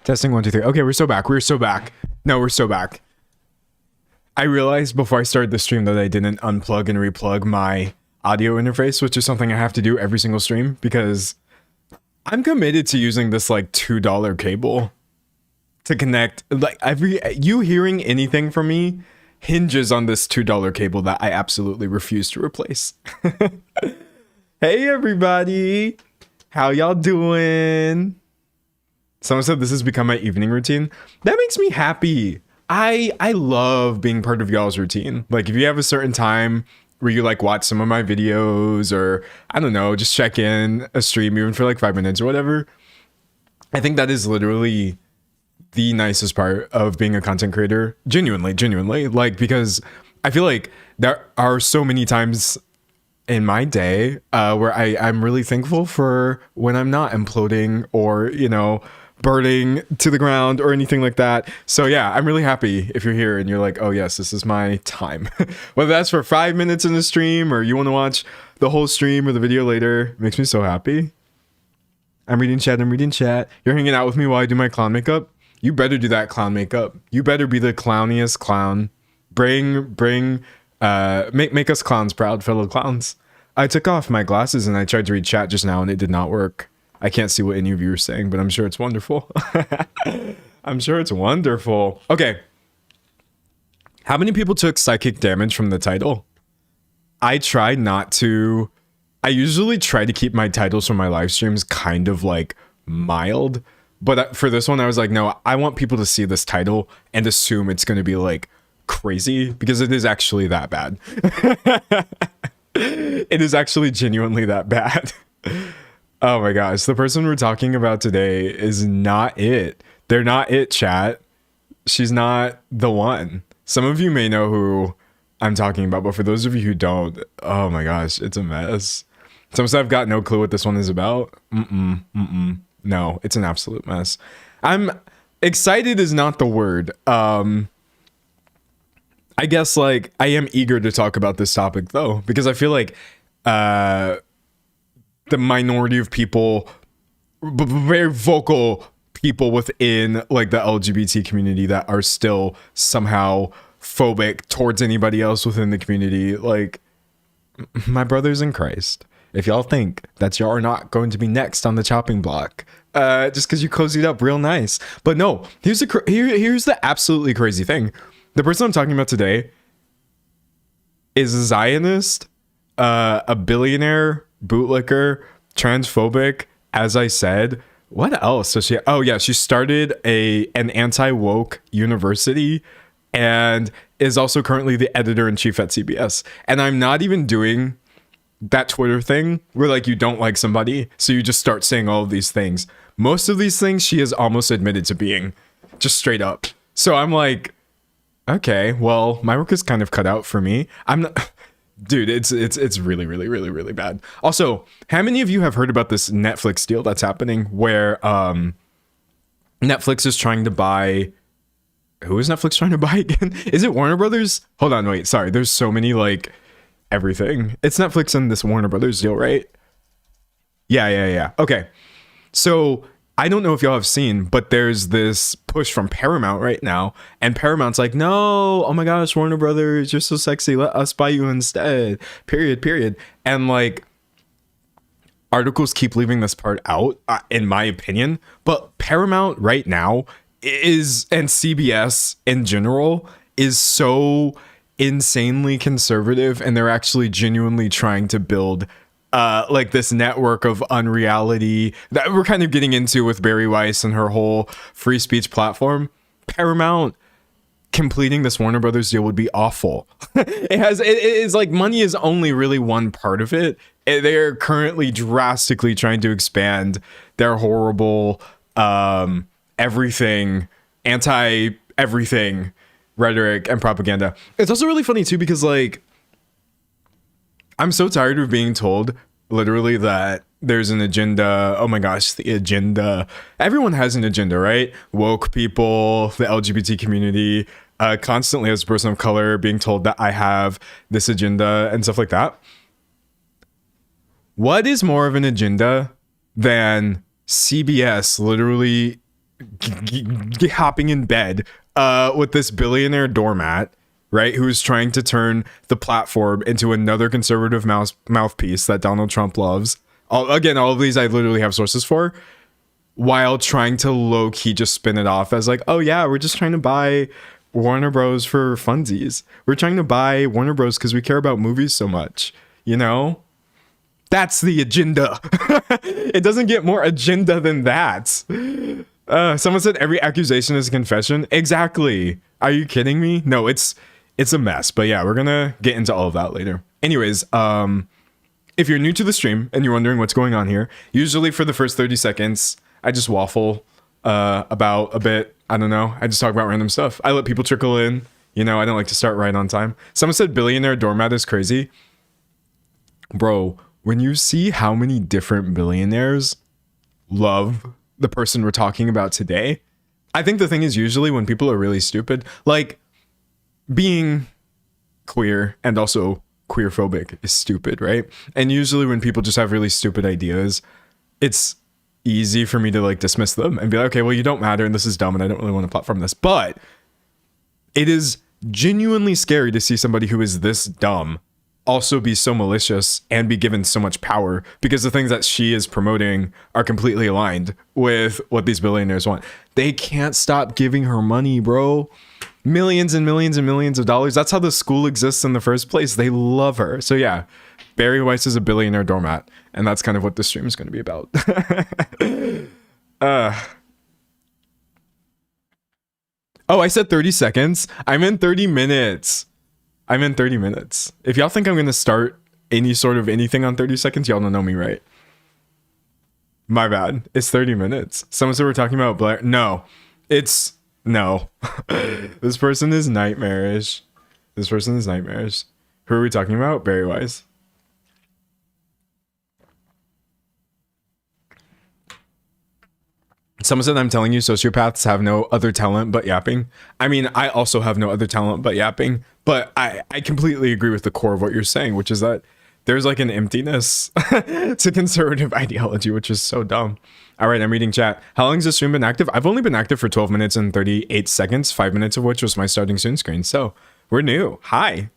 Testing 1, 2, 3. Okay, we're so back. We're so back. No, we're so back. I realized before I started the stream that I didn't unplug and replug my audio interface, which is something I have to do every single stream because I'm committed to using this like $2 cable to connect. Like you hearing anything from me hinges on this $2 cable that I absolutely refuse to replace. Hey everybody, how y'all doing? Someone said this has become my evening routine. That makes me happy. I love being part of y'all's routine. Like if you have a certain time where you like watch some of my videos or I don't know, just check in a stream even for like 5 minutes or whatever. I think that is literally the nicest part of being a content creator. Genuinely. Like because I feel like there are so many times in my day where I'm really thankful for when I'm not imploding or, you know, burning to the ground or anything like that. So yeah, I'm really happy if you're here and you're like, oh yes, this is my time. Whether that's for 5 minutes in the stream or you want to watch the whole stream or the video later, it makes me so happy. I'm reading chat. You're hanging out with me while I do my clown makeup. You better do that clown makeup. You better be the clowniest clown. Make us clowns proud, fellow clowns. I took off my glasses and I tried to read chat just now and it did not work. I can't see what any of you are saying, but I'm sure it's wonderful. I'm sure it's wonderful. Okay. How many people took psychic damage from the title? I try not to. I usually try to keep my titles from my live streams kind of like mild. But for this one, I was like, no, I want people to see this title and assume it's going to be like crazy because it is actually that bad. It is actually genuinely that bad. Oh my gosh, the person we're talking about today is not it. They're not it, chat. She's not the one. Some of you may know who I'm talking about, but for those of you who don't, oh my gosh, it's a mess. Some said I've got no clue what this one is about. No, it's an absolute mess. I'm excited is not the word. I guess like I am eager to talk about this topic though, because I feel like the minority of people, very vocal people within like the LGBT community that are still somehow phobic towards anybody else within the community. Like my brothers in Christ, if y'all think that y'all are not going to be next on the chopping block, just because you cozied up real nice. But no, here's the absolutely crazy thing. The person I'm talking about today is a Zionist, a billionaire, bootlicker, transphobic, as I said. What else does she? Oh yeah, she started an anti-woke university and is also currently the editor-in-chief at CBS. And I'm not even doing that Twitter thing where like you don't like somebody, so you just start saying all of these things. Most of these things she has almost admitted to being, just straight up. So I'm like, okay, well, my work is kind of cut out for me. I'm not. Dude, it's really bad. Also, how many of you have heard about this Netflix deal that's happening where Netflix is trying to buy... Who is Netflix trying to buy again? Is it Warner Brothers? Hold on, wait, sorry. There's so many, like, everything. It's Netflix and this Warner Brothers deal, right? Yeah. Okay. So I don't know if y'all have seen, but there's this push from Paramount right now, and Paramount's like, no, oh my gosh, Warner Brothers, you're so sexy, let us buy you instead. Period. And like, articles keep leaving this part out, in my opinion, but Paramount right now is, and CBS in general, is so insanely conservative, and they're actually genuinely trying to build like this network of unreality that we're kind of getting into with Barry Weiss and her whole free speech platform. Paramount completing this Warner Brothers deal would be awful. It is like, money is only really one part of it. They're currently drastically trying to expand their horrible everything, anti-everything rhetoric and propaganda. It's also really funny too, because like, I'm so tired of being told literally that there's an agenda. Oh my gosh, the agenda. Everyone has an agenda, right? Woke people, the LGBT community, constantly as a person of color being told that I have this agenda and stuff like that. What is more of an agenda than CBS literally hopping in bed with this billionaire doormat, right, who's trying to turn the platform into another conservative mouthpiece that Donald Trump loves. All of these I literally have sources for, while trying to low-key just spin it off as like, oh yeah, we're just trying to buy Warner Bros. For funsies. We're trying to buy Warner Bros. Because we care about movies so much, you know? That's the agenda. It doesn't get more agenda than that. Someone said every accusation is a confession. Exactly. Are you kidding me? No, it's a mess. But yeah, we're gonna get into all of that later. Anyways, if you're new to the stream and you're wondering what's going on here, usually for the first 30 seconds, I just waffle about a bit. I don't know. I just talk about random stuff. I let people trickle in. You know, I don't like to start right on time. Someone said billionaire doormat is crazy. Bro, when you see how many different billionaires love the person we're talking about today, I think the thing is usually when people are really stupid, like being queer and also queerphobic is stupid, right? And usually when people just have really stupid ideas, it's easy for me to like dismiss them and be like, okay, well, you don't matter and this is dumb and I don't really want to platform this. But it is genuinely scary to see somebody who is this dumb also be so malicious and be given so much power, because the things that she is promoting are completely aligned with what these billionaires want. They can't stop giving her money, bro. Millions and millions and millions of dollars. That's how the school exists in the first place. They love her. So yeah, Barry Weiss is a billionaire doormat, and that's kind of what this stream is going to be about. Oh, I said 30 seconds. I'm in 30 minutes. If y'all think I'm going to start any sort of anything on 30 seconds, y'all don't know me right. My bad. It's 30 minutes. Someone said we're talking about Blair. No. This person is nightmarish. Who are we talking about? Barry Weiss. Someone said, I'm telling you, sociopaths have no other talent but yapping. I mean, I also have no other talent but yapping, but I completely agree with the core of what you're saying, which is that there's like an emptiness to conservative ideology, which is so dumb. All right, I'm reading chat. How long has this stream been active? I've only been active for 12 minutes and 38 seconds, 5 minutes of which was my starting soon screen. So we're new. Hi.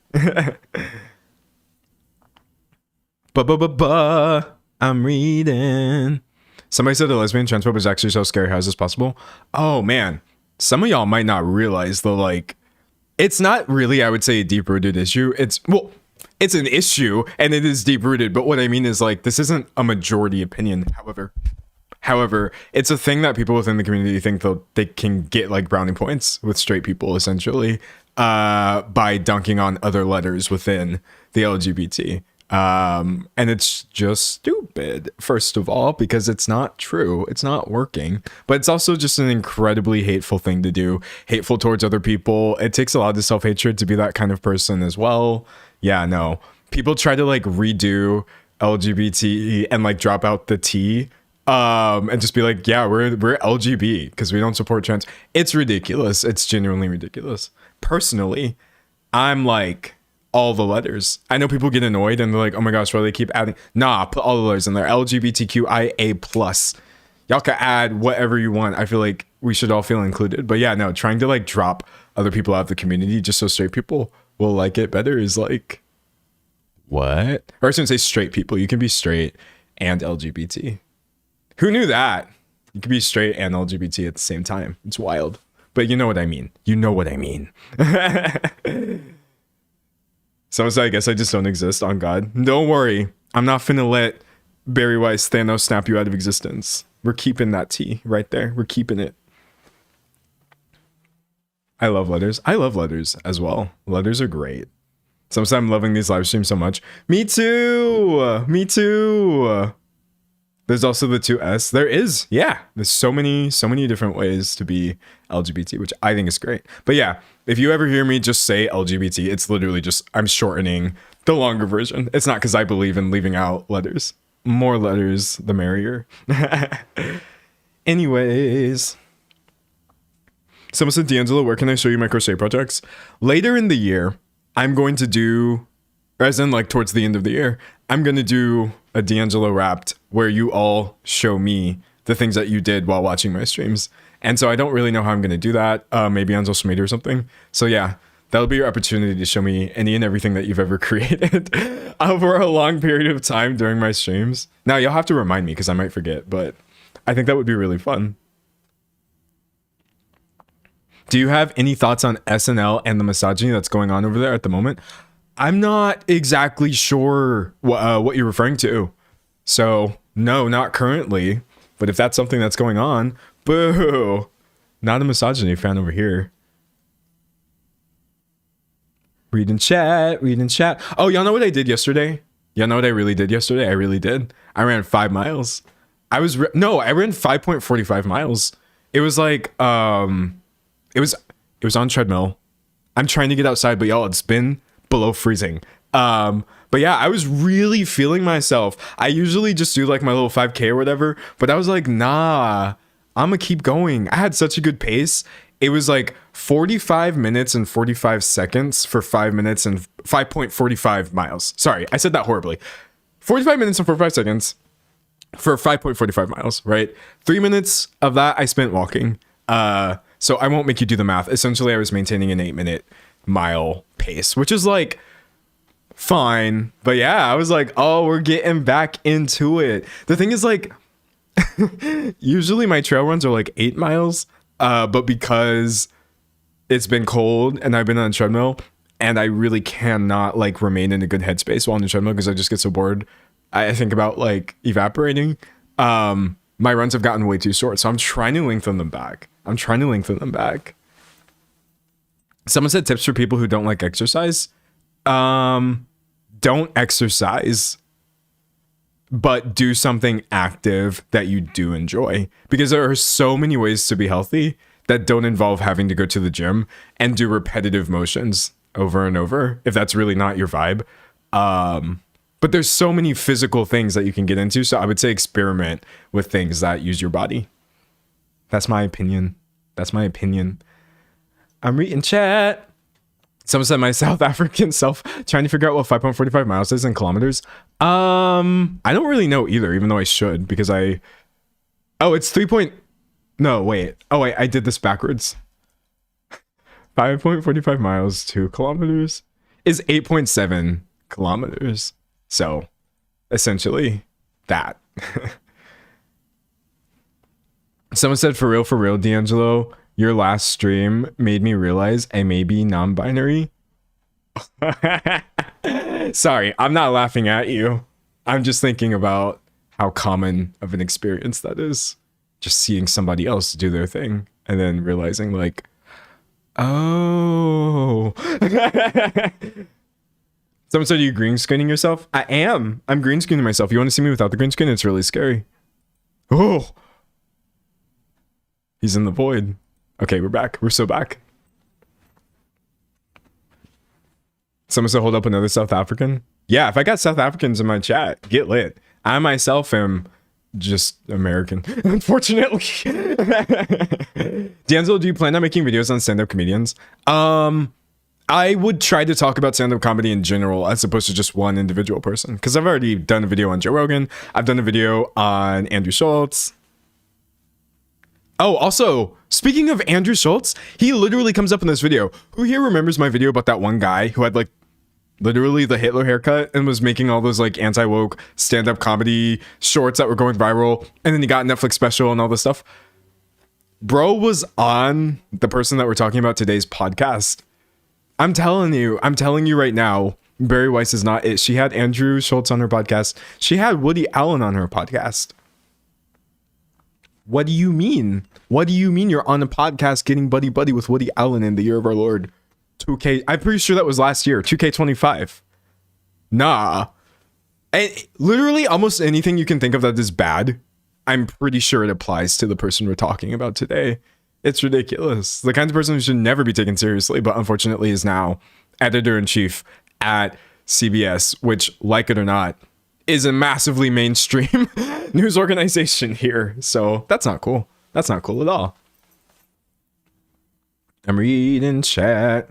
I'm reading. Somebody said the lesbian transphobe is actually so scary. How is this possible? Oh man, some of y'all might not realize though, like, it's not really, I would say, a deep-rooted issue. It's an issue and it is deep-rooted, but what I mean is like, this isn't a majority opinion. However, it's a thing that people within the community think they can get like brownie points with straight people essentially by dunking on other letters within the LGBT. And it's just stupid, first of all, because it's not true. It's not working, but it's also just an incredibly hateful thing to do, hateful towards other people. It takes a lot of self-hatred to be that kind of person as well. Yeah, no, people try to like redo LGBT and like drop out the T, and just be like, yeah, we're LGB because we don't support trans. It's ridiculous. It's genuinely ridiculous. Personally, I'm like, all the letters. I know people get annoyed and they're like, oh my gosh, why do they keep adding? Nah, put all the letters in there. LGBTQIA+. Y'all can add whatever you want. I feel like we should all feel included. But yeah, no, trying to like drop other people out of the community just so straight people will like it better is like, what? Or I shouldn't say straight people. You can be straight and LGBT. Who knew that? You can be straight and LGBT at the same time. It's wild. But you know what I mean. You know what I mean. Someone said, I guess I just don't exist on God. Don't worry. I'm not finna let Barry Weiss Thanos snap you out of existence. We're keeping that T right there. We're keeping it. I love letters. I love letters as well. Letters are great. Sometimes I'm loving these live streams so much. Me too. Me too. There's also the 2S. There is. Yeah. There's so many different ways to be LGBT, which I think is great. But yeah, if you ever hear me just say LGBT, it's literally just, I'm shortening the longer version. It's not because I believe in leaving out letters. More letters, the merrier. Anyways. Someone said, D'Angelo, where can I show you my crochet projects? Later in the year, I'm going to do, as in like towards the end of the year, I'm going to do a D'Angelo Wrapped where you all show me the things that you did while watching my streams. And so I don't really know how I'm going to do that. Maybe on social media or something. So yeah, that'll be your opportunity to show me any and everything that you've ever created over a long period of time during my streams. Now you'll have to remind me because I might forget, but I think that would be really fun. Do you have any thoughts on SNL and the misogyny that's going on over there at the moment? I'm not exactly sure what you're referring to. So no, not currently. But if that's something that's going on, boo. Not a misogyny fan over here. Read in chat, read in chat. Oh, y'all know what I did yesterday? Y'all know what I really did yesterday? I really did. I ran 5 miles. I ran 5.45 miles. It was like, it was on treadmill. I'm trying to get outside, but y'all, it's been below freezing. But yeah, I was really feeling myself. I usually just do like my little 5K or whatever, but I was like, nah, I'm gonna keep going. I had such a good pace. It was like 45 minutes and 45 seconds for 5 minutes and 5.45 miles. Sorry, I said that horribly. 45 minutes and 45 seconds for 5.45 miles, right? 3 minutes of that I spent walking. So I won't make you do the math. Essentially, I was maintaining an 8-minute mile pace, which is like fine. But yeah, I was like, oh, we're getting back into it. The thing is like, usually my trail runs are like 8 miles. But because it's been cold and I've been on a treadmill and I really cannot like remain in a good headspace while on the treadmill because I just get so bored. I think about like evaporating. My runs have gotten way too short. So I'm trying to lengthen them back. Someone said tips for people who don't like exercise. Don't exercise, but do something active that you do enjoy, because there are so many ways to be healthy that don't involve having to go to the gym and do repetitive motions over and over, if that's really not your vibe. But there's so many physical things that you can get into. So I would say experiment with things that use your body. That's my opinion. I'm reading chat. Someone said my South African self trying to figure out what 5.45 miles is in kilometers. I don't really know either, even though I should, because it's 3. No, wait. Oh, wait, I did this backwards. 5.45 miles to kilometers is 8.7 kilometers. So essentially that. Someone said, for real, D'Angelo, your last stream made me realize I may be non-binary. Sorry, I'm not laughing at you. I'm just thinking about how common of an experience that is. Just seeing somebody else do their thing and then realizing like, oh. Someone said, are you green screening yourself? I am. I'm green screening myself. You want to see me without the green screen? It's really scary. Oh. He's in the void. Okay, we're back. We're so back. Someone said, hold up, another South African? Yeah, if I got South Africans in my chat, get lit. I myself am just American, unfortunately. D'Angelo, do you plan on making videos on stand-up comedians? I would try to talk about stand-up comedy in general as opposed to just one individual person, because I've already done a video on Joe Rogan. I've done a video on Andrew Schultz. Oh, also, speaking of Andrew Schultz, he literally comes up in this video. Who here remembers my video about that one guy who had like literally the Hitler haircut and was making all those like anti-woke stand-up comedy shorts that were going viral, and then he got a Netflix special and all this stuff? Bro was on the person that we're talking about today's podcast. I'm telling you right now, Barry Weiss is not it. She had Andrew Schultz on her podcast. She had Woody Allen on her podcast. What do you mean? What do you mean you're on a podcast getting buddy-buddy with Woody Allen in the year of our Lord 2K? I'm pretty sure that was last year, 2K25. Nah. And literally almost anything you can think of that is bad, I'm pretty sure it applies to the person we're talking about today. It's ridiculous. The kind of person who should never be taken seriously, but unfortunately is now editor-in-chief at CBS, which, like it or not, is a massively mainstream news organization here. So that's not cool. That's not cool at all. I'm reading chat.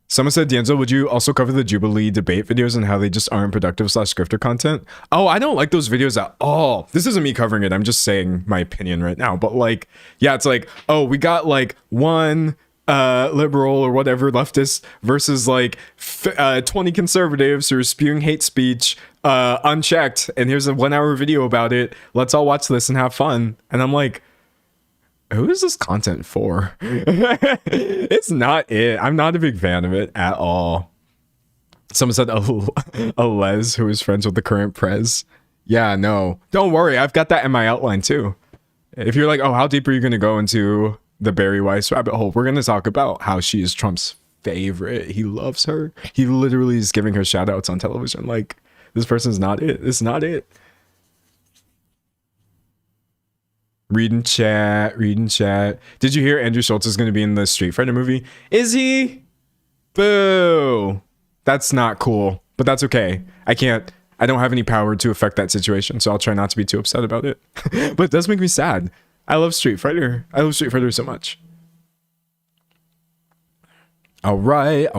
Someone said, D'Angelo, would you also cover the Jubilee debate videos and how they just aren't productive / scripter content? Oh, I don't like those videos at all. This isn't me covering it. I'm just saying my opinion right now. But like, yeah, it's like, oh, we got like one liberal or whatever leftist versus like 20 conservatives who are spewing hate speech unchecked, and here's a 1 hour video about it. Let's all watch this and have fun. And I'm like, who is this content for? It's not it. I'm not a big fan of it at all. Someone said a Les who is friends with the current prez. Yeah, no, don't worry, I've got that in my outline too. If you're like, oh, how deep are you going to go into the Barry Weiss rabbit hole, we're going to talk about how she is Trump's favorite. He loves her. He literally is giving her shout outs on television. Like, this person's not it. It's not it. Reading chat. Did you hear Andrew Schultz is going to be in the Street Fighter movie? Is he? Boo. That's not cool, but that's okay. I don't have any power to affect that situation, so I'll try not to be too upset about it. But it does make me sad. I love Street Fighter. I love Street Fighter so much. All right.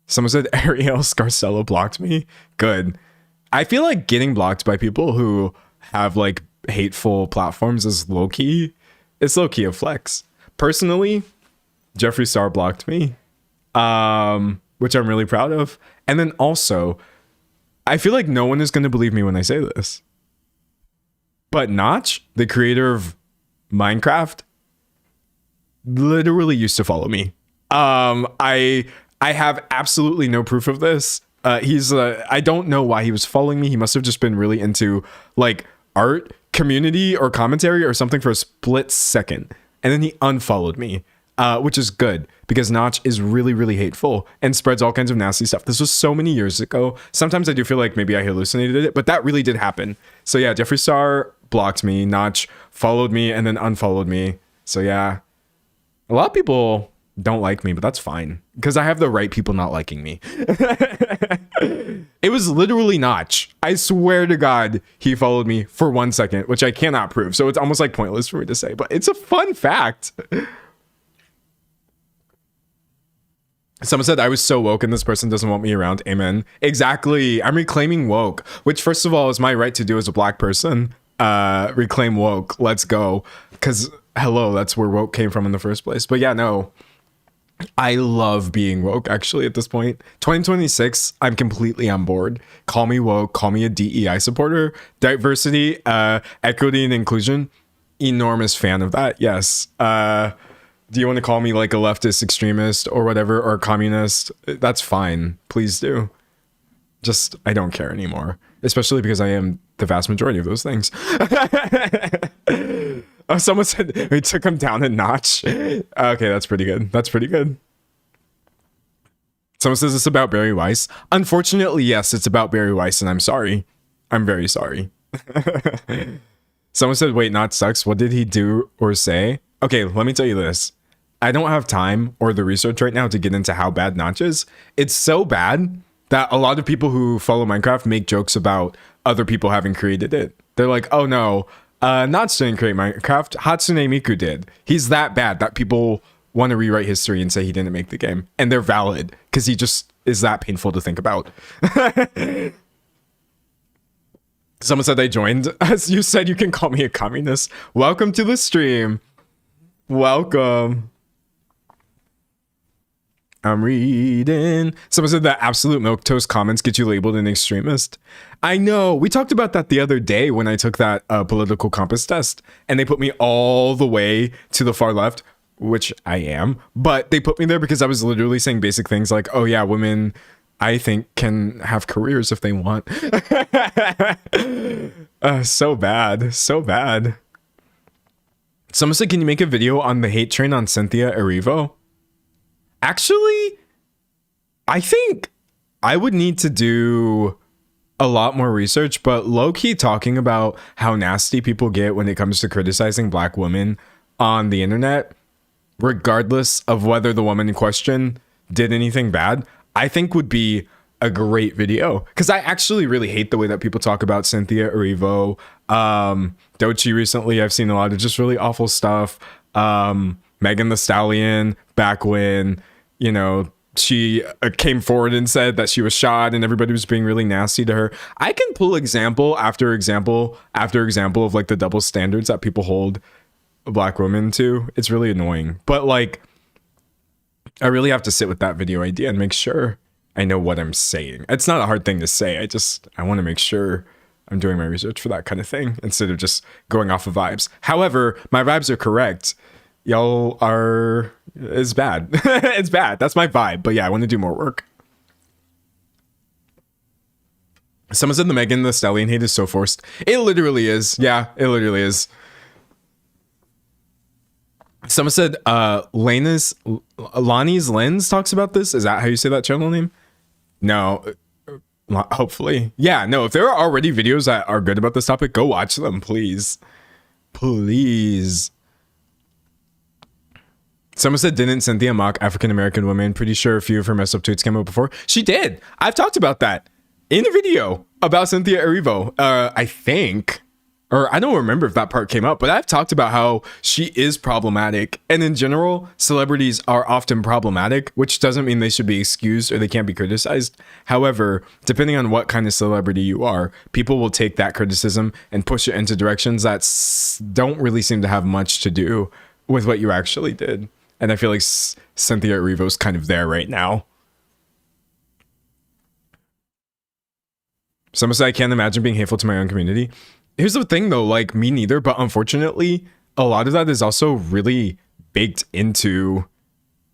Someone said Ariel Scarcello blocked me. Good. I feel like getting blocked by people who have like hateful platforms is low-key. It's low-key a flex. Personally, Jeffree Star blocked me, which I'm really proud of. And then also, I feel like no one is going to believe me when I say this, but Notch, the creator of Minecraft, literally used to follow me. I have absolutely no proof of this. I don't know why he was following me. He must have just been really into like art, community, or commentary or something for a split second. And then he unfollowed me, which is good because Notch is really, really hateful and spreads all kinds of nasty stuff. This was so many years ago. Sometimes I do feel like maybe I hallucinated it, but that really did happen. So yeah, Jeffree Star blocked me, Notch followed me, and then unfollowed me. So yeah, a lot of people don't like me, but that's fine because I have the right people not liking me. It was literally Notch. I swear to God, he followed me for 1 second, which I cannot prove. So it's almost like pointless for me to say, but it's a fun fact. Someone said I was so woke and this person doesn't want me around. Amen. Exactly. I'm reclaiming woke, which first of all is my right to do as a black person. Reclaim woke. Let's go. Because hello, that's where woke came from in the first place. But yeah, no. I love being woke, actually, at this point. 2026, I'm completely on board. Call me woke, call me a DEI supporter. Diversity, equity, and inclusion. Enormous fan of that, yes. Do you want to call me like a leftist extremist or whatever, or a communist? That's fine. Please do. Just, I don't care anymore. Especially because I am the vast majority of those things. Oh, someone said we took him down a notch. Okay, that's pretty good. That's pretty good. Someone says it's about Barry Weiss. Unfortunately, yes, it's about Barry Weiss, and I'm sorry. I'm very sorry. Someone said, wait, not sucks. What did he do or say? Okay, let me tell you this. I don't have time or the research right now to get into how bad Notch is. It's so bad that a lot of people who follow Minecraft make jokes about other people having created it. They're like, oh no, Notch didn't create Minecraft. Hatsune Miku did. He's that bad that people want to rewrite history and say he didn't make the game. And they're valid because he just is that painful to think about. Someone said they joined. As you said, you can call me a communist. Welcome to the stream. Welcome. I'm reading. Someone said that absolute milquetoast comments get you labeled an extremist. I know. We talked about that the other day when I took that political compass test, and they put me all the way to the far left, which I am. But they put me there because I was literally saying basic things like, oh yeah, women, I think, can have careers if they want. So bad. So bad. Someone said, can you make a video on the hate train on Cynthia Erivo? Actually, I think I would need to do a lot more research, but low-key talking about how nasty people get when it comes to criticizing black women on the internet, regardless of whether the woman in question did anything bad, I think would be a great video. Because I actually really hate the way that people talk about Cynthia Erivo. Doechii recently, I've seen a lot of just really awful stuff. Megan Thee Stallion, back when, you know, she came forward and said that she was shot and everybody was being really nasty to her. I can pull example after example after example of like the double standards that people hold black women to. It's really annoying. But like, I really have to sit with that video idea and make sure I know what I'm saying. It's not a hard thing to say. I want to make sure I'm doing my research for that kind of thing instead of just going off of vibes. However, my vibes are correct. Y'all are, it's bad. It's bad. That's my vibe. But yeah, I want to do more work. Someone said the Megan Thee Stallion hate is so forced. It literally is. Yeah, it literally is. Someone said Lonnie's Lens talks about this. Is that how you say that channel name? No. Hopefully. Yeah, no, if there are already videos that are good about this topic, go watch them, please. Please. Someone said, didn't Cynthia mock African-American women? Pretty sure a few of her messed up tweets came out before. She did. I've talked about that in a video about Cynthia Erivo. I think, or I don't remember if that part came up, but I've talked about how she is problematic. And in general, celebrities are often problematic, which doesn't mean they should be excused or they can't be criticized. However, depending on what kind of celebrity you are, people will take that criticism and push it into directions that don't really seem to have much to do with what you actually did. And I feel like Cynthia Erivo's kind of there right now. Someone said, I can't imagine being hateful to my own community. Here's the thing though, like me neither, but unfortunately, a lot of that is also really baked into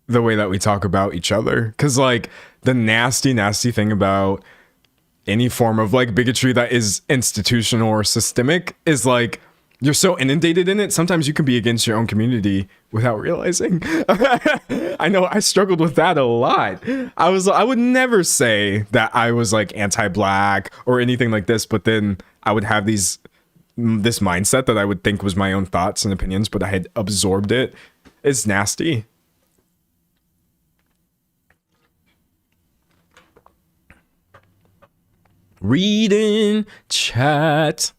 the way that we talk about each other. Cause like the nasty thing about any form of like bigotry that is institutional or systemic is like, you're so inundated in it, sometimes you can be against your own community without realizing. I know I struggled with that a lot. I would never say that I was like anti-black or anything like this, but then I would have this mindset that I would think was my own thoughts and opinions, but I had absorbed it. It's nasty. Reading chat.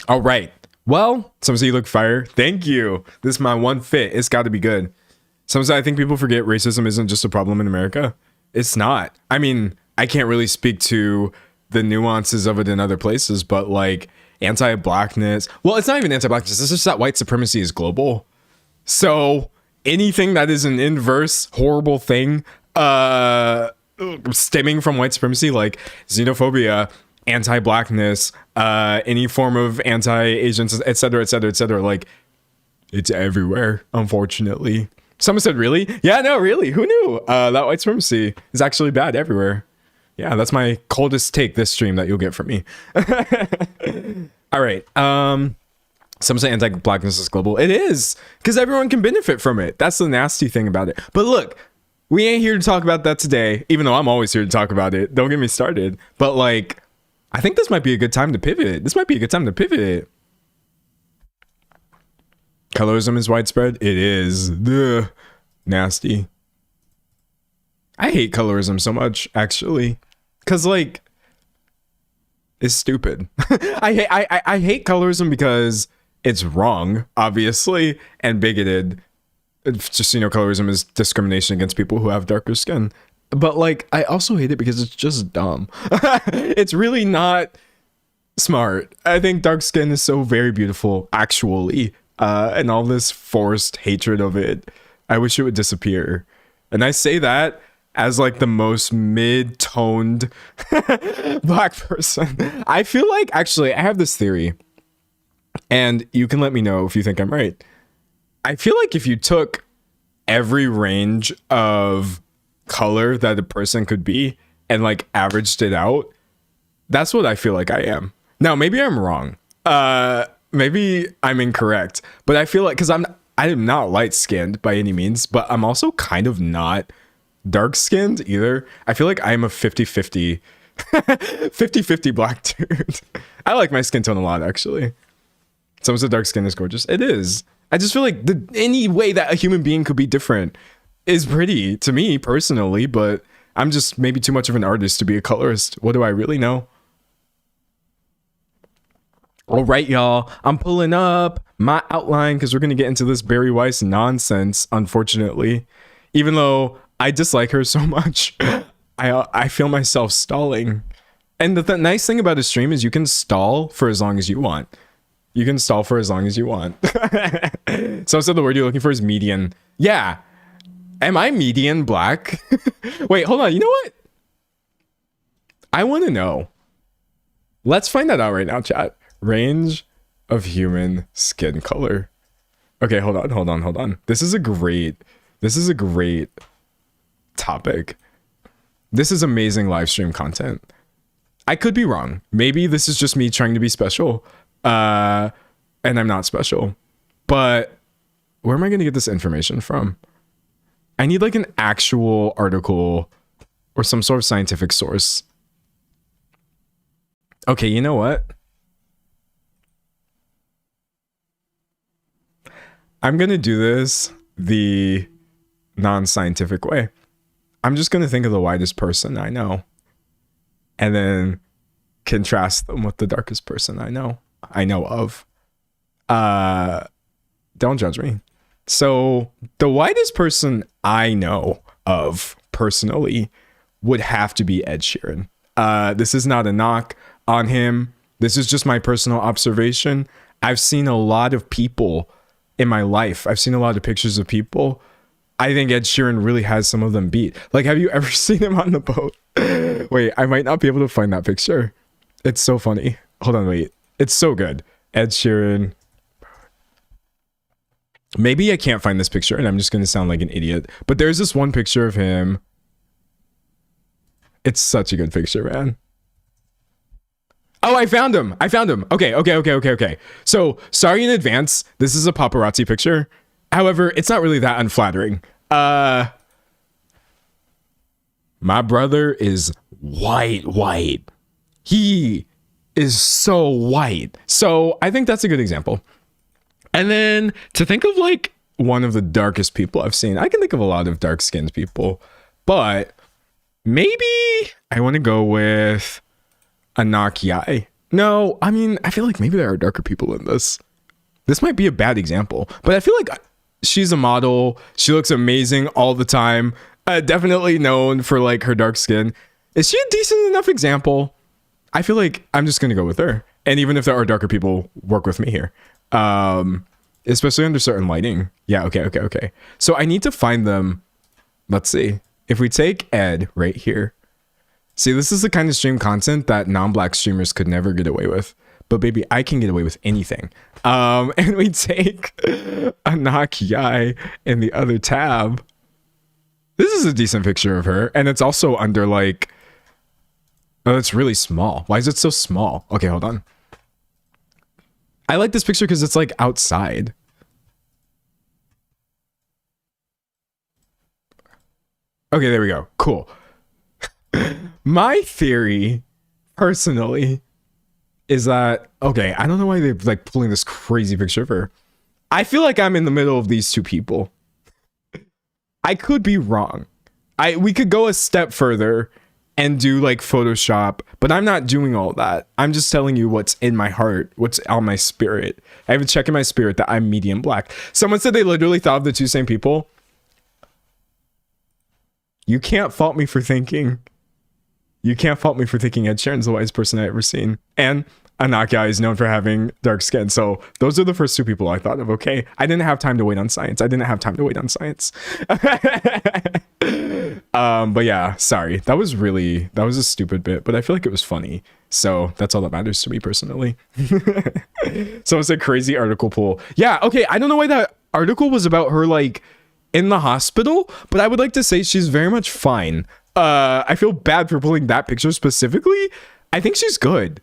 All right. Well, someone said you look fire. Thank you. This is my one fit. It's got to be good. Someone said I think people forget racism isn't just a problem in America. It's not. I mean, I can't really speak to the nuances of it in other places, but like anti-blackness. Well, it's not even anti-blackness. It's just that white supremacy is global. So anything that is an inverse, horrible thing stemming from white supremacy, like xenophobia, anti-blackness, any form of anti-Asians, etc., like it's everywhere, unfortunately. Someone said, really? Yeah, no, really, who knew? That white supremacy is actually bad everywhere. Yeah, that's my coldest take this stream that you'll get from me. All right. Some say anti-blackness is global. It is, because everyone can benefit from it. That's the nasty thing about it. But look, we ain't here to talk about that today, even though I'm always here to talk about it. Don't get me started. But like, I think this might be a good time to pivot. Colorism is widespread. It is. Ugh. Nasty. I hate colorism so much, actually. Because, like, it's stupid. I hate colorism because it's wrong, obviously, and bigoted. It's just, you know, colorism is discrimination against people who have darker skin. But like, I also hate it because it's just dumb. It's really not smart. I think dark skin is so very beautiful, actually. And all this forced hatred of it, I wish it would disappear. And I say that as like the most mid-toned black person. I feel like, actually, I have this theory, and you can let me know if you think I'm right. I feel like if you took every range of color that a person could be and like averaged it out, that's what I feel like I am. Now, maybe I'm wrong. Maybe I'm incorrect, but I feel like, because I am not light skinned by any means, but I'm also kind of not dark skinned either. I feel like I'm a 50-50 50-50 black dude. I like my skin tone a lot, actually. Someone said dark skin is gorgeous. It is. I just feel like any way that a human being could be different is pretty to me personally, but I'm just maybe too much of an artist to be a colorist. What do I really know? All right, y'all. I'm pulling up my outline because we're going to get into this Barry Weiss nonsense, unfortunately. Even though I dislike her so much, I feel myself stalling. And the nice thing about a stream is you can stall for as long as you want. You can stall for as long as you want. So the word you're looking for is median. Yeah. Am I median black? Wait, hold on. You know what? I want to know. Let's find that out right now, chat. Range of human skin color. Okay, hold on. This is a great topic. This is amazing live stream content. I could be wrong. Maybe this is just me trying to be special. And I'm not special. But where am I going to get this information from? I need like an actual article or some sort of scientific source. Okay, you know what? I'm going to do this the non-scientific way. I'm just going to think of the whitest person I know and then contrast them with the darkest person I know of. Don't judge me. So the whitest person I know of personally would have to be Ed Sheeran. This is not a knock on him. This is just my personal observation. I've seen a lot of people in my life. I've seen a lot of pictures of people. I think Ed Sheeran really has some of them beat. Like, have you ever seen him on the boat? Wait, I might not be able to find that picture. It's so funny. Hold on, wait. It's so good. Ed Sheeran. Maybe I can't find this picture and I'm just going to sound like an idiot. But there's this one picture of him. It's such a good picture, man. Oh, I found him. Okay. So, sorry in advance. This is a paparazzi picture. However, it's not really that unflattering. My brother is white. He is so white. So, I think that's a good example. And then to think of like one of the darkest people I've seen, I can think of a lot of dark-skinned people, but maybe I want to go with Anak Yai. No, I mean, I feel like maybe there are darker people in this. This might be a bad example, but I feel like she's a model. She looks amazing all the time. Definitely known for like her dark skin. Is she a decent enough example? I feel like I'm just going to go with her. And even if there are darker people, work with me here. Especially under certain lighting. Yeah, okay. So I need to find them. Let's see. If we take Ed right here. See, this is the kind of stream content that non-black streamers could never get away with. But baby, I can get away with anything. And we take Anak Yai in the other tab. This is a decent picture of her. And it's also under like... Oh, it's really small. Why is it so small? Okay, hold on. I like this picture because it's like outside. Okay, there we go. Cool. My theory, personally, is that, okay, I don't know why they're like pulling this crazy picture of her. I feel like I'm in the middle of these two people. I could be wrong. We could go a step further and do like Photoshop, but I'm not doing all that. I'm just telling you what's in my heart, what's on my spirit. I have a check in my spirit that I'm medium black. Someone said they literally thought of the two same people. You can't fault me for thinking. You can't fault me for thinking Ed Sheeran's the whitest person I've ever seen. And Anaka is known for having dark skin. So those are the first two people I thought of. Okay. I didn't have time to wait on science. But yeah, sorry. That was a stupid bit, but I feel like it was funny. So that's all that matters to me personally. So it's a crazy article pool. Yeah. Okay. I don't know why that article was about her like in the hospital, but I would like to say she's very much fine. I feel bad for pulling that picture specifically. I think she's good.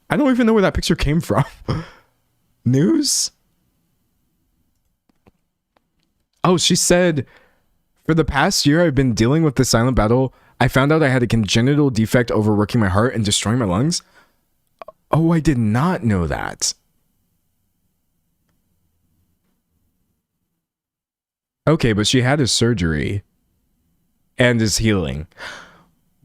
I don't even know where that picture came from. News? Oh, she said, for the past year, I've been dealing with the silent battle. I found out I had a congenital defect overworking my heart and destroying my lungs. Oh, I did not know that. Okay, but she had a surgery and is healing.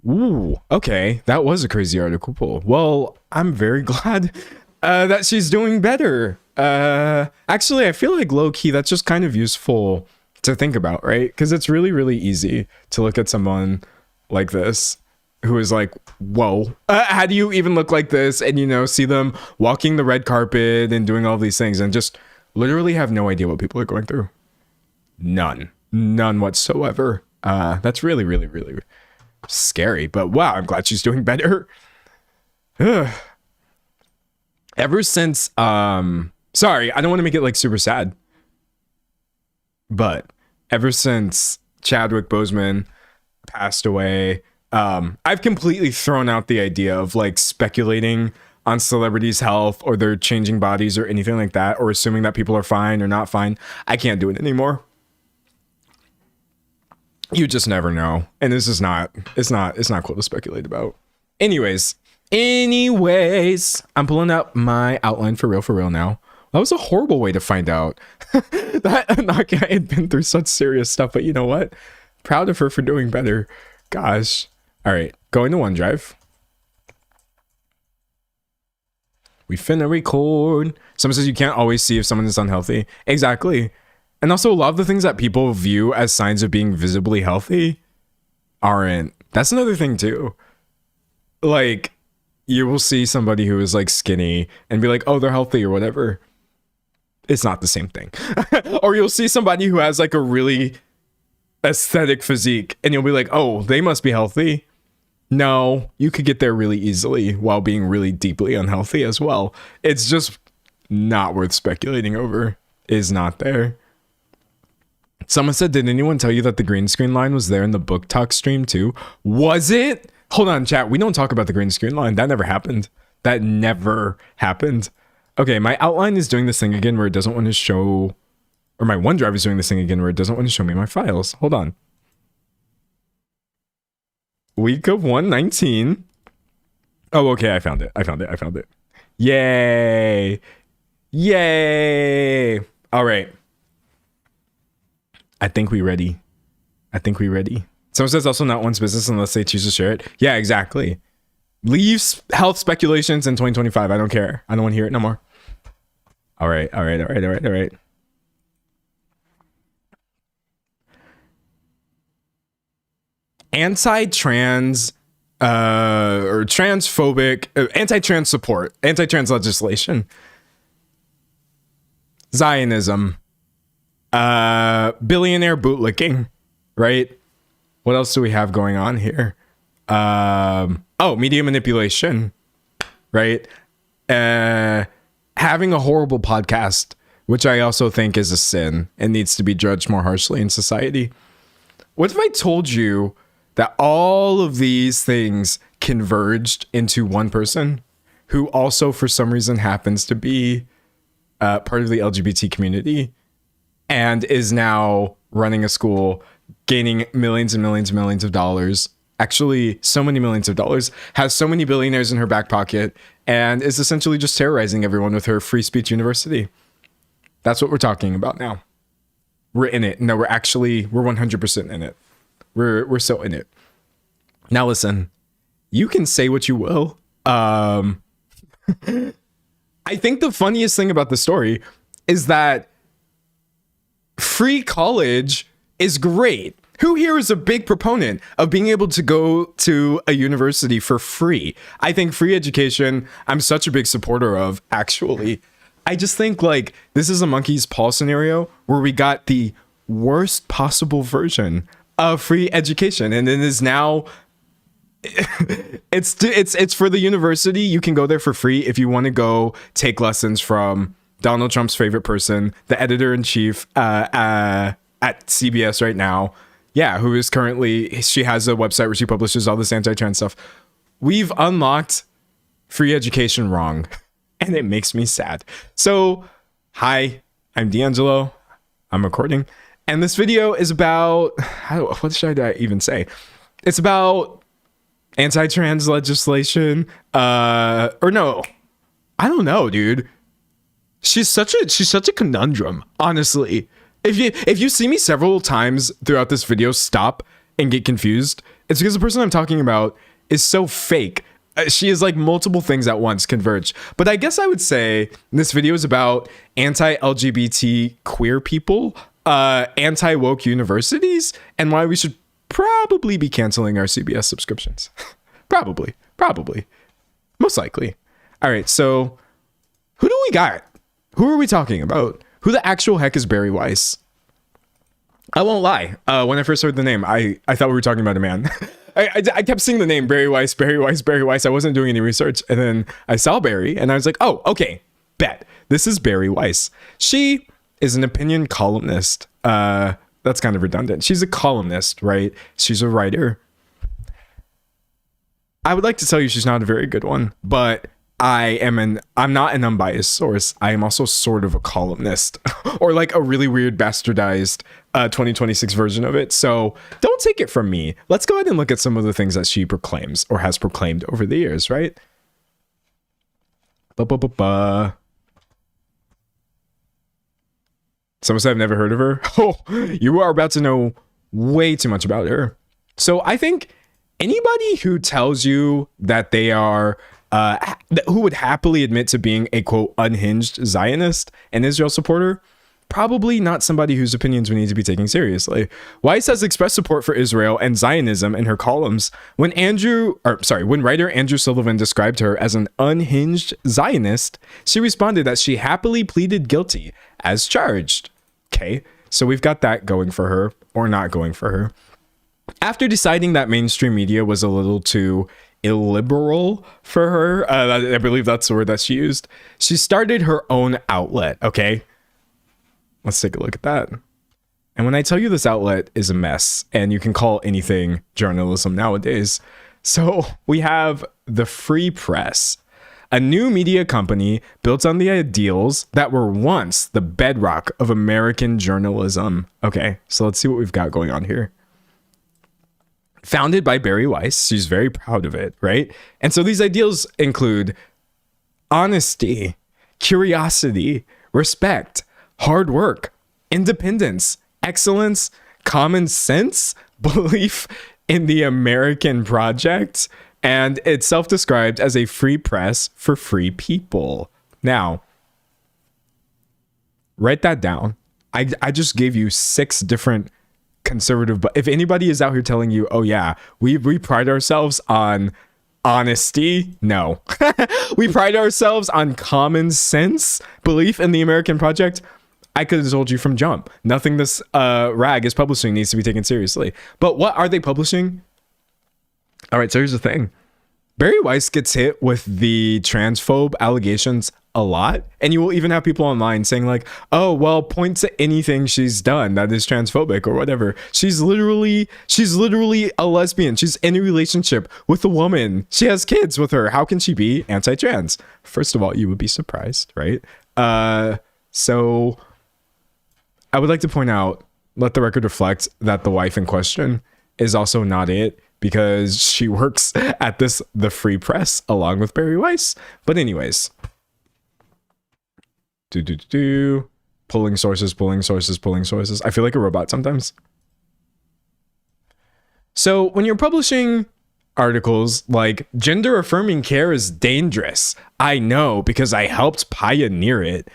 Ooh, okay. That was a crazy article pull. Well, I'm very glad that she's doing better. Actually, I feel like low-key, that's just kind of useful to think about, right? Because it's really, really easy to look at someone like this who is like, whoa, how do you even look like this? And, you know, see them walking the red carpet and doing all these things and just literally have no idea what people are going through. None whatsoever. That's really, really, really scary. But wow, I'm glad she's doing better. Ever since, sorry, I don't want to make it like super sad, but ever since Chadwick Boseman passed away, I've completely thrown out the idea of like speculating on celebrities' health or their changing bodies or anything like that, or assuming that people are fine or not fine. I can't do it anymore. You just never know. And this is not, it's not cool to speculate about. Anyways, I'm pulling up my outline for real now. That was a horrible way to find out that Anaka had been through such serious stuff, but you know what? Proud of her for doing better. Gosh. All right, going to OneDrive. We finna record. Someone says you can't always see if someone is unhealthy. Exactly. And also a lot of the things that people view as signs of being visibly healthy aren't. That's another thing too. Like, you will see somebody who is like skinny and be like, oh, they're healthy or whatever. It's not the same thing. Or you'll see somebody who has like a really aesthetic physique and you'll be like, oh, they must be healthy. No, you could get there really easily while being really deeply unhealthy as well. It's just not worth speculating over. Is not there. Someone said, did anyone tell you that the green screen line was there in the book talk stream too? Was it? Hold on, chat. We don't talk about the green screen line. That never happened. That never happened. Okay, my outline is doing this thing again where it doesn't want to show, or my OneDrive is doing this thing again where it doesn't want to show me my files. Hold on. Week of 119. Oh, okay. I found it. Yay. Yay. All right. I think we ready. Someone says also not one's business unless they choose to share it. Yeah, exactly. Leave health speculations in 2025. I don't care. I don't want to hear it no more. All right. Anti-trans or transphobic, anti-trans support, anti-trans legislation, Zionism, billionaire bootlicking, right? What else do we have going on here? Oh, media manipulation, right? Having a horrible podcast, which I also think is a sin and needs to be judged more harshly in society. What if I told you that all of these things converged into one person who also for some reason happens to be part of the LGBT community and is now running a school, gaining millions and millions and millions of dollars, actually so many millions of dollars, has so many billionaires in her back pocket, and is essentially just terrorizing everyone with her free speech university? That's what we're talking about now. We're in it. No, we're 100% in it. We're so in it. Now listen, you can say what you will. I think the funniest thing about the story is that free college is great. Who here is a big proponent of being able to go to a university for free? I think free education, I'm such a big supporter of, actually. I just think like this is a monkey's paw scenario where we got the worst possible version of free education, and it is now it's for the university. You can go there for free if you want to go take lessons from Donald Trump's favorite person, the editor-in-chief at CBS right now. Yeah, who is currently, she has a website where she publishes all this anti-trans stuff. We've unlocked free education wrong, and it makes me sad. So, hi, I'm D'Angelo. I'm recording. And this video is about, what should I even say? It's about anti-trans legislation. Or no, I don't know, dude. She's such a conundrum, honestly. If you see me several times throughout this video stop and get confused, it's because the person I'm talking about is so fake. She is like multiple things at once converge. But I guess I would say this video is about anti-LGBT queer people, anti-woke universities, and why we should probably be canceling our CBS subscriptions. Probably. Most likely. All right, so who do we got? Who are we talking about? Who the actual heck is Bari Weiss? I won't lie. When I first heard the name, I thought we were talking about a man. I kept seeing the name Bari Weiss. I wasn't doing any research. And then I saw Bari and I was like, oh, okay, bet. This is Bari Weiss. She is an opinion columnist. That's kind of redundant. She's a columnist, right? She's a writer. I would like to tell you she's not a very good one, but I'm not an unbiased source. I am also sort of a columnist or like a really weird bastardized 2026 version of it. So don't take it from me. Let's go ahead and look at some of the things that she proclaims or has proclaimed over the years, right? Someone said I've never heard of her. Oh, you are about to know way too much about her. So I think anybody who tells you that they are who would happily admit to being a quote unhinged Zionist and Israel supporter, probably not somebody whose opinions we need to be taking seriously. Weiss has expressed support for Israel and Zionism in her columns. When writer Andrew Sullivan described her as an unhinged Zionist, she responded that she happily pleaded guilty as charged. Okay, so we've got that going for her, or not going for her. After deciding that mainstream media was a little too illiberal for her, I believe that's the word that she used, she started her own outlet. Okay, let's take a look at that. And when I tell you this outlet is a mess, and you can call anything journalism nowadays, so we have the Free Press, a new media company built on the ideals that were once the bedrock of American journalism. Okay, so let's see what we've got going on here. Founded by Bari Weiss, she's very proud of it, right? And so these ideals include honesty, curiosity, respect, hard work, independence, excellence, common sense, belief in the American project, and it's self-described as a free press for free people. Now, write that down. I just gave you 6 different conservative, but if anybody is out here telling you, oh yeah, we pride ourselves on honesty, no. We pride ourselves on common sense, belief in the American project, I could have told you from jump. Nothing this rag is publishing needs to be taken seriously. But what are they publishing? All right, so here's the thing. Bari Weiss gets hit with the transphobe allegations a lot, and you will even have people online saying like, oh well, point to anything she's done that is transphobic or whatever. She's literally a lesbian. She's in a relationship with a woman. She has kids with her. How can she be anti-trans? First of all, you would be surprised, right? So I would like to point out, let the record reflect that the wife in question is also not it, because she works at the Free Press along with Bari Weiss. But anyways, pulling sources. I feel like a robot sometimes. So when you're publishing articles like gender affirming care is dangerous, I know because I helped pioneer it.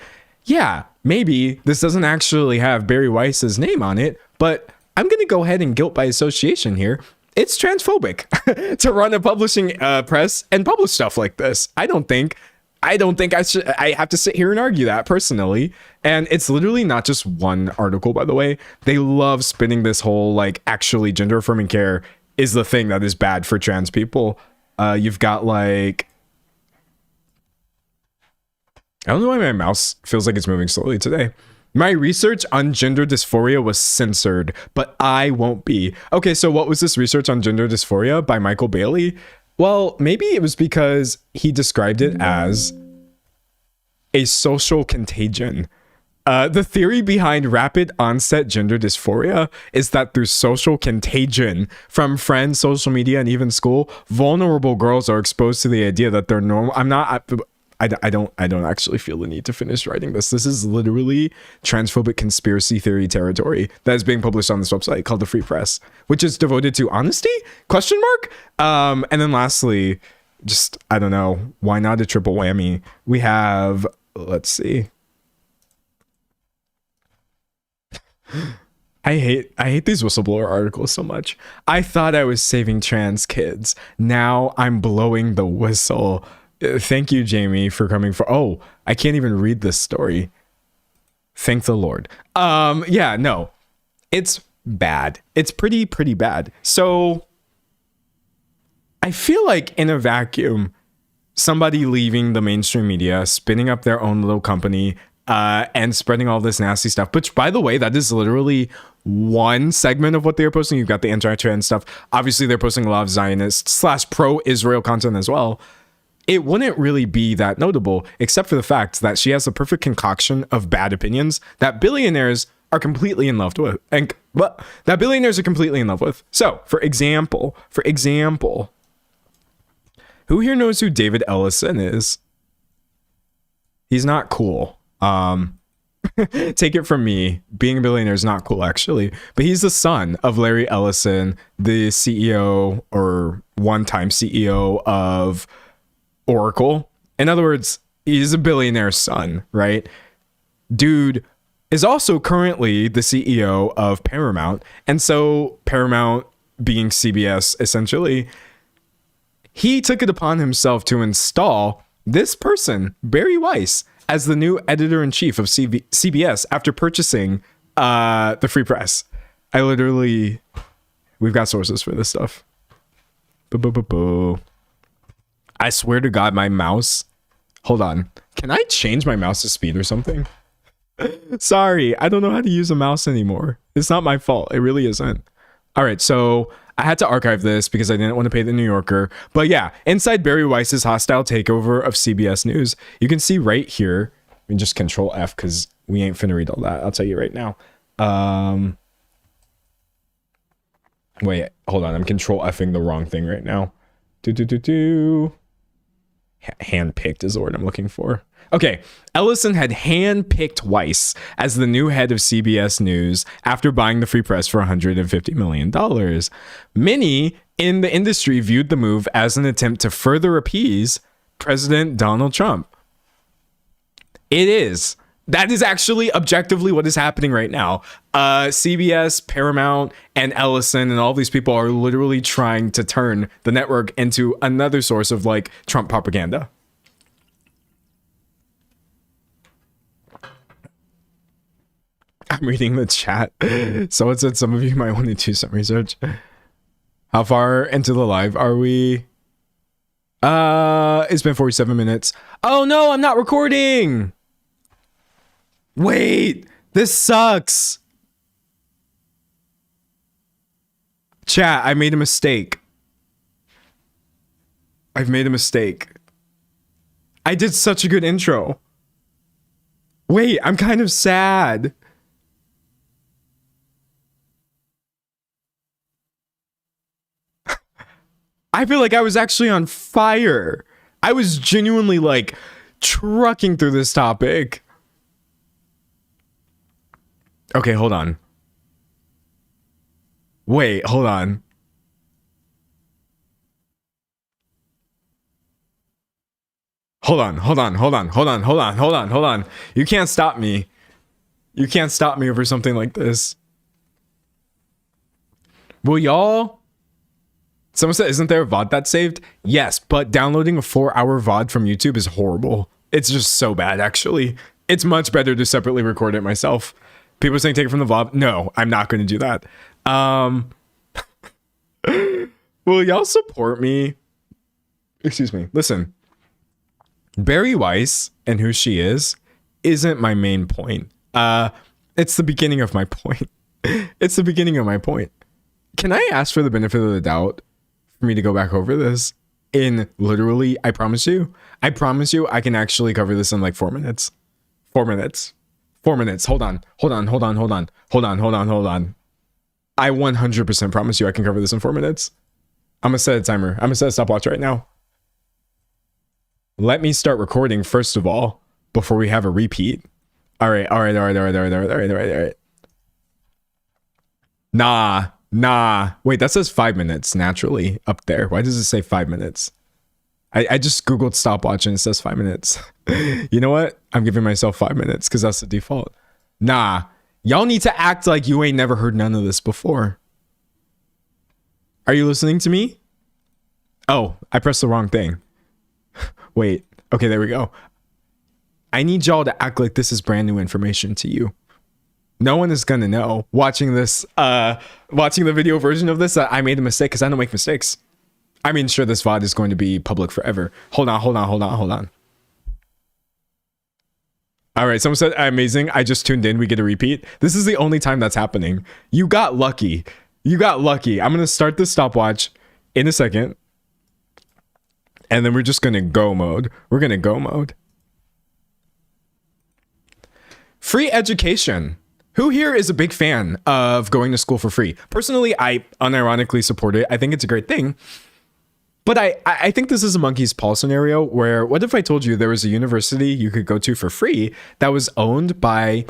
Yeah, maybe this doesn't actually have Bari Weiss's name on it, but I'm going to go ahead and guilt by association here. It's transphobic to run a publishing press and publish stuff like this. I don't think I have to sit here and argue that personally. And it's literally not just one article, by the way. They love spinning this whole like actually gender affirming care is the thing that is bad for trans people. You've got like, I don't know why my mouse feels like it's moving slowly today. My research on gender dysphoria was censored, but I won't be. Okay, so what was this research on gender dysphoria by Michael Bailey? Well, maybe it was because he described it as a social contagion. The theory behind rapid onset gender dysphoria is that through social contagion from friends, social media, and even school, vulnerable girls are exposed to the idea that they're normal. I don't actually feel the need to finish writing this. This is literally transphobic conspiracy theory territory that is being published on this website called the Free Press, which is devoted to honesty? ? And then lastly, just, I don't know, why not a triple whammy? We have, let's see. I hate these whistleblower articles so much. I thought I was saving trans kids. Now I'm blowing the whistle. Thank you, Jamie, for coming for. Oh, I can't even read this story. Thank the Lord. Yeah, no, it's bad. It's pretty bad. So I feel like in a vacuum, somebody leaving the mainstream media, spinning up their own little company, and spreading all this nasty stuff, which, by the way, that is literally one segment of what they're posting. You've got the anti-trans stuff. Obviously, they're posting a lot of Zionist / pro-Israel content as well. It wouldn't really be that notable, except for the fact that she has a perfect concoction of bad opinions that billionaires are completely in love with. So, for example, who here knows who David Ellison is? He's not cool. Take it from me, being a billionaire is not cool, actually. But he's the son of Larry Ellison, the CEO or one-time CEO of Oracle. In other words, he's a billionaire's son, right? Dude is also currently the CEO of Paramount. And so Paramount being CBS, essentially, he took it upon himself to install this person, Barry Weiss, as the new editor-in-chief of CBS after purchasing the Free Press. We've got sources for this stuff. I swear to God, my mouse. Hold on. Can I change my mouse's speed or something? Sorry, I don't know how to use a mouse anymore. It's not my fault. It really isn't. All right, so I had to archive this because I didn't want to pay the New Yorker. But yeah, inside Barry Weiss's hostile takeover of CBS News, you can see right here. Let me just Control F because we ain't finna read all that. I'll tell you right now. Wait, hold on. I'm Control F-ing the wrong thing right now. Handpicked is the word I'm looking for. Okay, Ellison had handpicked Weiss as the new head of CBS News after buying the Free Press for $150 million. Many in the industry viewed the move as an attempt to further appease President Donald Trump. It is. That is actually objectively what is happening right now. CBS, Paramount, and Ellison and all these people are literally trying to turn the network into another source of like Trump propaganda. I'm reading the chat. Someone said some of you might want to do some research. How far into the live are we? It's been 47 minutes. Oh no, I'm not recording. Wait, this sucks. Chat, I made a mistake. I've made a mistake. I did such a good intro. Wait, I'm kind of sad. I feel like I was actually on fire. I was genuinely like trucking through this topic. Okay, hold on. Wait, hold on. Hold on. You can't stop me. You can't stop me over something like this. Will y'all... Someone said, isn't there a VOD that's saved? Yes, but downloading a 4-hour VOD from YouTube is horrible. It's just so bad, actually. It's much better to separately record it myself. People are saying take it from the VOD. No, I'm not going to do that. Will y'all support me? Excuse me. Listen. Barry Weiss and who she is isn't my main point. It's the beginning of my point. It's the beginning of my point. Can I ask for the benefit of the doubt for me to go back over this in literally, I promise you I can actually cover this in like 4 minutes. 4 minutes. 4 minutes. Hold on. I 100% promise you I can cover this in 4 minutes. I'm gonna set a timer. I'm gonna set a stopwatch right now. Let me start recording first of all before we have a repeat. All right. Nah. Wait, that says 5 minutes naturally up there. Why does it say 5 minutes? I just Googled stopwatch and it says 5 minutes. You know what? I'm giving myself 5 minutes because that's the default. Nah. Y'all need to act like you ain't never heard none of this before. Are you listening to me? Oh, I pressed the wrong thing. Wait. Okay, there we go. I need y'all to act like this is brand new information to you. No one is gonna know watching this, watching the video version of this that I made a mistake because I don't make mistakes. I mean, sure, this VOD is going to be public forever. Hold on. All right, someone said, amazing. I just tuned in. We get a repeat. This is the only time that's happening. You got lucky. I'm gonna start the stopwatch in a second. And then we're just gonna go mode. Free education. Who here is a big fan of going to school for free? Personally, I unironically support it. I think it's a great thing. But I think this is a monkey's paw scenario where what if I told you there was a university you could go to for free that was owned by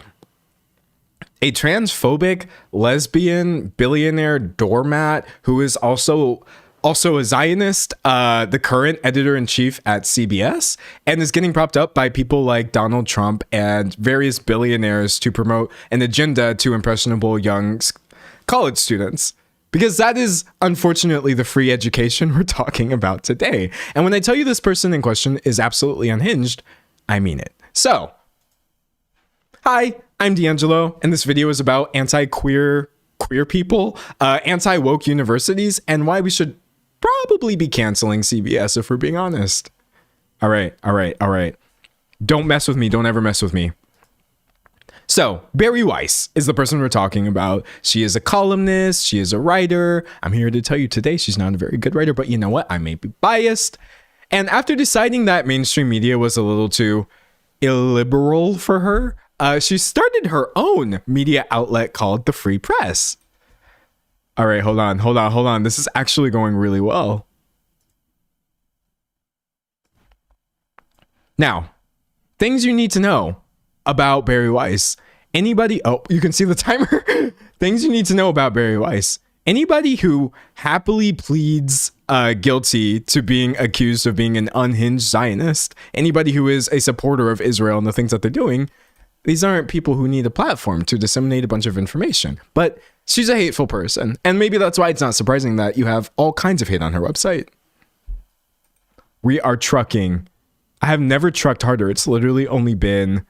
a transphobic lesbian billionaire doormat who is also a Zionist, the current editor-in-chief at CBS, and is getting propped up by people like Donald Trump and various billionaires to promote an agenda to impressionable young college students. Because that is, unfortunately, the free education we're talking about today. And when I tell you this person in question is absolutely unhinged, I mean it. So, hi, I'm D'Angelo, and this video is about anti-queer people, anti-woke universities, and why we should probably be canceling CBS if we're being honest. All right. Don't mess with me. Don't ever mess with me. So, Barry Weiss is the person we're talking about. She is a columnist. She is a writer. I'm here to tell you today she's not a very good writer, but you know what? I may be biased. And after deciding that mainstream media was a little too illiberal for her, she started her own media outlet called The Free Press. All right, hold on. This is actually going really well. Now, things you need to know about Barry Weiss. Anybody, oh, you can see the timer. Things you need to know about Barry Weiss. Anybody who happily pleads guilty to being accused of being an unhinged Zionist, anybody who is a supporter of Israel and the things that they're doing, these aren't people who need a platform to disseminate a bunch of information. But she's a hateful person. And maybe that's why it's not surprising that you have all kinds of hate on her website. We are trucking. I have never trucked harder. It's literally only been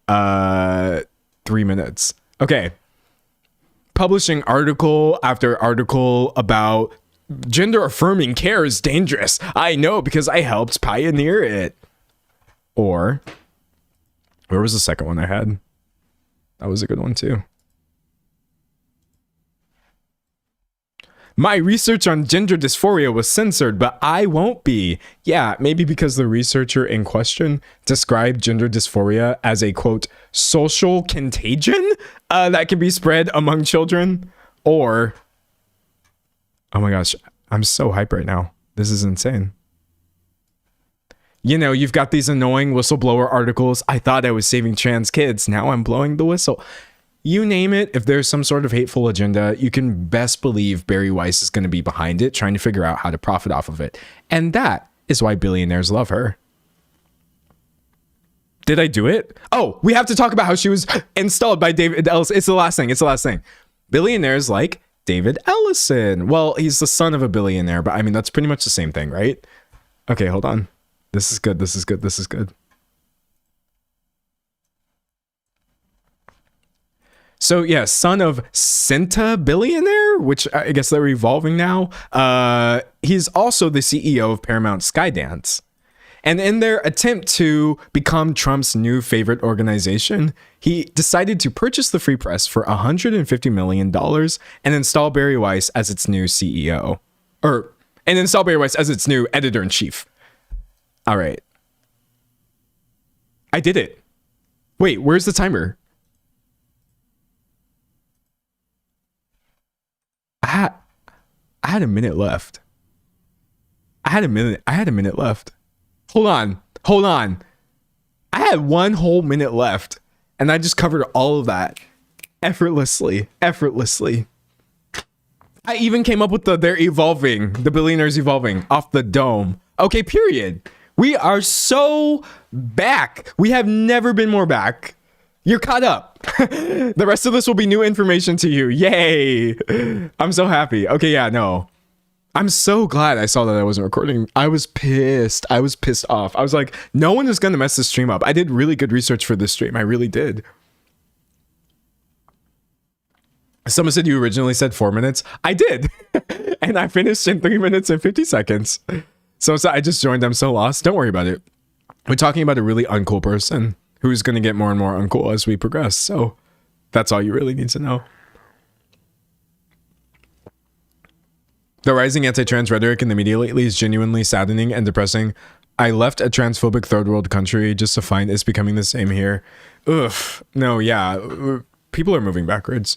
3 minutes. Okay. Publishing article after article about gender affirming care is dangerous. I know because I helped pioneer it. Or where was the second one I had? That was a good one too. My research on gender dysphoria was censored, but I won't be. Yeah, maybe because the researcher in question described gender dysphoria as a, quote, social contagion that can be spread among children. Or, oh my gosh, I'm so hyped right now. This is insane. You know, you've got these annoying whistleblower articles. I thought I was saving trans kids. Now I'm blowing the whistle. You name it, if there's some sort of hateful agenda, you can best believe Barry Weiss is going to be behind it, trying to figure out how to profit off of it. And that is why billionaires love her. Did I do it? Oh, we have to talk about how she was installed by David Ellis. It's the last thing. Billionaires like David Ellison. Well, he's the son of a billionaire, but I mean, that's pretty much the same thing, right? Okay, hold on. This is good. This is good. This is good. So yeah, son of Cinta billionaire, which I guess they're evolving now. He's also the CEO of Paramount Skydance. And in their attempt to become Trump's new favorite organization, he decided to purchase the Free Press for $150 million and install Barry Weiss as its new CEO. And install Barry Weiss as its new editor-in-chief. All right. I did it. Wait, where's the timer? I had a minute left. I had a minute left. Hold on. I had 1 whole minute left, and I just covered all of that effortlessly. I even came up with the billionaires evolving off the dome. Okay, period. We are so back. We have never been more back. You're caught up. The rest of this will be new information to you. Yay. I'm so happy. Okay, yeah, no. I'm so glad I saw that I wasn't recording. I was pissed. I was pissed off. I was like, no one is going to mess this stream up. I did really good research for this stream. I really did. Someone said you originally said 4 minutes. I did. And I finished in 3 minutes and 50 seconds. So I just joined. I'm so lost. Don't worry about it. We're talking about a really uncool person who's going to get more and more uncool as we progress. So that's all you really need to know. The rising anti-trans rhetoric in the media lately is genuinely saddening and depressing. I left a transphobic third world country just to find it's becoming the same here. Ugh. No, yeah. People are moving backwards.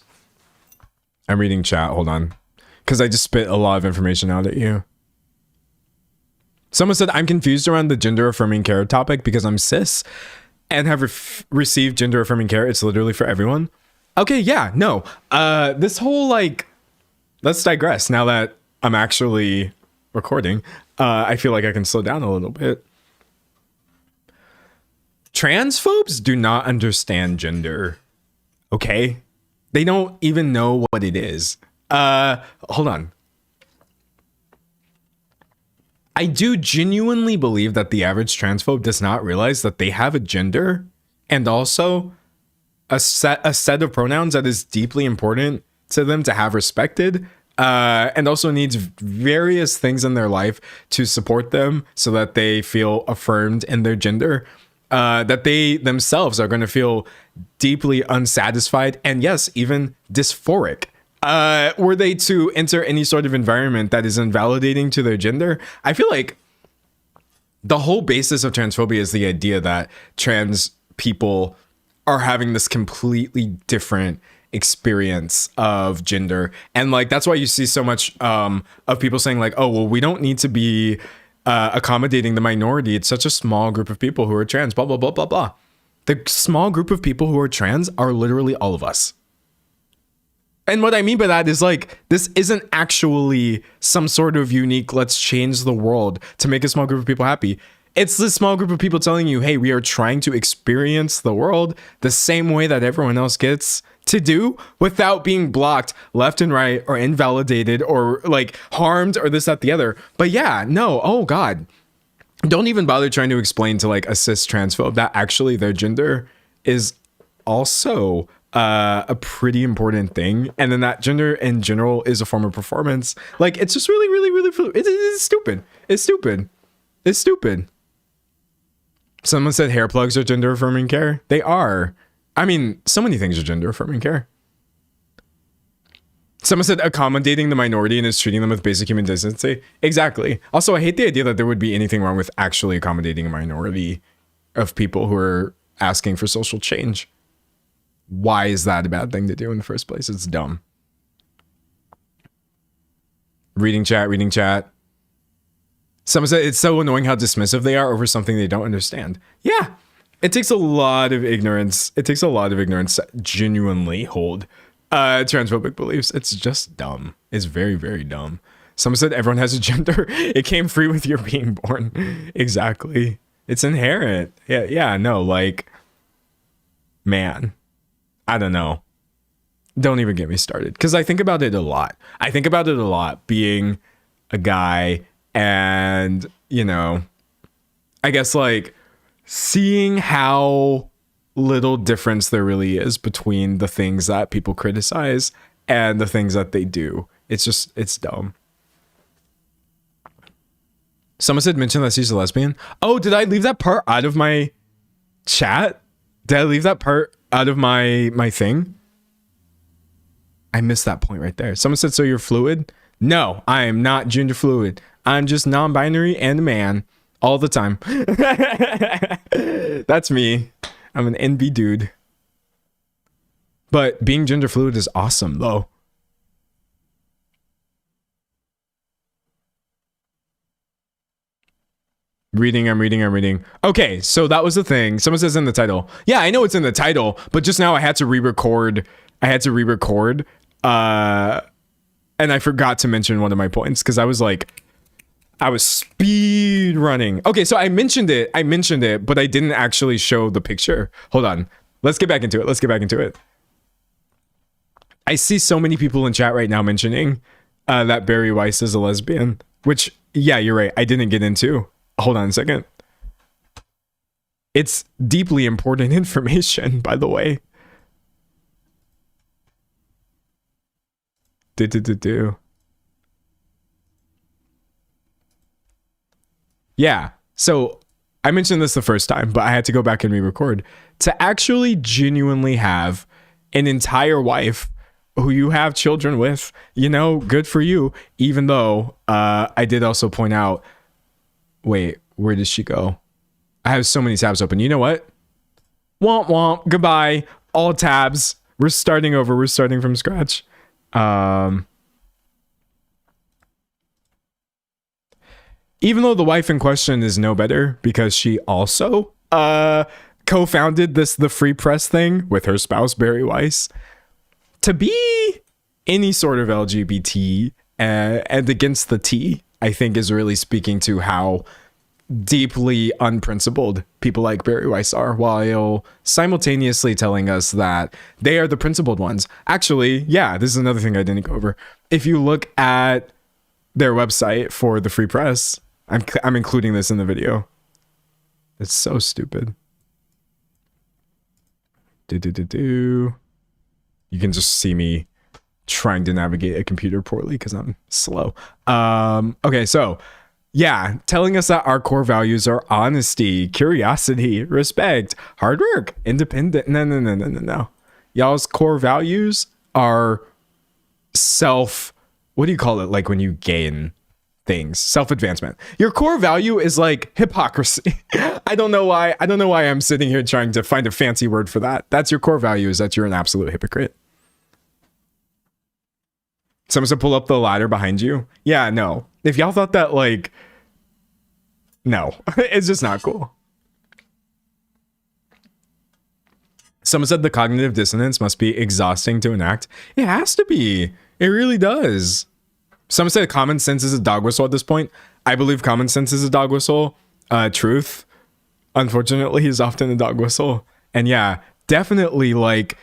I'm reading chat. Hold on. Because I just spit a lot of information out at you. Someone said, I'm confused around the gender affirming care topic because I'm cis and have received gender affirming care. It's literally for everyone. Okay, yeah, no. This whole, like, let's digress now that I'm actually recording. I feel like I can slow down a little bit. Transphobes do not understand gender. Okay? They don't even know what it is. Hold on. I do genuinely believe that the average transphobe does not realize that they have a gender and also a set of pronouns that is deeply important to them to have respected. And also needs various things in their life to support them so that they feel affirmed in their gender, that they themselves are going to feel deeply unsatisfied and yes, even dysphoric. Were they to enter any sort of environment that is invalidating to their gender, I feel like the whole basis of transphobia is the idea that trans people are having this completely different experience of gender, and like that's why you see so much of people saying like, oh well, we don't need to be accommodating the minority, it's such a small group of people who are trans, blah blah blah blah blah. The small group of people who are trans are literally all of us. And what I mean by that is like, this isn't actually some sort of unique let's change the world to make a small group of people happy. It's this small group of people telling you, hey, we are trying to experience the world the same way that everyone else gets to do without being blocked left and right or invalidated or like harmed or this, that, the other. But yeah, no, oh God. Don't even bother trying to explain to like a cis transphobe that actually their gender is also a pretty important thing. And then that gender in general is a form of performance. Like, it's just really, really, really, it's stupid. It's stupid. It's stupid. Someone said hair plugs are gender affirming care. They are. I mean, so many things are gender affirming care. Someone said accommodating the minority and is treating them with basic human decency. Exactly. Also, I hate the idea that there would be anything wrong with actually accommodating a minority of people who are asking for social change. Why is that a bad thing to do in the first place? It's dumb. Reading chat. Someone said it's so annoying how dismissive they are over something they don't understand. Yeah. It takes a lot of ignorance. It takes a lot of ignorance to genuinely hold transphobic beliefs. It's just dumb. It's very, very dumb. Someone said everyone has a gender. It came free with your being born. Exactly. It's inherent. Yeah, no, like, man, I don't know. Don't even get me started, because I think about it a lot. I think about it a lot being a guy, and, you know, I guess like seeing how little difference there really is between the things that people criticize and the things that they do. It's dumb. Someone said mention that she's a lesbian. Oh, did I leave that part out of my chat? Did I leave that part out of my thing? I missed that point right there. Someone said, so you're fluid? No, I am not gender fluid. I'm just non-binary and a man all the time. That's me. I'm an NB dude. But being gender fluid is awesome, though. I'm reading. Okay, so that was the thing. Someone says in the title. Yeah, I know it's in the title, but just now I had to re-record. And I forgot to mention one of my points because I was speed running. Okay, so I mentioned it, but I didn't actually show the picture. Hold on. Let's get back into it. I see so many people in chat right now mentioning that Barry Weiss is a lesbian, which, yeah, you're right. I didn't get into. Hold on a second. It's deeply important information, by the way. Yeah, so I mentioned this the first time, but I had to go back and re-record. To actually genuinely have an entire wife who you have children with, you know, good for you. Even though I did also point out, wait, where did she go? I have so many tabs open. You know what? Womp womp, goodbye. All tabs. We're starting over. We're starting from scratch. Even though the wife in question is no better because she also co-founded the Free Press thing with her spouse Barry Weiss, to be any sort of LGBT and against the T, I think is really speaking to how deeply unprincipled people like Barry Weiss are, while simultaneously telling us that they are the principled ones. Actually, yeah, this is another thing I didn't go over. If you look at their website for the Free Press, I'm including this in the video. It's so stupid. You can just see me trying to navigate a computer poorly because I'm slow. Okay, so yeah, telling us that our core values are honesty, curiosity, respect, hard work, independent. No. Y'all's core values are what do you call it? Like when you gain things, self-advancement. Your core value is like hypocrisy. I don't know why I'm sitting here trying to find a fancy word for that. That's your core value, is that you're an absolute hypocrite. Someone said pull up the ladder behind you. Yeah, no. If y'all thought that, like, no, it's just not cool. Someone said the cognitive dissonance must be exhausting to enact. It has to be. It really does. Someone said common sense is a dog whistle at this point. I believe common sense is a dog whistle. Truth, unfortunately, is often a dog whistle. And yeah, definitely like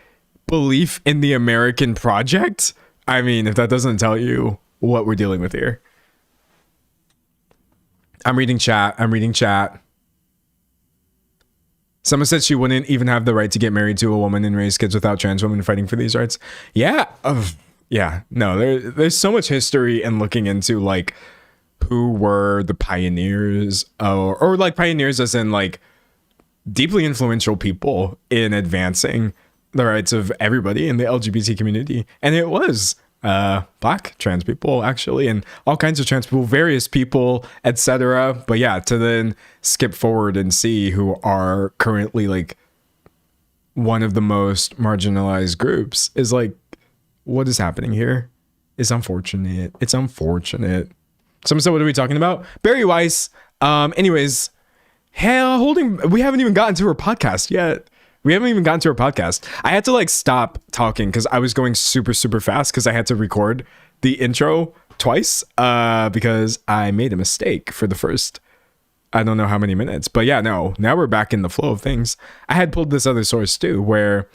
belief in the American project. I mean, if that doesn't tell you what we're dealing with here. I'm reading chat. Someone said she wouldn't even have the right to get married to a woman and raise kids without trans women fighting for these rights. Yeah. Yeah. No, there's so much history in looking into like who were the pioneers or like pioneers as in like deeply influential people in advancing the rights of everybody in the LGBT community. And it was black trans people, actually, and all kinds of trans people, various people, etc. But yeah, to then skip forward and see who are currently like one of the most marginalized groups is like, what is happening here? It's unfortunate. Someone said, what are we talking about? Barry Weiss. Anyways, we haven't even gotten to her podcast yet. I had to like stop talking because I was going super, super fast because I had to record the intro twice because I made a mistake for the first, I don't know how many minutes. But yeah, no, now we're back in the flow of things. I had pulled this other source too, where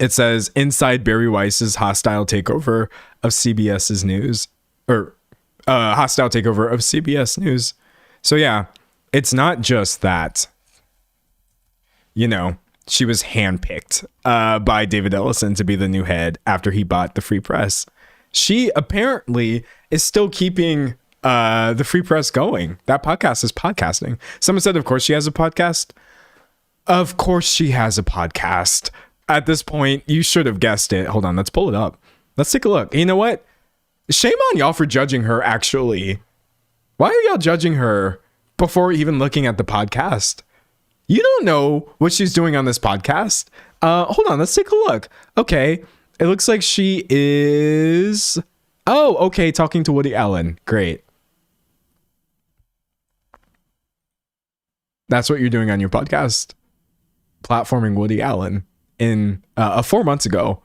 It says inside Barry Weiss's hostile takeover of CBS's news, or hostile takeover of CBS News. So yeah, it's not just that, you know, she was handpicked by David Ellison to be the new head after he bought the Free Press. She apparently is still keeping the Free Press going. That podcast is podcasting. Someone said, of course she has a podcast. Of course she has a podcast. At this point, you should have guessed it. Hold on, let's pull it up. Let's take a look. You know what? Shame on y'all for judging her, actually. Why are y'all judging her before even looking at the podcast? You don't know what she's doing on this podcast. Hold on, let's take a look. Okay, it looks like she is... Oh, okay, talking to Woody Allen. Great. That's what you're doing on your podcast. Platforming Woody Allen in 4 months ago.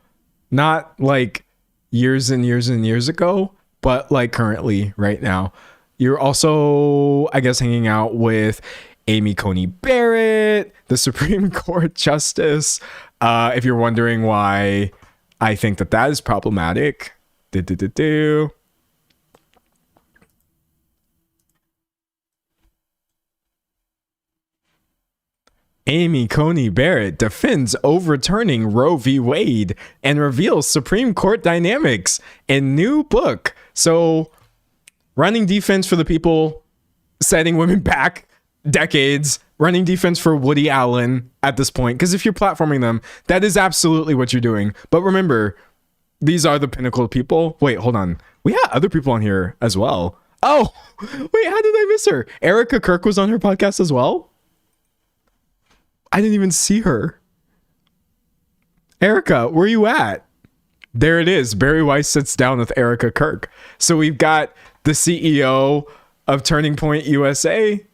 Not like years and years and years ago, but like currently right now. You're also, I guess, hanging out with Amy Coney Barrett, the Supreme Court Justice. If you're wondering why I think that is problematic. Amy Coney Barrett defends overturning Roe v. Wade and reveals Supreme Court dynamics in new book. So, running defense for the people, setting women back decades, running defense for Woody Allen at this point. Because if you're platforming them, that is absolutely what you're doing. But remember, these are the pinnacle people. Wait, hold on. We had other people on here as well. Oh, wait, how did I miss her? Erica Kirk was on her podcast as well? I didn't even see her. Erica, where you at? There it is. Barry Weiss sits down with Erica Kirk. So we've got the CEO of Turning Point USA.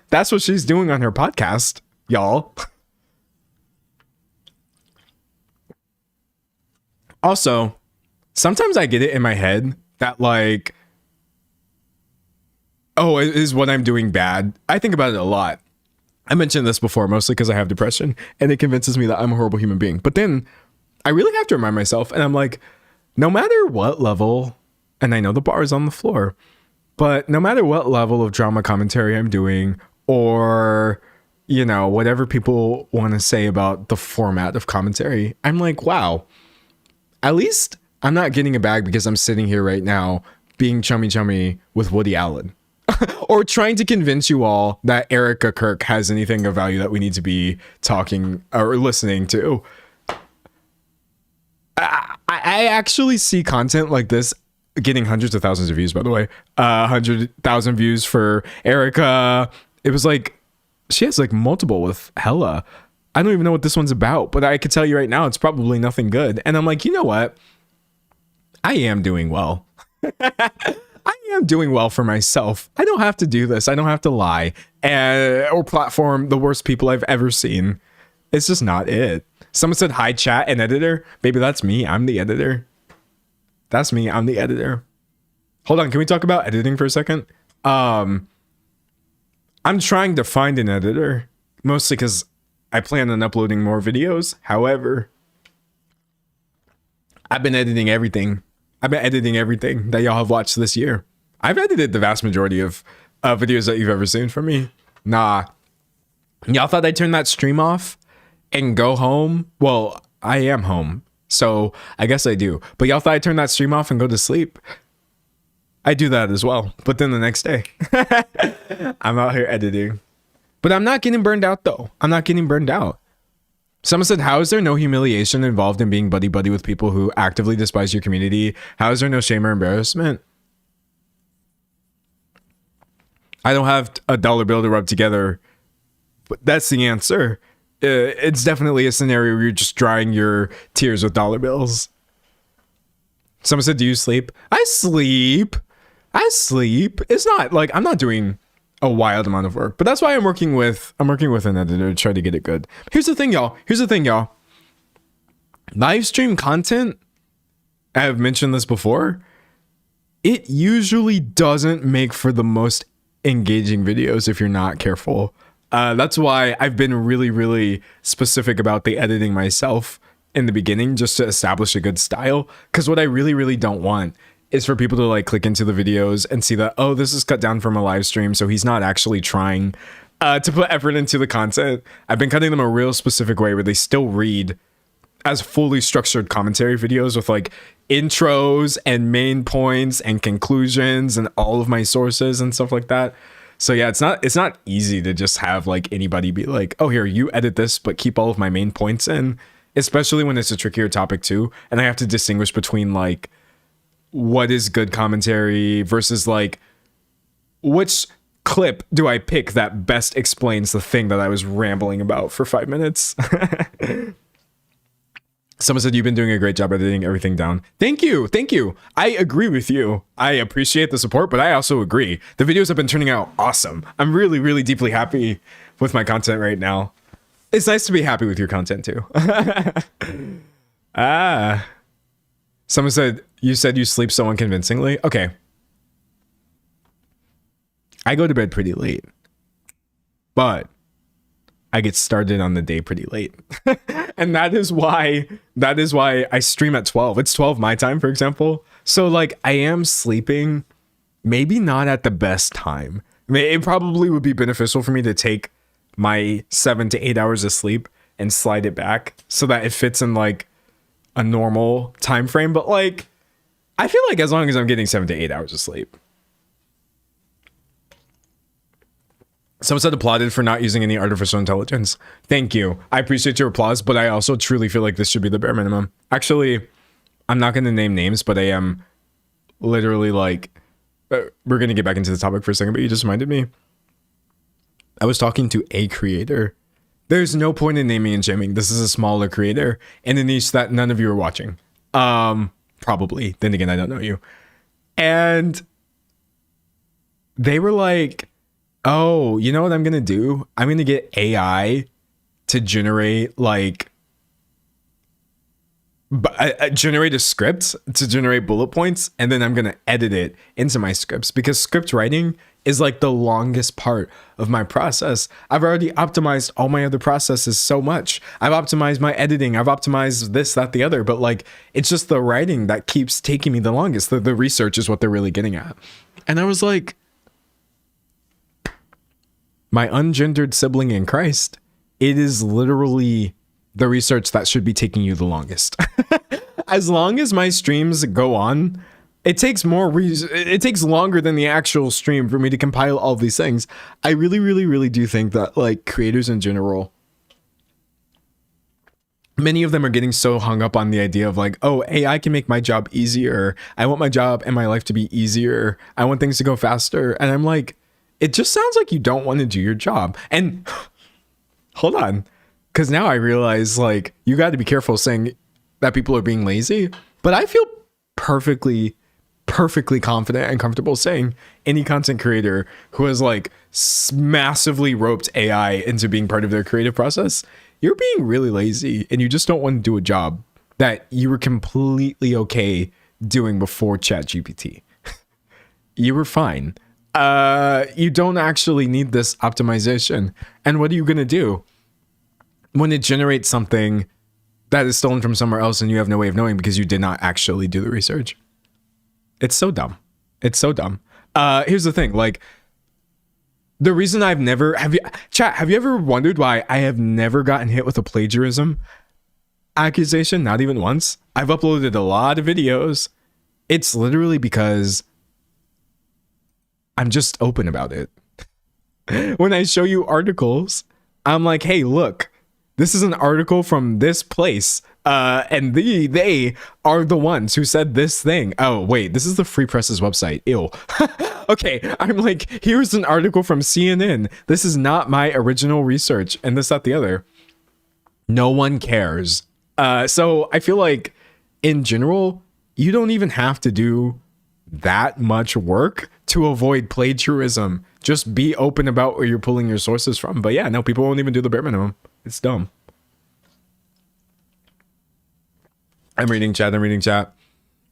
That's what she's doing on her podcast, y'all. Also, sometimes I get it in my head that like, oh, is what I'm doing bad? I think about it a lot. I mentioned this before, mostly because I have depression, and it convinces me that I'm a horrible human being. But then I really have to remind myself, and I'm like, no matter what level, and I know the bar is on the floor, but no matter what level of drama commentary I'm doing, or, you know, whatever people want to say about the format of commentary, I'm like, wow, at least I'm not getting a bag because I'm sitting here right now being chummy with Woody Allen. Or trying to convince you all that Erica Kirk has anything of value that we need to be talking or listening to. I actually see content like this getting hundreds of thousands of views, by the way. 100,000 views for Erica. It was like, she has like multiple with Hella. I don't even know what this one's about, but I could tell you right now, it's probably nothing good. And I'm like, you know what? I am doing well. I am doing well for myself. I don't have to do this. I don't have to lie or platform the worst people I've ever seen. It's just not it. Someone said, hi, chat and editor. Baby, that's me. I'm the editor. That's me. I'm the editor. Hold on. Can we talk about editing for a second? I'm trying to find an editor, mostly because I plan on uploading more videos. However, I've been editing everything. I've been editing everything that y'all have watched this year. I've edited the vast majority of videos that you've ever seen from me. Nah. Y'all thought I'd turn that stream off and go home? Well, I am home, so I guess I do. But y'all thought I'd turn that stream off and go to sleep? I do that as well. But then the next day, I'm out here editing. But I'm not getting burned out, though. I'm not getting burned out. Someone said, how is there no humiliation involved in being buddy-buddy with people who actively despise your community? How is there no shame or embarrassment? I don't have a dollar bill to rub together, but that's the answer. It's definitely a scenario where you're just drying your tears with dollar bills. Someone said, do you sleep? I sleep. It's not like I'm not doing a wild amount of work, but that's why I'm working with an editor to try to get it good. Here's the thing, y'all. Live stream content, I have mentioned this before, it usually doesn't make for the most engaging videos if you're not careful. That's why I've been really, really specific about the editing myself in the beginning, just to establish a good style. Because what I really, really don't want is for people to like click into the videos and see that, oh, this is cut down from a live stream, so he's not actually trying to put effort into the content. I've been cutting them a real specific way where they still read as fully structured commentary videos with like intros and main points and conclusions and all of my sources and stuff like that. So yeah, it's not easy to just have like anybody be like, oh, here, you edit this, but keep all of my main points in, especially when it's a trickier topic too. And I have to distinguish between like what is good commentary versus like which clip do I pick that best explains the thing that I was rambling about for 5 minutes. Someone said you've been doing a great job editing everything down. Thank you. Thank you. I agree with you. I appreciate the support, but I also agree. The videos have been turning out awesome. I'm really, really deeply happy with my content right now. It's nice to be happy with your content too. Someone said you sleep so unconvincingly. Okay. I go to bed pretty late, but I get started on the day pretty late. And that is why I stream at 12. It's 12 my time, for example. So like I am sleeping maybe not at the best time. I mean, it probably would be beneficial for me to take my 7 to 8 hours of sleep and slide it back so that it fits in like a normal time frame. But like, I feel like as long as I'm getting 7 to 8 hours of sleep. Someone said applauded for not using any artificial intelligence. Thank you. I appreciate your applause, but I also truly feel like this should be the bare minimum. Actually, I'm not going to name names, but I am literally like, we're going to get back into the topic for a second, but you just reminded me. I was talking to a creator. There's no point in naming and shaming. This is a smaller creator in a niche that none of you are watching. Probably. Then again, I don't know you. And they were like, oh, you know what I'm going to do? I'm going to get AI to generate like generate a script to generate bullet points. And then I'm going to edit it into my scripts because script writing is like the longest part of my process. I've already optimized all my other processes so much. I've optimized my editing. I've optimized this, that, the other. But like, it's just the writing that keeps taking me the longest. The research is what they're really getting at. And I was like, my ungendered sibling in Christ, it is literally the research that should be taking you the longest. As long as my streams go on, it takes it takes longer than the actual stream for me to compile all these things. I really, really, really do think that like creators in general, many of them are getting so hung up on the idea of like, oh, AI can make my job easier. I want my job and my life to be easier. I want things to go faster. And I'm like, it just sounds like you don't want to do your job. And hold on, because now I realize like you got to be careful saying that people are being lazy. But I feel perfectly confident and comfortable saying any content creator who has like massively roped AI into being part of their creative process, you're being really lazy and you just don't want to do a job that you were completely okay doing before ChatGPT. You were fine. You don't actually need this optimization. And what are you going to do when it generates something that is stolen from somewhere else and you have no way of knowing because you did not actually do the research? It's so dumb. It's so dumb. Here's the thing. Like, the reason I've never... Have you ever wondered why I have never gotten hit with a plagiarism accusation? Not even once. I've uploaded a lot of videos. It's literally because I'm just open about it. When I show you articles, I'm like, hey, look, this is an article from this place. And they are the ones who said this thing. Oh, wait, this is the Free Press's website. Ew. Okay, I'm like, here's an article from CNN. This is not my original research and this, that, the other. No one cares. So I feel like in general, you don't even have to do that much work to avoid plagiarism. Just be open about where you're pulling your sources from. But yeah, no, people won't even do the bare minimum. It's dumb. I'm reading chat.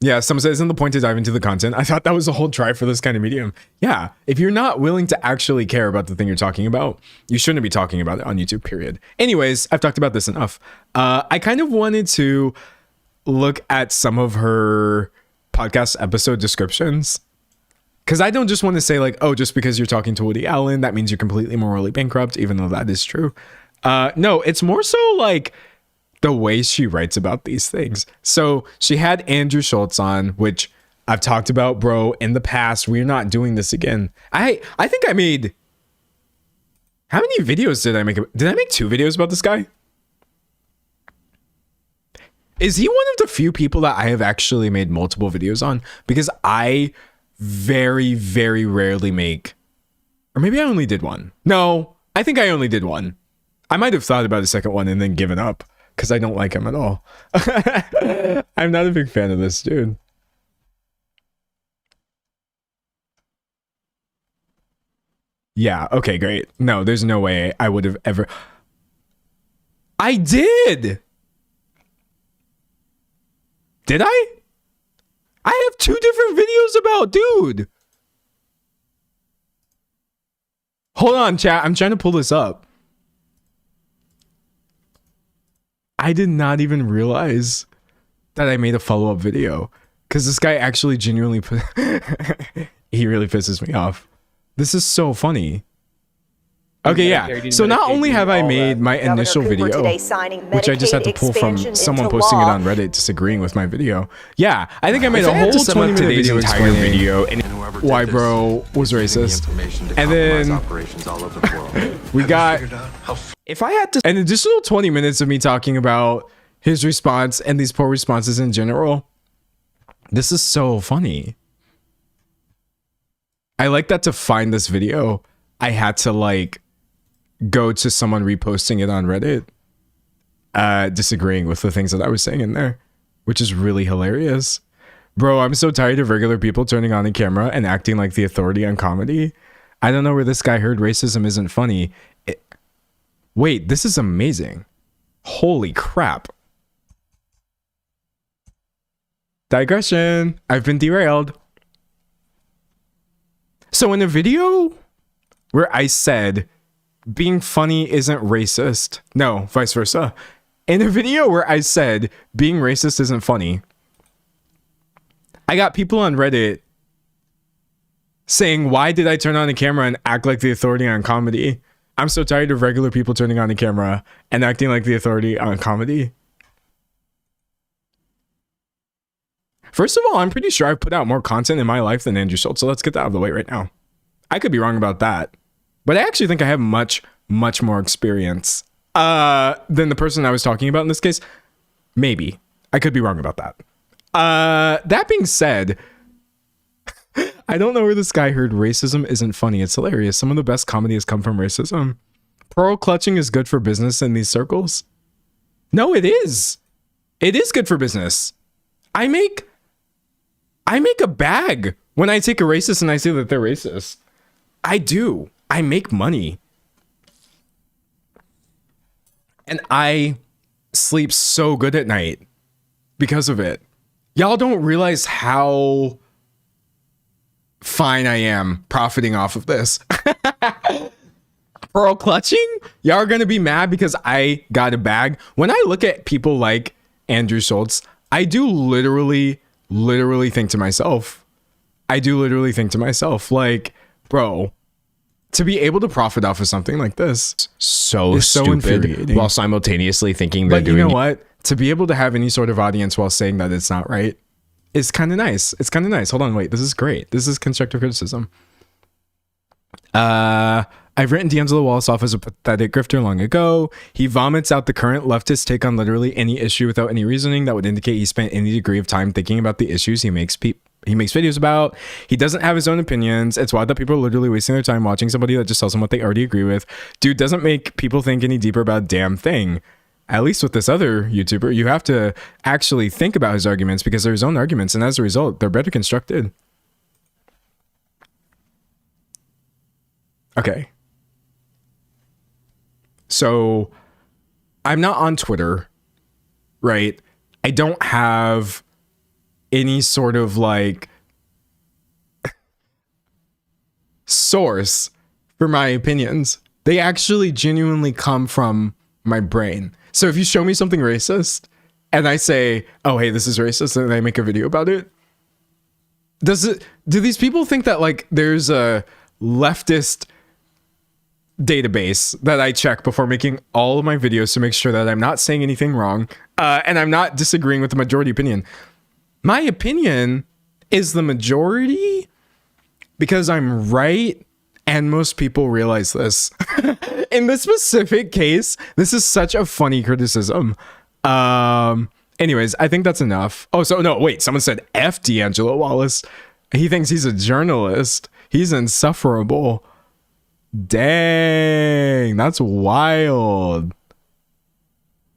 Yeah, someone says, isn't the point to dive into the content? I thought that was the whole try for this kind of medium. Yeah, if you're not willing to actually care about the thing you're talking about, you shouldn't be talking about it on YouTube, period. Anyways, I've talked about this enough. I kind of wanted to look at some of her podcast episode descriptions, because I don't just want to say like, oh, just because you're talking to Woody Allen, that means you're completely morally bankrupt, even though that is true. No, it's more so like the way she writes about these things. So she had Andrew Schultz on, which I've talked about, bro, in the past. We're not doing this again. I think I made, how many videos did I make? Did I make 2 videos about this guy? Is he one of the few people that I have actually made multiple videos on? Because I very, very rarely make, or maybe I only did one. No, I think I only did one. I might have thought about a second one and then given up because I don't like him at all. I'm not a big fan of this dude. Yeah, okay, great. No, there's no way I would have ever. I did! Did I? I have 2 different videos about dude. Hold on, chat. I'm trying to pull this up. I did not even realize that I made a follow-up video, because this guy actually genuinely put he really pisses me off. This is so funny. Okay, yeah. So not only have I made my initial video, which I just had to pull from someone posting it on Reddit disagreeing with my video. Yeah, I think I made a whole 20-minute video explaining why bro was racist. And then we got, if I had to, an additional 20 minutes of me talking about his response and these poor responses in general. This is so funny. I like that to find this video, I had to like go to someone reposting it on Reddit, disagreeing with the things that I was saying in there, which is really hilarious. Bro, I'm so tired of regular people turning on the camera and acting like the authority on comedy. I don't know where this guy heard racism isn't funny. Wait, this is amazing. Holy crap. Digression. I've been derailed. So in a video where I said being funny isn't racist. No, vice versa. In a video where I said being racist isn't funny, I got people on Reddit saying, why did I turn on the camera and act like the authority on comedy? I'm so tired of regular people turning on the camera and acting like the authority on comedy. First of all, I'm pretty sure I've put out more content in my life than Andrew Schultz, so let's get that out of the way right now. I could be wrong about that, but I actually think I have much, much more experience than the person I was talking about in this case. Maybe. I could be wrong about that. That being said, I don't know where this guy heard racism isn't funny. It's hilarious. Some of the best comedy has come from racism. Pearl clutching is good for business in these circles. No, it is. It is good for business. I make a bag when I take a racist and I say that they're racist. I do. I make money. And I sleep so good at night because of it. Y'all don't realize how fine I am profiting off of this. Pearl clutching? Y'all are going to be mad because I got a bag. When I look at people like Andrew Schultz, I do literally think to myself, like, bro, to be able to profit off of something like this so stupid, while simultaneously thinking they're doing. You know what? To be able to have any sort of audience while saying that it's not right is kind of nice. It's kind of nice. Hold on, wait. This is great. This is constructive criticism. I've written D'Angelo Wallace off as a pathetic grifter long ago. He vomits out the current leftist take on literally any issue without any reasoning that would indicate he spent any degree of time thinking about the issues he makes videos about. He doesn't have his own opinions. It's wild that people are literally wasting their time watching somebody that just tells them what they already agree with. Dude doesn't make people think any deeper about a damn thing. At least with this other YouTuber, you have to actually think about his arguments because they're his own arguments, and as a result, they're better constructed. Okay. So I'm not on Twitter, right? I don't have any sort of like source for my opinions. They actually genuinely come from my brain. So if you show me something racist and I say, oh, hey, this is racist, and I make a video about it, do these people think that like there's a leftist database that I check before making all of my videos to make sure that I'm not saying anything wrong and I'm not disagreeing with the majority opinion? My opinion is the majority because I'm right, and most people realize this. In this specific case, this is such a funny criticism. Anyways, I think that's enough. Oh, so no, wait, someone said F D'Angelo Wallace. He thinks he's a journalist. He's insufferable. Dang, that's wild.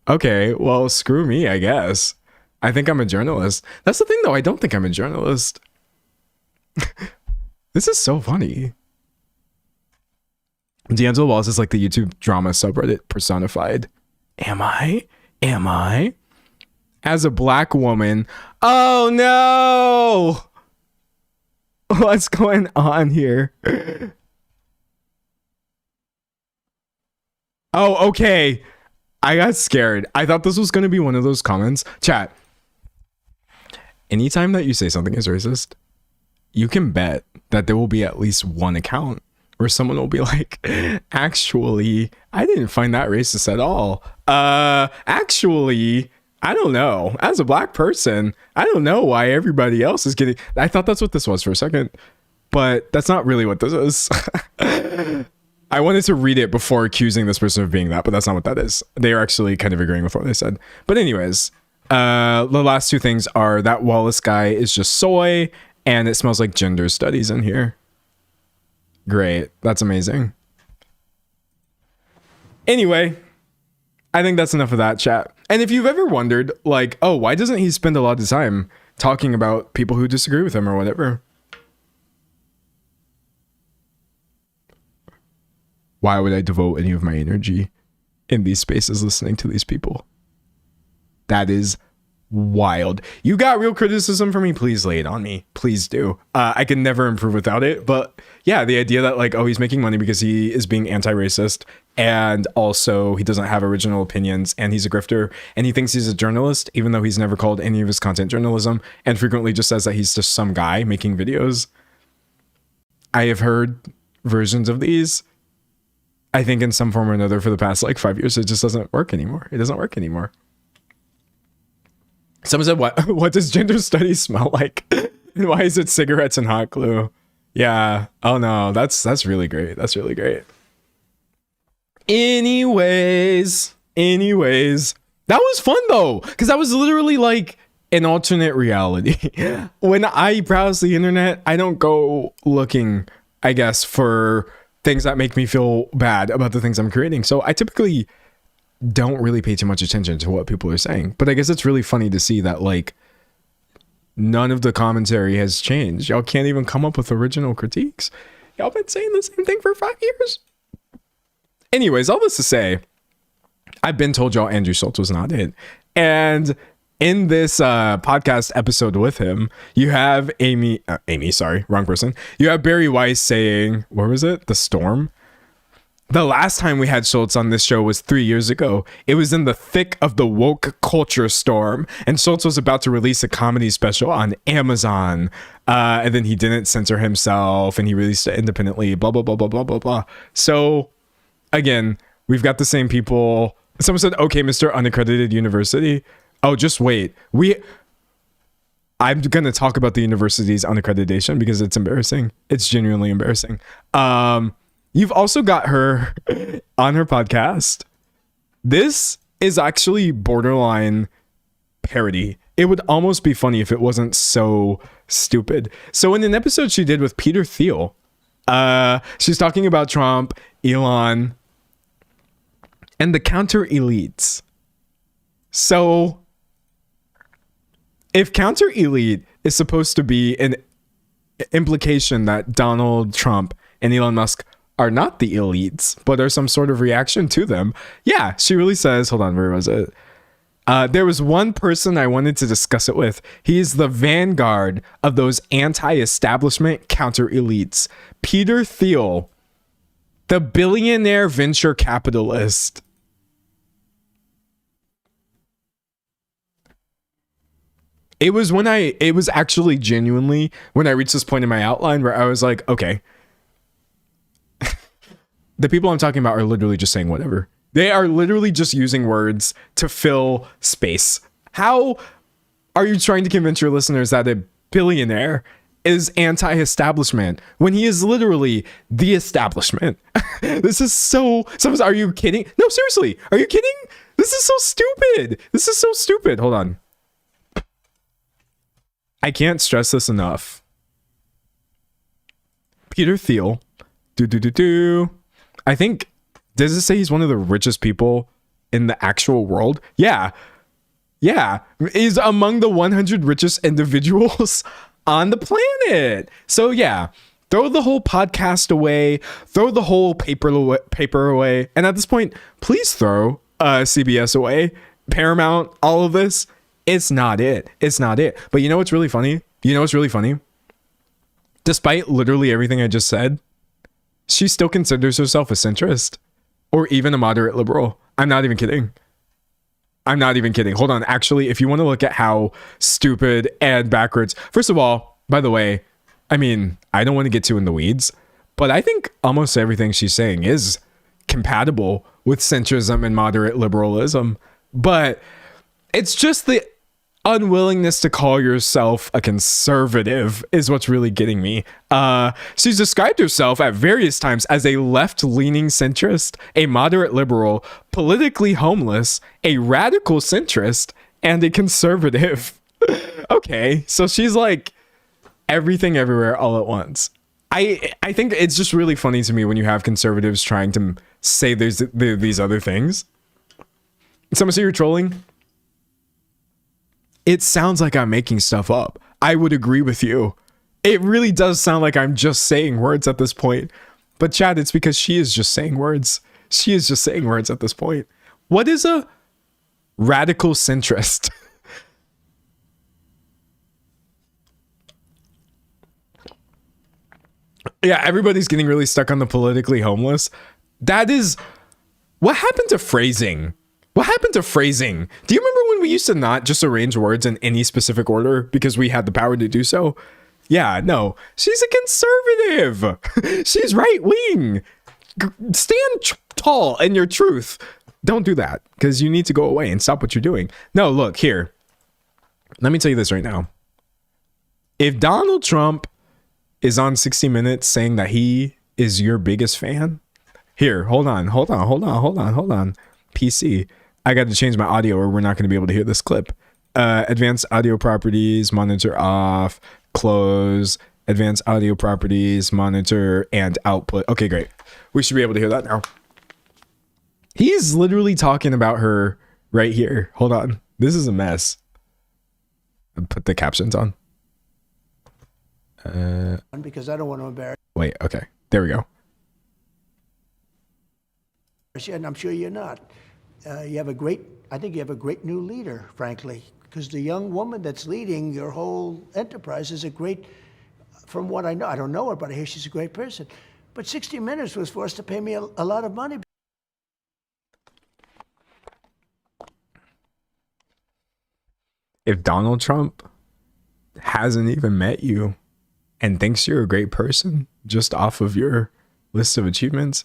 Okay, well, screw me, I guess. I think I'm a journalist. That's the thing, though. I don't think I'm a journalist. This is so funny. D'Angelo Wallace is like the YouTube drama subreddit personified. Am I? As a black woman. Oh, no! What's going on here? Oh, okay. I got scared. I thought this was going to be one of those comments. Chat. Anytime that you say something is racist, you can bet that there will be at least one account where someone will be like, actually, I didn't find that racist at all. Actually, I don't know. As a black person, I don't know why everybody else is getting... I thought that's what this was for a second, but that's not really what this is. I wanted to read it before accusing this person of being that, but that's not what that is. They are actually kind of agreeing with what they said. But anyways, the last two things are that Wallace guy is just soy, and it smells like gender studies in here. Great. That's amazing. Anyway, I think that's enough of that, chat. And if you've ever wondered, like, oh, why doesn't he spend a lot of time talking about people who disagree with him or whatever? Why would I devote any of my energy in these spaces listening to these people? That is wild. You got real criticism for me? Please lay it on me. Please do. I can never improve without it. But yeah, the idea that like, oh, he's making money because he is being anti-racist, and also he doesn't have original opinions, and he's a grifter, and he thinks he's a journalist, even though he's never called any of his content journalism, and frequently just says that he's just some guy making videos. I have heard versions of these. I think in some form or another for the past like 5 years. It just doesn't work anymore. It doesn't work anymore. Someone said, what does gender studies smell like? And why is it cigarettes and hot glue? Yeah. Oh no, that's really great. That's really great. Anyways, that was fun though, because that was literally like an alternate reality. When I browse the internet, I don't go looking, I guess, for things that make me feel bad about the things I'm creating. So I typically don't really pay too much attention to what people are saying. But I guess it's really funny to see that like none of the commentary has changed. Y'all can't even come up with original critiques. Y'all been saying the same thing for 5 years. Anyways, all this to say, I've been told y'all Andrew Schultz was not it. And in this podcast episode with him, you have Amy, sorry, wrong person. You have Barry Weiss saying, where was it? The Storm? The last time we had Schultz on this show was 3 years ago. It was in the thick of the woke culture storm, and Schultz was about to release a comedy special on Amazon. And then he didn't censor himself, and he released it independently, blah, blah, blah, blah, blah, blah, blah. So, again, we've got the same people. Someone said, okay, Mr. Unaccredited University. Oh, just wait. I'm going to talk about the university's unaccreditation because it's embarrassing. It's genuinely embarrassing. You've also got her on her podcast. This is actually borderline parody. It would almost be funny if it wasn't so stupid. So in an episode she did with Peter Thiel, she's talking about Trump, Elon, and the counter elites. So if counter elite is supposed to be an implication that Donald Trump and Elon Musk are not the elites, but are some sort of reaction to them. Yeah, she really says, hold on, where was it? There was one person I wanted to discuss it with. He's the vanguard of those anti-establishment counter-elites. Peter Thiel, the billionaire venture capitalist. It was actually genuinely when I reached this point in my outline where I was like, okay, the people I'm talking about are literally just saying whatever. They are literally just using words to fill space. How are you trying to convince your listeners that a billionaire is anti-establishment when he is literally the establishment? This is so... Are you kidding? No, seriously. Are you kidding? This is so stupid. This is so stupid. Hold on. I can't stress this enough. Peter Thiel. I think... Does it say he's one of the richest people in the actual world? Yeah. Yeah. He's among the 100 richest individuals on the planet. So yeah, throw the whole podcast away. Throw the whole paper away. And at this point, please throw CBS away. Paramount, all of this. It's not it. It's not it. But you know what's really funny? You know what's really funny? Despite literally everything I just said, she still considers herself a centrist. Or even a moderate liberal. I'm not even kidding. I'm not even kidding. Hold on. Actually, if you want to look at how stupid and backwards... First of all, by the way, I mean, I don't want to get too in the weeds, but I think almost everything she's saying is compatible with centrism and moderate liberalism. But it's just the unwillingness to call yourself a conservative is what's really getting me. She's described herself at various times as a left-leaning centrist, a moderate liberal, politically homeless, a radical centrist, and a conservative. Okay, so she's like everything everywhere all at once. I think it's just really funny to me when you have conservatives trying to say there's these other things. Someone say you're trolling? It sounds like I'm making stuff up. I would agree with you. It really does sound like I'm just saying words at this point. But Chad, it's because she is just saying words. She is just saying words at this point. What is a radical centrist? Yeah, everybody's getting really stuck on the politically homeless. That is... What happened to phrasing? What happened to phrasing? Do you remember when we used to not just arrange words in any specific order because we had the power to do so? Yeah, no. She's a conservative. She's right wing. Stand tall in your truth. Don't do that because you need to go away and stop what you're doing. No, look, here. Let me tell you this right now. If Donald Trump is on 60 Minutes saying that he is your biggest fan, here, hold on. PC. I got to change my audio or we're not going to be able to hear this clip. Advanced audio properties, monitor off, close, advanced audio properties, monitor and output. Okay, great. We should be able to hear that now. He's literally talking about her right here. Hold on. This is a mess. I'll put the captions on. Because I don't want to embarrass. Wait, okay. There we go. And I'm sure you're not. I think you have a great new leader, frankly, because the young woman that's leading your whole enterprise is a great, from what I know, I don't know her, but I hear she's a great person. But 60 Minutes was forced to pay me a lot of money. If Donald Trump hasn't even met you and thinks you're a great person just off of your list of achievements,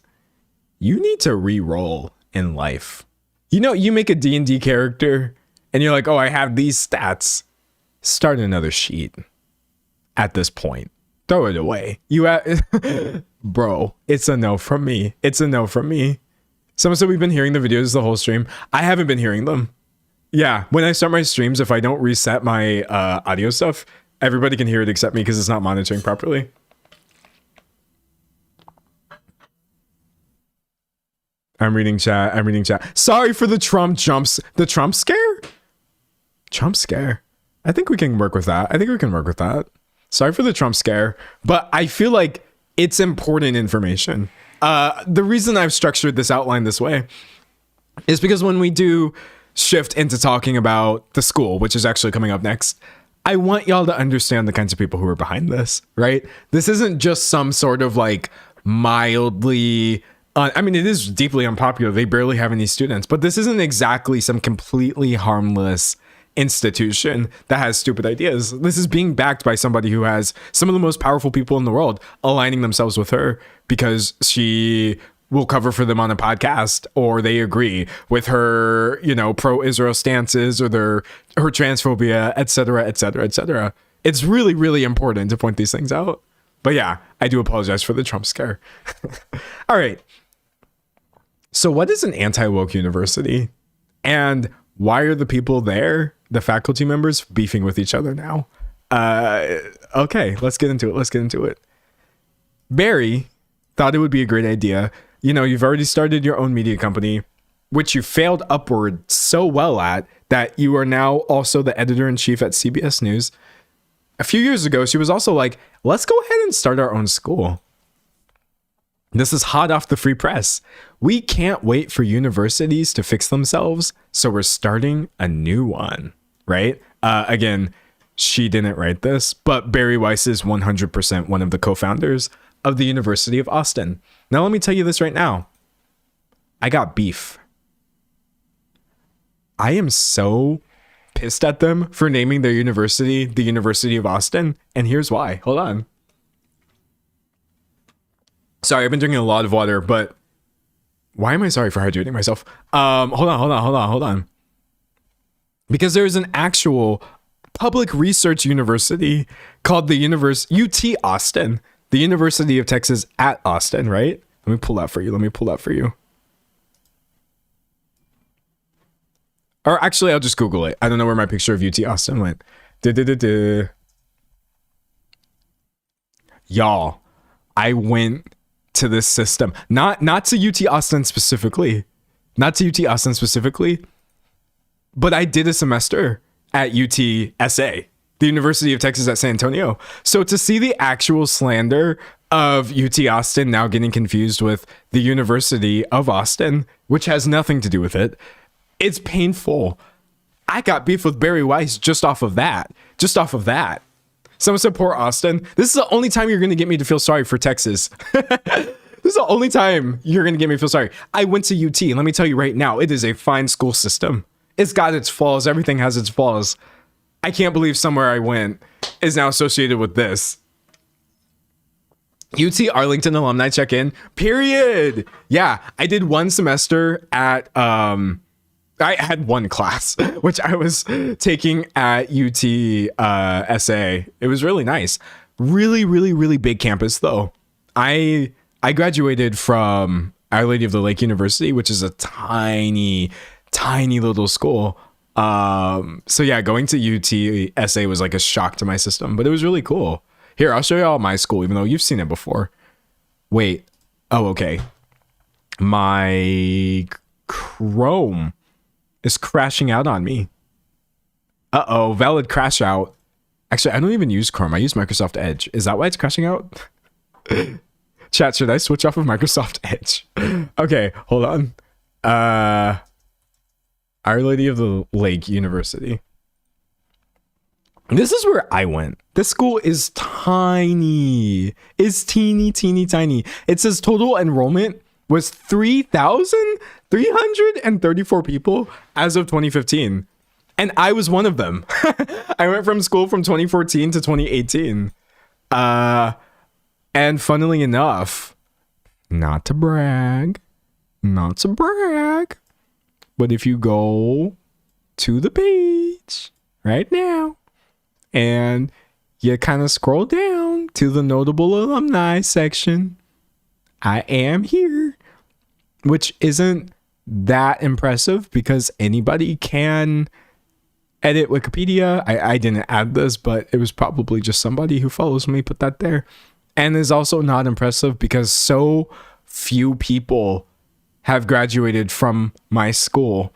you need to re-roll in life. You know, you make a D&D character and you're like, oh, I have these stats. Start another sheet at this point. Throw it away. Bro, it's a no from me. It's a no from me. Someone said we've been hearing the videos the whole stream. I haven't been hearing them. Yeah, when I start my streams, if I don't reset my audio stuff, everybody can hear it except me because it's not monitoring properly. I'm reading chat. Sorry for the Trump jumps. The Trump scare? Trump scare. I think we can work with that. Sorry for the Trump scare, but I feel like it's important information. The reason I've structured this outline this way is because when we do shift into talking about the school, which is actually coming up next, I want y'all to understand the kinds of people who are behind this, right? This isn't just some sort of like mildly, I mean, it is deeply unpopular. They barely have any students, but this isn't exactly some completely harmless institution that has stupid ideas. This is being backed by somebody who has some of the most powerful people in the world aligning themselves with her because she will cover for them on a podcast, or they agree with her, you know, pro-Israel stances or her transphobia, etc., etc., etc. It's really, really important to point these things out. But yeah, I do apologize for the Trump scare. All right. So what is an anti-woke university? And why are the people there, the faculty members, beefing with each other now? Okay, let's get into it. Barry thought it would be a great idea. You know, you've already started your own media company, which you failed upward so well at that you are now also the editor-in-chief at CBS News. A few years ago, she was also like, let's go ahead and start our own school. This is hot off the free press. We can't wait for universities to fix themselves, so we're starting a new one, right? Again, she didn't write this, but Barry Weiss is 100% one of the co-founders of the University of Austin. Now, let me tell you this right now. I got beef. I am so pissed at them for naming their university the University of Austin, and here's why. Hold on. Sorry, I've been drinking a lot of water, but why am I sorry for hydrating myself? Hold on. Because there's an actual public research university called the UT Austin, the University of Texas at Austin, right? Let me pull that for you. Or actually, I'll just Google it. I don't know where my picture of UT Austin went. Y'all, I went to this system, not to UT Austin specifically, but I did a semester at UTSA, the University of Texas at San Antonio. So to see the actual slander of UT Austin now getting confused with the University of Austin, which has nothing to do with it, it's painful. I got beef with Barry Weiss just off of that. Someone said, poor Austin. This is the only time you're going to get me to feel sorry for Texas. This is the only time you're going to get me to feel sorry. I went to UT, and let me tell you right now, it is a fine school system. It's got its flaws. Everything has its flaws. I can't believe somewhere I went is now associated with this. UT Arlington alumni check-in, period. Yeah, I did one semester at, I had one class, which I was taking at UT SA. It was really nice. Really, really, really big campus, though. I graduated from Our Lady of the Lake University, which is a tiny little school. So yeah, going to UT SA was like a shock to my system, but it was really cool. Here, I'll show you all my school, even though you've seen it before. Wait. Oh, okay. My Chrome is crashing out on me. Uh-oh, valid crash out. Actually, I don't even use Chrome. I use Microsoft Edge. Is that why it's crashing out? Chat, should I switch off of Microsoft Edge? Okay, hold on. Our Lady of the Lake University. This is where I went. This school is tiny. It's teeny, teeny, tiny. It says total enrollment was 3,334 people as of 2015. And I was one of them. I went from school from 2014 to 2018. And funnily enough, not to brag, but if you go to the page right now and you kind of scroll down to the notable alumni section, I am here, which isn't that impressive because anybody can edit Wikipedia. I didn't add this, but it was probably just somebody who follows me put that there. And is also not impressive because so few people have graduated from my school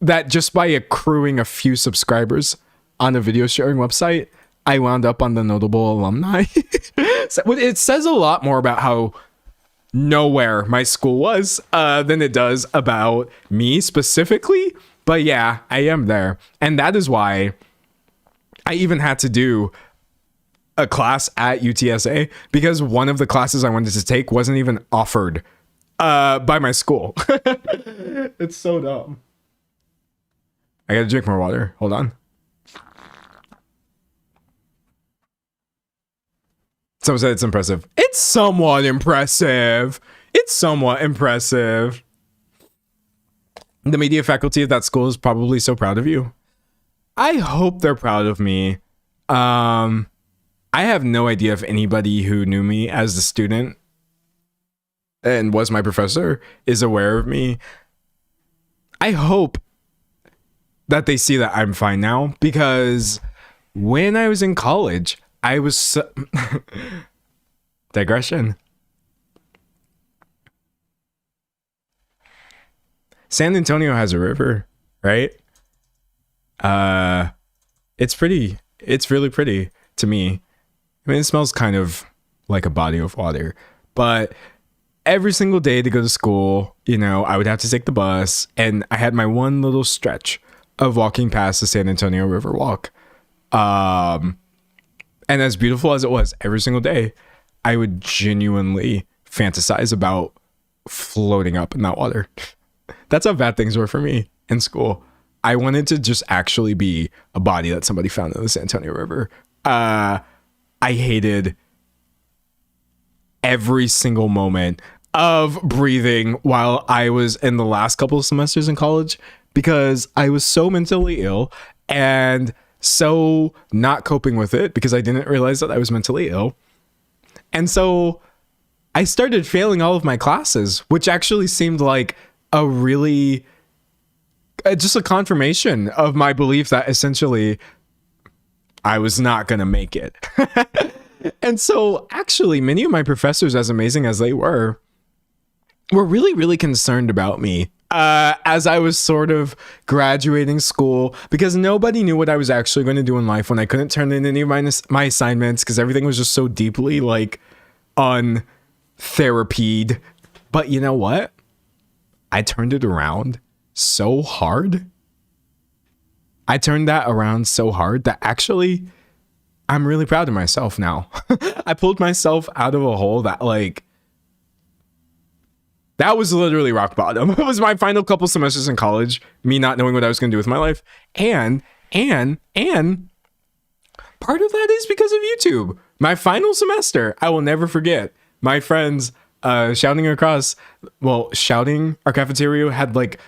that just by accruing a few subscribers on a video sharing website, I wound up on the notable alumni. So it says a lot more about how nowhere my school was than it does about me specifically But yeah, I am there. And that is why I even had to do a class at UTSA, because one of the classes I wanted to take wasn't even offered by my school. It's so dumb. I gotta drink more water. Hold on. Someone said it's impressive. It's somewhat impressive. It's somewhat impressive. The media faculty of that school is probably so proud of you. I hope they're proud of me. I have no idea if anybody who knew me as a student and was my professor is aware of me. I hope that they see that I'm fine now, because when I was in college, I was digression. San Antonio has a river, right? It's really pretty to me. I mean, it smells kind of like a body of water, but every single day to go to school, you know, I would have to take the bus, and I had my one little stretch of walking past the San Antonio River Walk. And as beautiful as it was every single day, I would genuinely fantasize about floating up in that water. That's how bad things were for me in school. I wanted to just actually be a body that somebody found in the San Antonio River. I hated every single moment of breathing while I was in the last couple of semesters in college, because I was so mentally ill and so not coping with it, because I didn't realize that I was mentally ill. And so I started failing all of my classes, which actually seemed like a really just a confirmation of my belief that essentially I was not going to make it. And so actually many of my professors, as amazing as they were really, really concerned about me as I was sort of graduating school, because nobody knew what I was actually going to do in life when I couldn't turn in any of my assignments, because everything was just so deeply like untherapied. But you know what? I turned it around so hard. I turned that around so hard that actually I'm really proud of myself now. I pulled myself out of a hole that like, that was literally rock bottom. It was my final couple semesters in college, me not knowing what I was going to do with my life. And part of that is because of YouTube. My final semester, I will never forget. My friends shouting, our cafeteria had like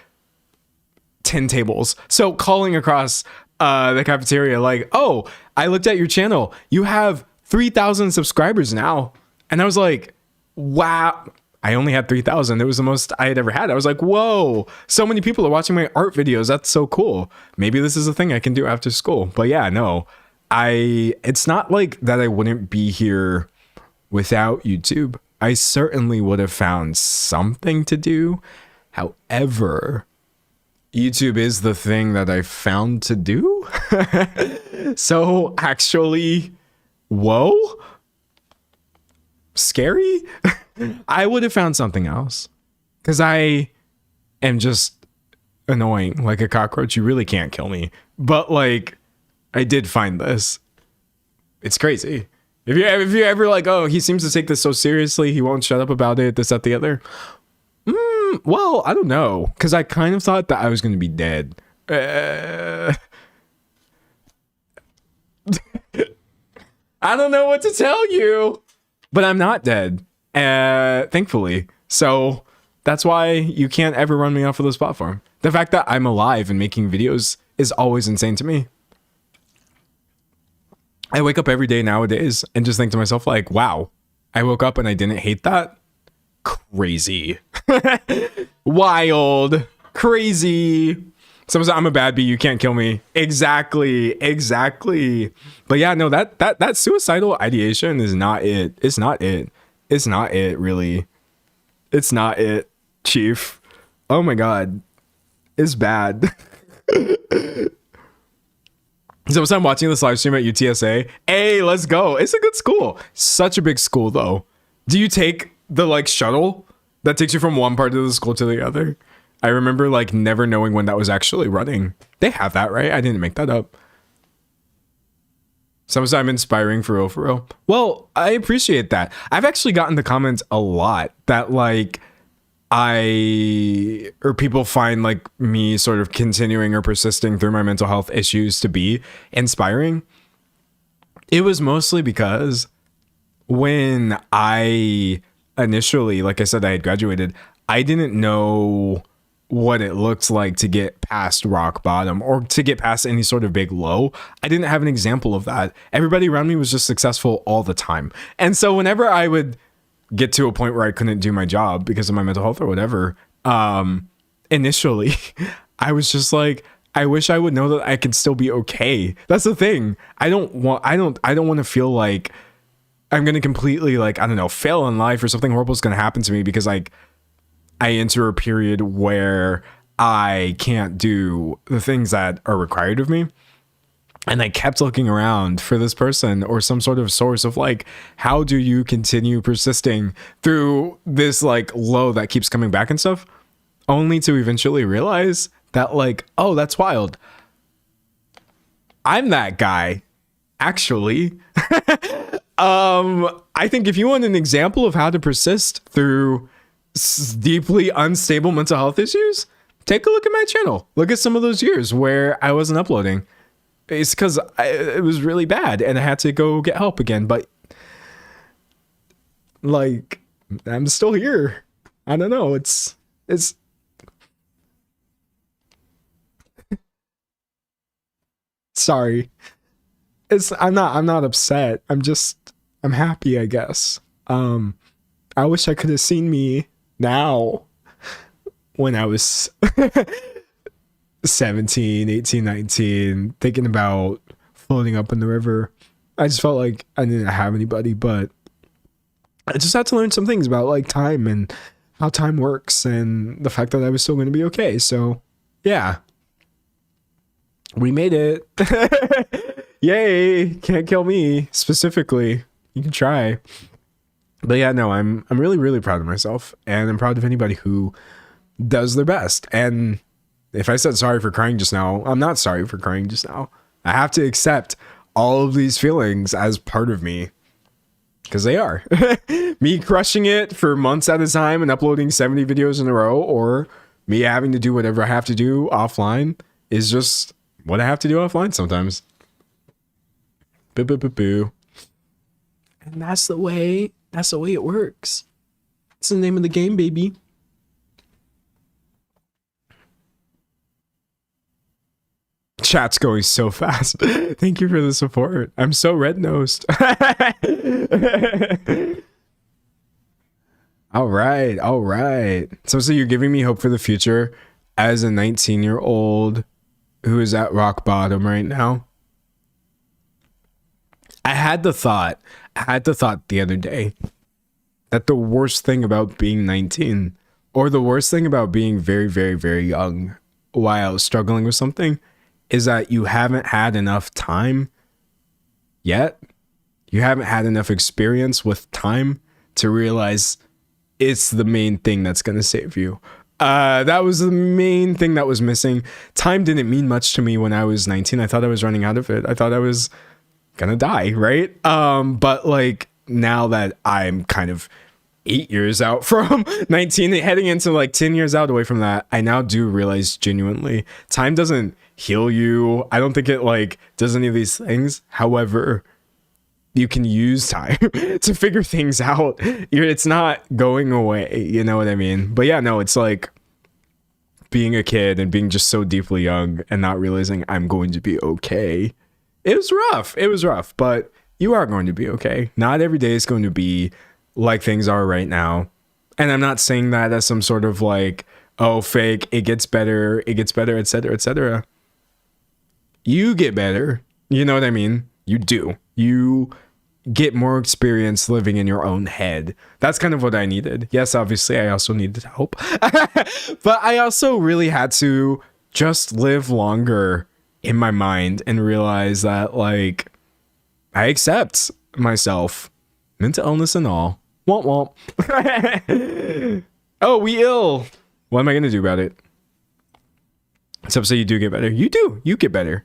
10 tables. So calling across the cafeteria like, oh, I looked at your channel. You have 3,000 subscribers now. And I was like, wow. I only had 3,000. It was the most I had ever had. I was like, whoa, so many people are watching my art videos. That's so cool. Maybe this is a thing I can do after school. But yeah, no, it's not like that I wouldn't be here without YouTube. I certainly would have found something to do. However, YouTube is the thing that I found to do. So actually, whoa, scary. I would have found something else, because I am just annoying like a cockroach. You really can't kill me. But like, I did find this. It's crazy. If you're ever like, oh, he seems to take this so seriously, he won't shut up about it, this, that, the other. Well, I don't know, because I kind of thought that I was going to be dead. I don't know what to tell you, but I'm not dead. Thankfully. So that's why you can't ever run me off of this platform. The fact that I'm alive and making videos is always insane to me. I wake up every day nowadays and just think to myself like, wow, I woke up and I didn't hate that. Crazy. Wild. Crazy. Someone said, I'm a bad bee, you can't kill me. Exactly. But yeah, no, that suicidal ideation is not it. It's not it. It's not it, really. It's not it, Chief. Oh my God. It's bad. So I'm watching this live stream at UTSA. Hey, let's go. It's a good school. Such a big school, though. Do you take the like shuttle that takes you from one part of the school to the other? I remember like never knowing when that was actually running. They have that, right? I didn't make that up. Sometimes I'm inspiring for real, for real. Well, I appreciate that. I've actually gotten the comments a lot that like people find like me sort of continuing or persisting through my mental health issues to be inspiring. It was mostly because when I initially, like I said, I had graduated, I didn't know what it looks like to get past rock bottom or to get past any sort of big low. I didn't have an example of that. Everybody around me was just successful all the time. And so whenever I would get to a point where I couldn't do my job because of my mental health or whatever, initially I was just like, I wish I would know that I could still be okay. That's the thing. I don't want to feel like I'm going to completely like, I don't know, fail in life or something horrible is going to happen to me because like I enter a period where I can't do the things that are required of me. And I kept looking around for this person or some sort of source of like, how do you continue persisting through this like low that keeps coming back and stuff? Only to eventually realize that like, oh, that's wild. I'm that guy, actually. I think if you want an example of how to persist through deeply unstable mental health issues, take a look at my channel. Look at some of those years where I wasn't uploading. It's because it was really bad and I had to go get help again. But like, I'm still here. I don't know. It's sorry. I'm not upset. I'm happy, I guess. I wish I could have seen me now when I was 17, 18, 19, thinking about floating up in the river. I just felt like I didn't have anybody, but I just had to learn some things about like time and how time works and the fact that I was still going to be okay. So yeah, we made it. Yay. Can't kill me specifically. You can try. But yeah, no, I'm really, really proud of myself, and I'm proud of anybody who does their best. And if I said sorry for crying just now, I'm not sorry for crying just now. I have to accept all of these feelings as part of me, because they are. Me crushing it for months at a time and uploading 70 videos in a row, or me having to do whatever I have to do offline is just what I have to do offline sometimes. Boo, boo, boo, boo. And that's the way it works. It's the name of the game, baby. Chat's going so fast. Thank you for the support. I'm so red-nosed. All right. So you're giving me hope for the future as a 19-year-old who is at rock bottom right now. I had the thought the other day that the worst thing about being 19, or the worst thing about being very, very, very young while struggling with something, is that you haven't had enough time yet. You haven't had enough experience with time to realize it's the main thing that's going to save you. That was the main thing that was missing. Time didn't mean much to me when I was 19. I thought I was running out of it. I thought I was gonna die, right? But like now that I'm kind of 8 years out from 19 and heading into like 10 years out away from that, I now do realize genuinely time doesn't heal you. I don't think it like does any of these things. However, you can use time to figure things out. It's not going away, you know what I mean? But yeah, no, it's like being a kid and being just so deeply young and not realizing I'm going to be okay. It was rough, but you are going to be okay. Not every day is going to be like things are right now. And I'm not saying that as some sort of like, oh, fake, it gets better, etc., etc. You get better. You know what I mean? You do. You get more experience living in your own head. That's kind of what I needed. Yes, obviously, I also needed help. But I also really had to just live longer in my mind and realize that like I accept myself, mental illness and all. Womp womp. Oh, we ill. What am I gonna do about it? Some say you do get better. You do. You get better.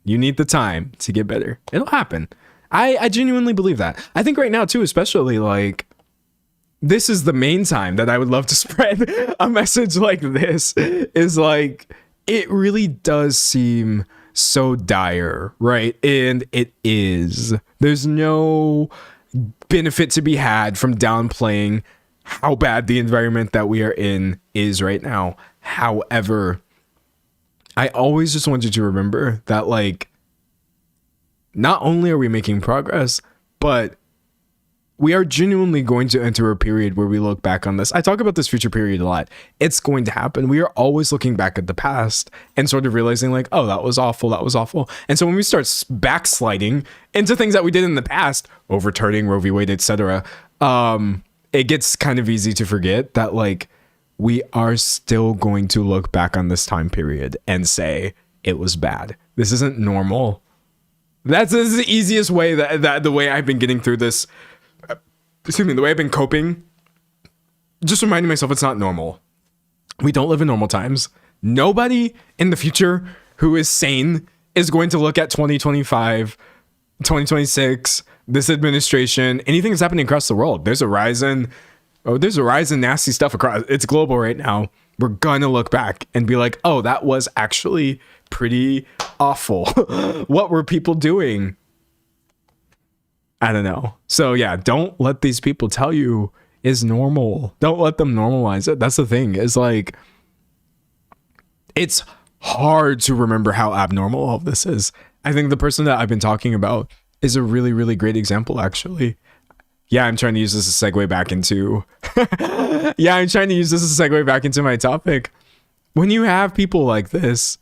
You need the time to get better. It'll happen. I genuinely believe that. I think right now too, especially like this is the main time that I would love to spread a message like this, is like it really does seem so dire, right? And it is. There's no benefit to be had from downplaying how bad the environment that we are in is right now. However, I always just want you to remember that, like, not only are we making progress, but we are genuinely going to enter a period where we look back on this. I talk about this future period a lot. It's going to happen. We are always looking back at the past and sort of realizing like, oh, that was awful. That was awful. And so when we start backsliding into things that we did in the past, overturning Roe v. Wade, etc., it gets kind of easy to forget that like we are still going to look back on this time period and say it was bad. This isn't normal. This is the easiest way that the way I've been getting through this. Excuse me, the way I've been coping, just reminding myself it's not normal. We don't live in normal times. Nobody in the future who is sane is going to look at 2025, 2026, this administration, anything that's happening across the world. There's a rise in nasty stuff across. It's global right now. We're gonna look back and be like, oh, that was actually pretty awful. What were people doing? I don't know. So yeah, don't let these people tell you is normal. Don't let them normalize it. That's the thing. Is like, it's hard to remember how abnormal all of this is. I think the person that I've been talking about is a really, really great example, actually. Yeah, I'm trying to use this as a segue back into my topic. When you have people like this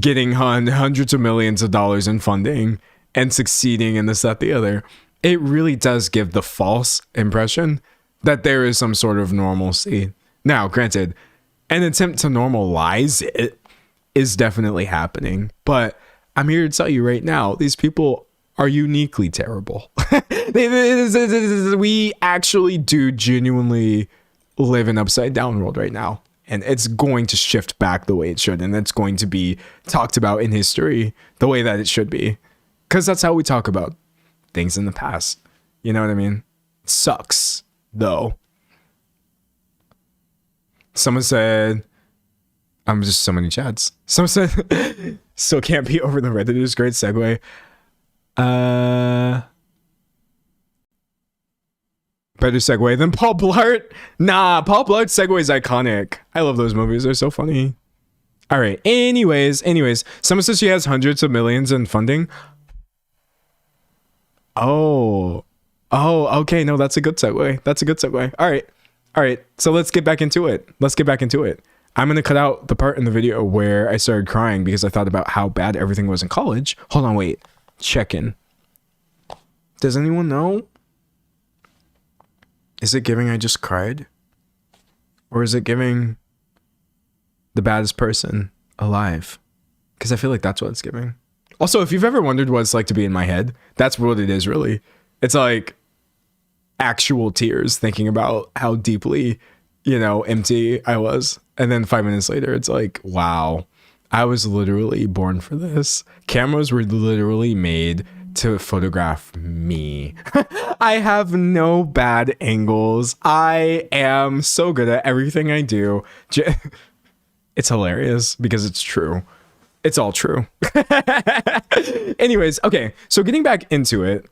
getting hundreds of millions of dollars in funding and succeeding in this, that, the other, it really does give the false impression that there is some sort of normalcy. Now, granted, an attempt to normalize it is definitely happening, but I'm here to tell you right now, these people are uniquely terrible. We actually do genuinely live in an upside down world right now, and it's going to shift back the way it should, and it's going to be talked about in history the way that it should be. Because that's how we talk about things in the past. You know what I mean? It sucks, though. Someone said, I'm just so many chats. Someone said, still can't be over the Redditors. Great segue. Better segue than Paul Blart. Nah, Paul Blart's segue is iconic. I love those movies. They're so funny. All right. Anyways. Someone says she has hundreds of millions in funding. Oh, okay. No, that's a good segue. All right. So let's get back into it. I'm going to cut out the part in the video where I started crying because I thought about how bad everything was in college. Hold on, wait. Check in. Does anyone know? Is it giving I just cried? Or is it giving the baddest person alive? Because I feel like that's what it's giving. Also, if you've ever wondered what it's like to be in my head, that's what it is, really. It's like actual tears thinking about how deeply, empty I was. And then 5 minutes later, it's like, wow, I was literally born for this. Cameras were literally made to photograph me. I have no bad angles. I am so good at everything I do. It's hilarious because it's true. It's all true. Anyways, okay, so getting back into it,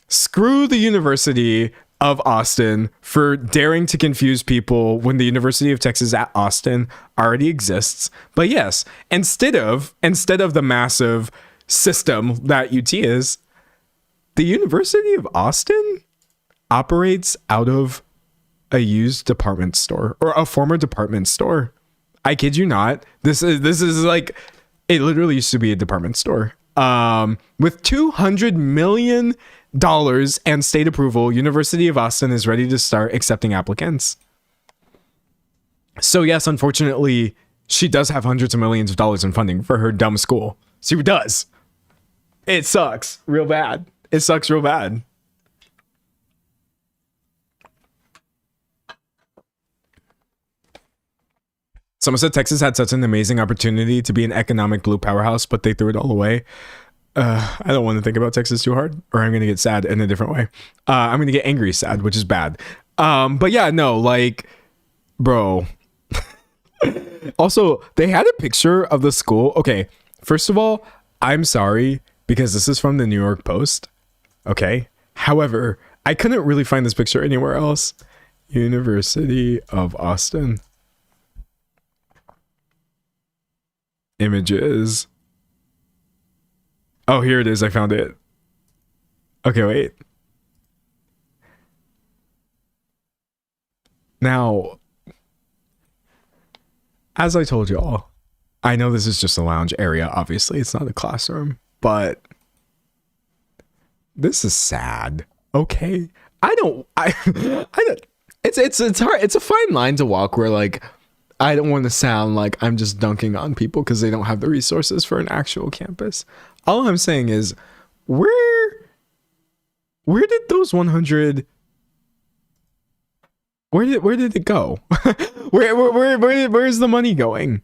screw the University of Austin for daring to confuse people when the University of Texas at Austin already exists. But yes, instead of the massive system that UT is, the University of Austin operates out of a used department store or a former department store. I kid you not. This is like, it literally used to be a department store. With $200 million and state approval, University of Austin is ready to start accepting applicants. So yes, unfortunately, she does have hundreds of millions of dollars in funding for her dumb school. She does. It sucks real bad. Someone said Texas had such an amazing opportunity to be an economic blue powerhouse, but they threw it all away. I don't want to think about Texas too hard, or I'm going to get sad in a different way. I'm going to get angry sad, which is bad. But yeah, no, like, bro. Also, they had a picture of the school. Okay, first of all, I'm sorry because this is from the New York Post. Okay. However, I couldn't really find this picture anywhere else. University of Austin. Images. Oh, here it is. I found it. Okay, wait. Now, as I told y'all, I know this is just a lounge area. Obviously, it's not a classroom, but this is sad. Okay, I don't. It's hard. It's a fine line to walk where, like, I don't want to sound like I'm just dunking on people because they don't have the resources for an actual campus. All I'm saying is, where did those 100? Where did it go? Where's the money going?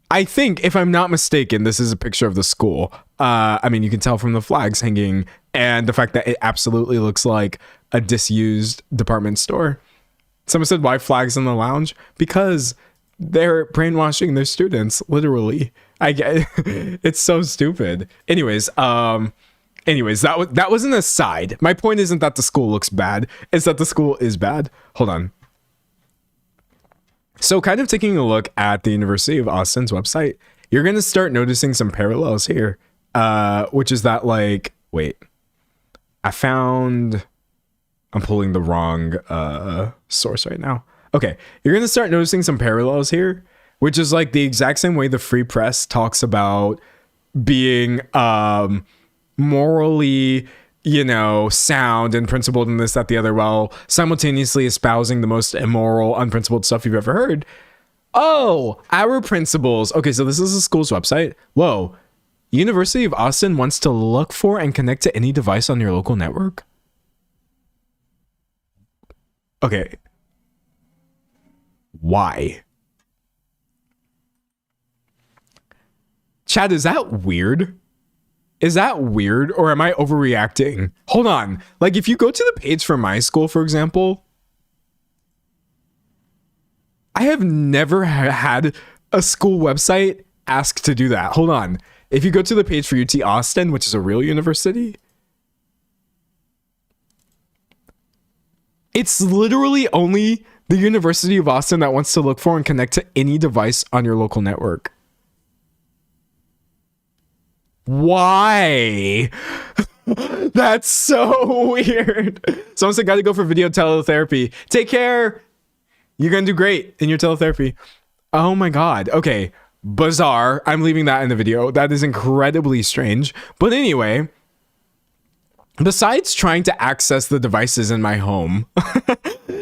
I think, if I'm not mistaken, this is a picture of the school. I mean, you can tell from the flags hanging and the fact that it absolutely looks like a disused department store. Someone said, why flags in the lounge? Because they're brainwashing their students, literally. I get it's so stupid. Anyways, that was an aside. My point isn't that the school looks bad. It's that the school is bad. Hold on. So kind of taking a look at the University of Austin's website, you're going to start noticing some parallels here, which is that, like, wait, I'm pulling the wrong source right now. Okay, you're going to start noticing some parallels here, which is like the exact same way the Free Press talks about being morally, sound and principled and this, that, the other, while simultaneously espousing the most immoral, unprincipled stuff you've ever heard. Oh, our principles. Okay, so this is the school's website. Whoa. University of Austin wants to look for and connect to any device on your local network. Okay. Why? Chad, is that weird? Is that weird, or am I overreacting? Hold on. Like, if you go to the page for my school, for example, I have never had a school website ask to do that. Hold on. If you go to the page for UT Austin, which is a real university, it's literally only the University of Austin that wants to look for and connect to any device on your local network. Why? That's so weird. Someone said, gotta go for video teletherapy. Take care. You're gonna do great in your teletherapy. Oh my God. Okay. Bizarre. I'm leaving that in the video. That is incredibly strange. But anyway, besides trying to access the devices in my home,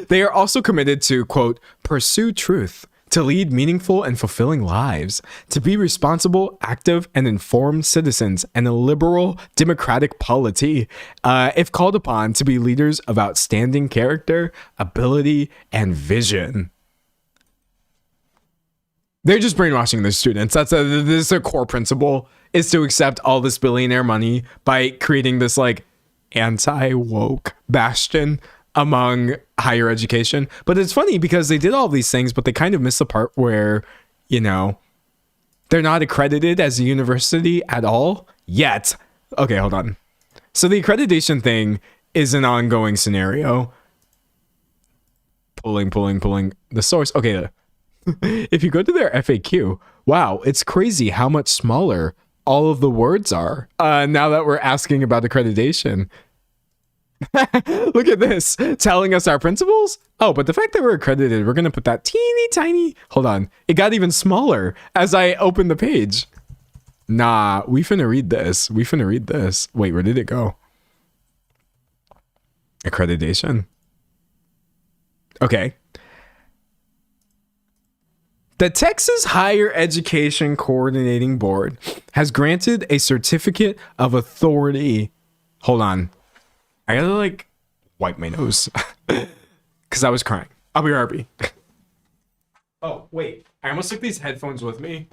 they are also committed to, quote, pursue truth, to lead meaningful and fulfilling lives, to be responsible, active, and informed citizens, and a liberal, democratic polity, if called upon to be leaders of outstanding character, ability, and vision. They're just brainwashing their students. This is their core principle, is to accept all this billionaire money by creating this, like, anti-woke bastion among higher education. But it's funny because they did all these things, but they kind of missed the part where, they're not accredited as a university at all yet. Okay, hold on. So the accreditation thing is an ongoing scenario. Pulling the source. Okay. If you go to their FAQ, wow, it's crazy how much smaller all of the words are now that we're asking about accreditation. Look at this, telling us our principles. Oh, but the fact that we're accredited, we're going to put that teeny tiny, hold on, it got even smaller as I opened the page. Nah, we finna read this. Wait, where did it go? Accreditation. Okay. The Texas Higher Education Coordinating Board has granted a certificate of authority. Hold on. I gotta, like, wipe my nose because I was crying. I'll be RB. Oh, wait. I almost took these headphones with me.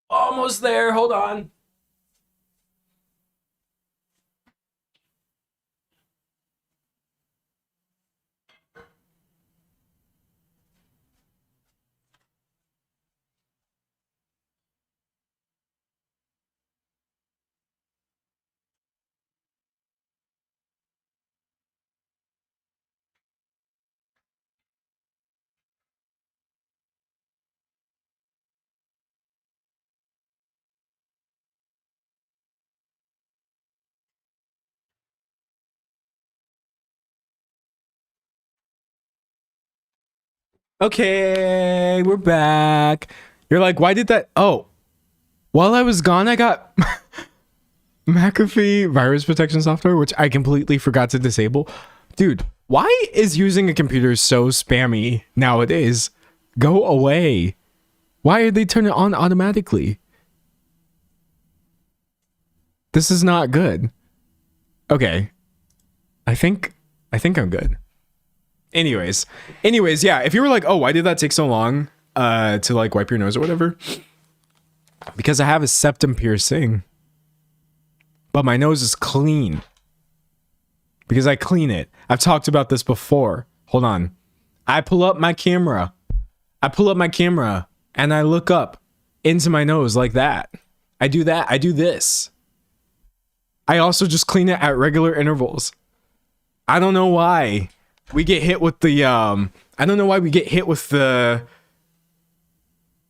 Almost there. Hold on. Okay, we're back. You're like, why did that? Oh, while I was gone, I got McAfee virus protection software, which I completely forgot to disable. Dude, why is using a computer so spammy nowadays? Go away. Why are they turning it on automatically? This is not good. Okay. I think I'm good. Anyways, yeah, if you were like, oh, why did that take so long to like wipe your nose or whatever? Because I have a septum piercing. But my nose is clean. Because I clean it. I've talked about this before. Hold on. I pull up my camera. And I look up into my nose like that. I do that. I do this. I also just clean it at regular intervals. I don't know why we get hit with the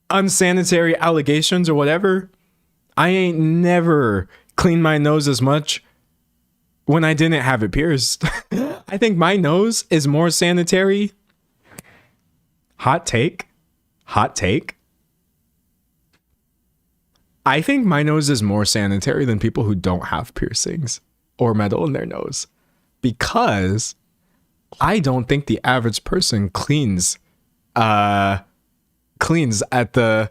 unsanitary allegations or whatever. I ain't never cleaned my nose as much when I didn't have it pierced. I think my nose is more sanitary. Hot take. I think my nose is more sanitary than people who don't have piercings or metal in their nose, because I don't think the average person cleans at the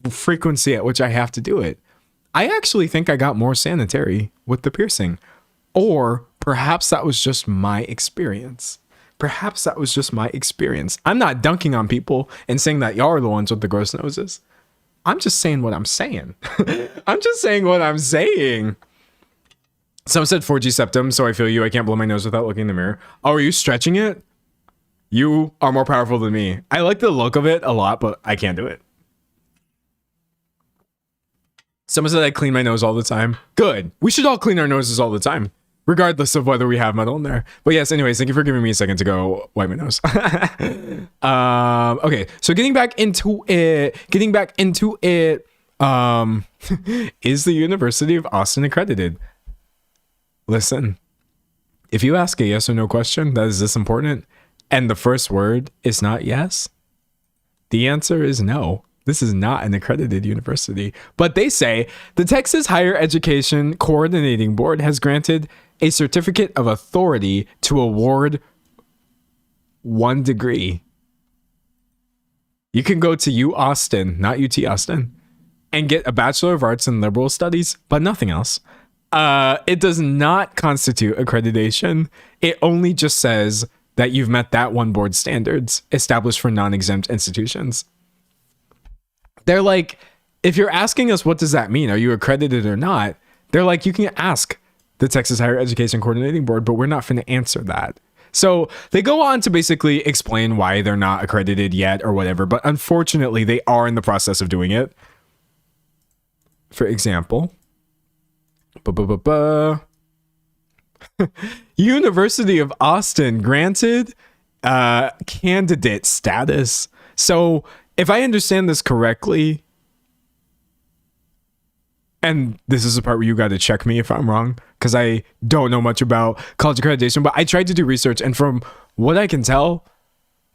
frequency at which I have to do it. I actually think I got more sanitary with the piercing. Or perhaps that was just my experience. I'm not dunking on people and saying that y'all are the ones with the gross noses. I'm just saying what I'm saying. Some said 4G septum, so I feel you. I can't blow my nose without looking in the mirror. Oh, are you stretching it? You are more powerful than me. I like the look of it a lot, but I can't do it. Someone said I clean my nose all the time. Good. We should all clean our noses all the time, regardless of whether we have metal in there. But yes, anyways, thank you for giving me a second to go wipe my nose. Okay, so getting back into it. Is the University of Austin accredited? Listen, if you ask a yes or no question that is this important, and the first word is not yes, the answer is no. This is not an accredited university. But they say the Texas Higher Education Coordinating Board has granted a certificate of authority to award 1 degree. You can go to U Austin, not UT Austin, and get a Bachelor of Arts in Liberal Studies, but nothing else. It does not constitute accreditation. It only just says that you've met that one board standards established for non-exempt institutions. They're like, if you're asking us, what does that mean? Are you accredited or not? They're like, you can ask the Texas Higher Education Coordinating Board, but we're not going to answer that. So they go on to basically explain why they're not accredited yet or whatever, but unfortunately they are in the process of doing it. For example, University of Austin granted candidate status. So if I understand this correctly, and this is the part where you got to check me if I'm wrong, because I don't know much about college accreditation, but I tried to do research, and from what I can tell,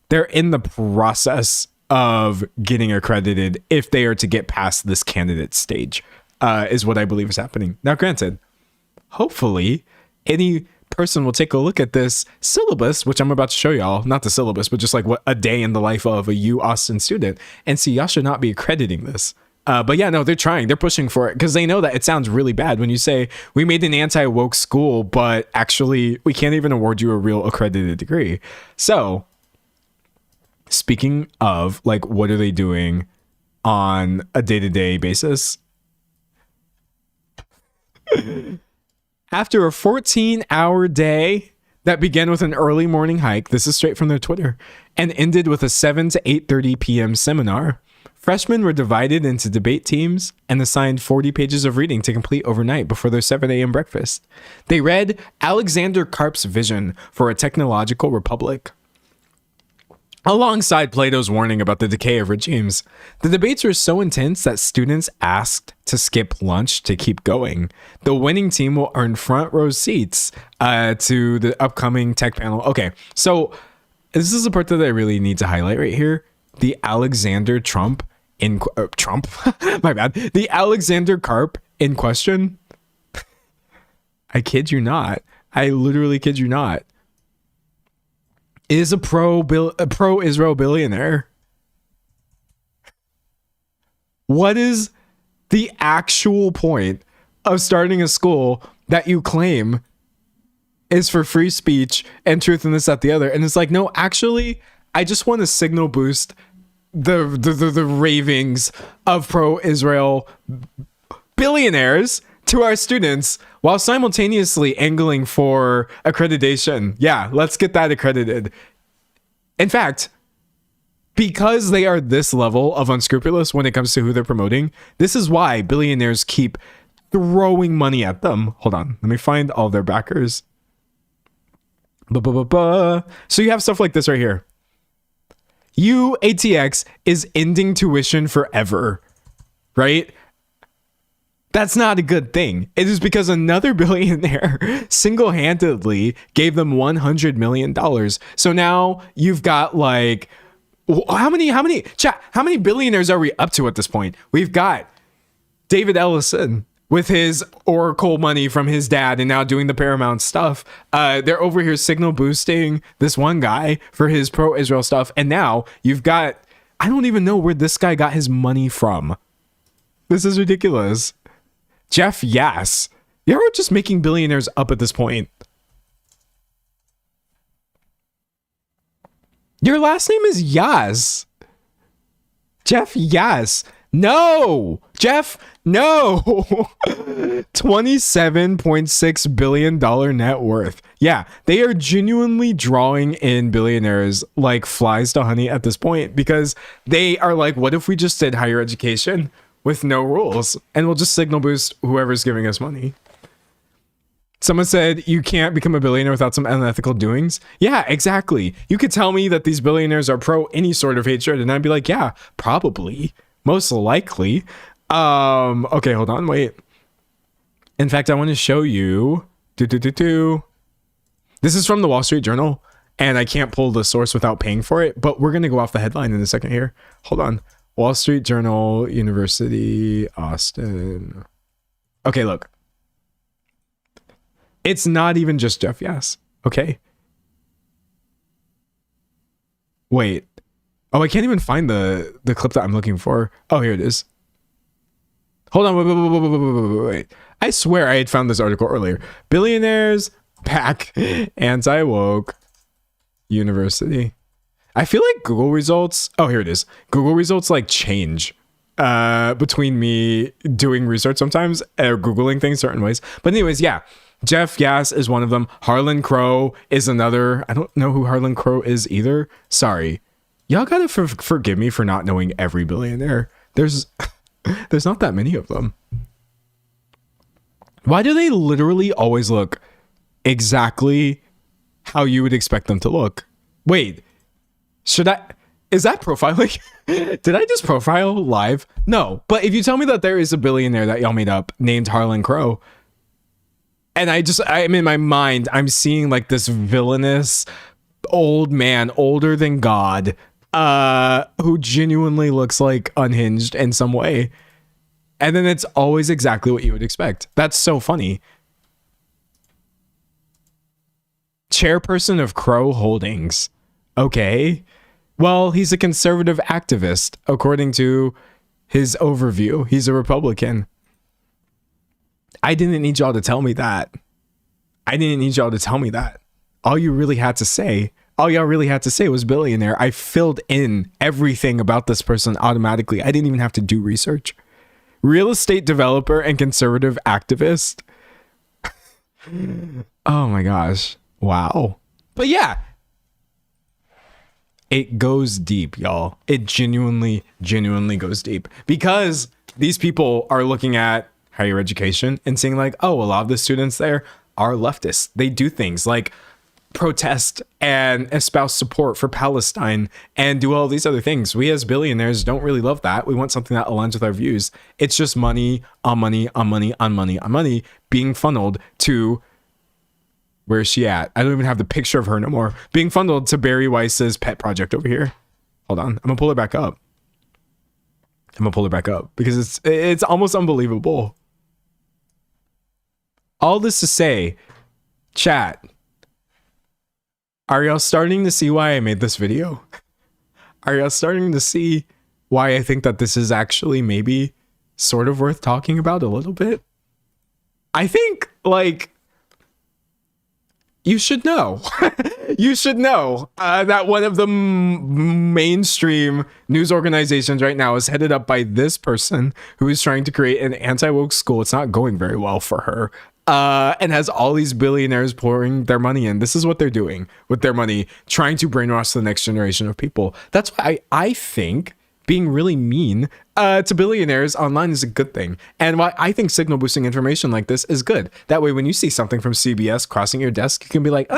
they're in the process of getting accredited if they are to get past this candidate stage, is what I believe is happening. Now, granted, hopefully any person will take a look at this syllabus, which I'm about to show y'all, not the syllabus, but just like what a day in the life of a U Austin student, and see y'all should not be accrediting this. But yeah, no, they're trying. They're pushing for it because they know that it sounds really bad when you say we made an anti-woke school, but actually we can't even award you a real accredited degree. So speaking of like, what are they doing on a day-to-day basis? After a 14-hour day that began with an early morning hike, this is straight from their Twitter, and ended with a 7 to 8:30 p.m. seminar, freshmen were divided into debate teams and assigned 40 pages of reading to complete overnight before their 7 a.m. breakfast. They read Alexander Karp's vision for a technological republic, alongside Plato's warning about the decay of regimes. The debates were so intense that students asked to skip lunch to keep going. The winning team will earn front row seats to the upcoming tech panel. Okay, so this is the part that I really need to highlight right here. The Alexander Trump in Trump, my bad. The Alexander Karp in question. I kid you not. I literally kid you not. Is a pro-Israel billionaire. What is the actual point of starting a school that you claim is for free speech and truth and this, that, the other? And it's like, no, actually, I just want to signal boost the ravings of pro-Israel billionaires to our students while simultaneously angling for accreditation. Yeah, let's get that accredited. In fact, because they are this level of unscrupulous when it comes to who they're promoting, this is why billionaires keep throwing money at them. Hold on, let me find all their backers. So you have stuff like this right here. UATX is ending tuition forever, right? That's not a good thing. It is because another billionaire single-handedly gave them $100 million. So now you've got like, how many billionaires are we up to at this point? We've got David Ellison with his Oracle money from his dad and now doing the Paramount stuff. They're over here signal boosting this one guy for his pro-Israel stuff. And now you've got, I don't even know where this guy got his money from. This is ridiculous. Jeff Yass. You're just making billionaires up at this point. Your last name is Yass. Jeff Yass. No! Jeff, no! $27.6 billion net worth. Yeah, they are genuinely drawing in billionaires like flies to honey at this point because they are like, what if we just did higher education with no rules and we'll just signal boost whoever's giving us money? Someone said you can't become a billionaire without some unethical doings. Yeah, exactly. You could tell me that these billionaires are pro any sort of hatred and I'd be like, yeah, probably. Most likely. Okay, hold on, wait. In fact, I want to show you. This is from the Wall Street Journal, and I can't pull the source without paying for it, but we're going to go off the headline in a second here. Hold on. Wall Street Journal, University, Austin. Okay, look. It's not even just Jeff Yass. Okay. Wait. Oh, I can't even find the clip that I'm looking for. Oh, here it is. Hold on. Wait. I swear I had found this article earlier. Billionaires back anti-woke university. I feel like Google results. Oh, here it is. Google results like change between me doing research sometimes or Googling things certain ways. But anyways, yeah. Jeff Yass is one of them. Harlan Crow is another. I don't know who Harlan Crow is either. Sorry. Y'all gotta forgive me for not knowing every billionaire. There's not that many of them. Why do they literally always look exactly how you would expect them to look? Wait, should I? Is that profiling? Did I just profile live? No. But if you tell me that there is a billionaire that y'all made up named Harlan Crow, and I'm in my mind, I'm seeing like this villainous old man, older than God, who genuinely looks like unhinged in some way. And then it's always exactly what you would expect. That's so funny. Chairperson of Crow Holdings. Okay. Well, he's a conservative activist, according to his overview. He's a Republican. I didn't need y'all to tell me that. All y'all really had to say was billionaire. I filled in everything about this person automatically. I didn't even have to do research. Real estate developer and conservative activist. Oh my gosh. Wow. But yeah, it goes deep, y'all. It genuinely goes deep, because these people are looking at higher education and seeing like, oh, a lot of the students there are leftists. They do things like protest and espouse support for Palestine and do all these other things. We as billionaires don't really love that. We want something that aligns with our views. It's just money on money on money on money on money being funneled to, where is she at? I don't even have the picture of her no more. Being funneled to Barry Weiss's pet project over here. Hold on. I'm gonna pull her back up. Because it's almost unbelievable. All this to say, chat, are y'all starting to see why I made this video? Are y'all starting to see why I think that this is actually maybe sort of worth talking about a little bit? I think, like, you should know. You should know that one of the mainstream news organizations right now is headed up by this person who is trying to create an anti-woke school. It's not going very well for her. And has all these billionaires pouring their money in. This is what they're doing with their money, trying to brainwash the next generation of people. That's why I think being really mean to billionaires online is a good thing. And why I think signal boosting information like this is good. That way, when you see something from CBS crossing your desk, you can be like,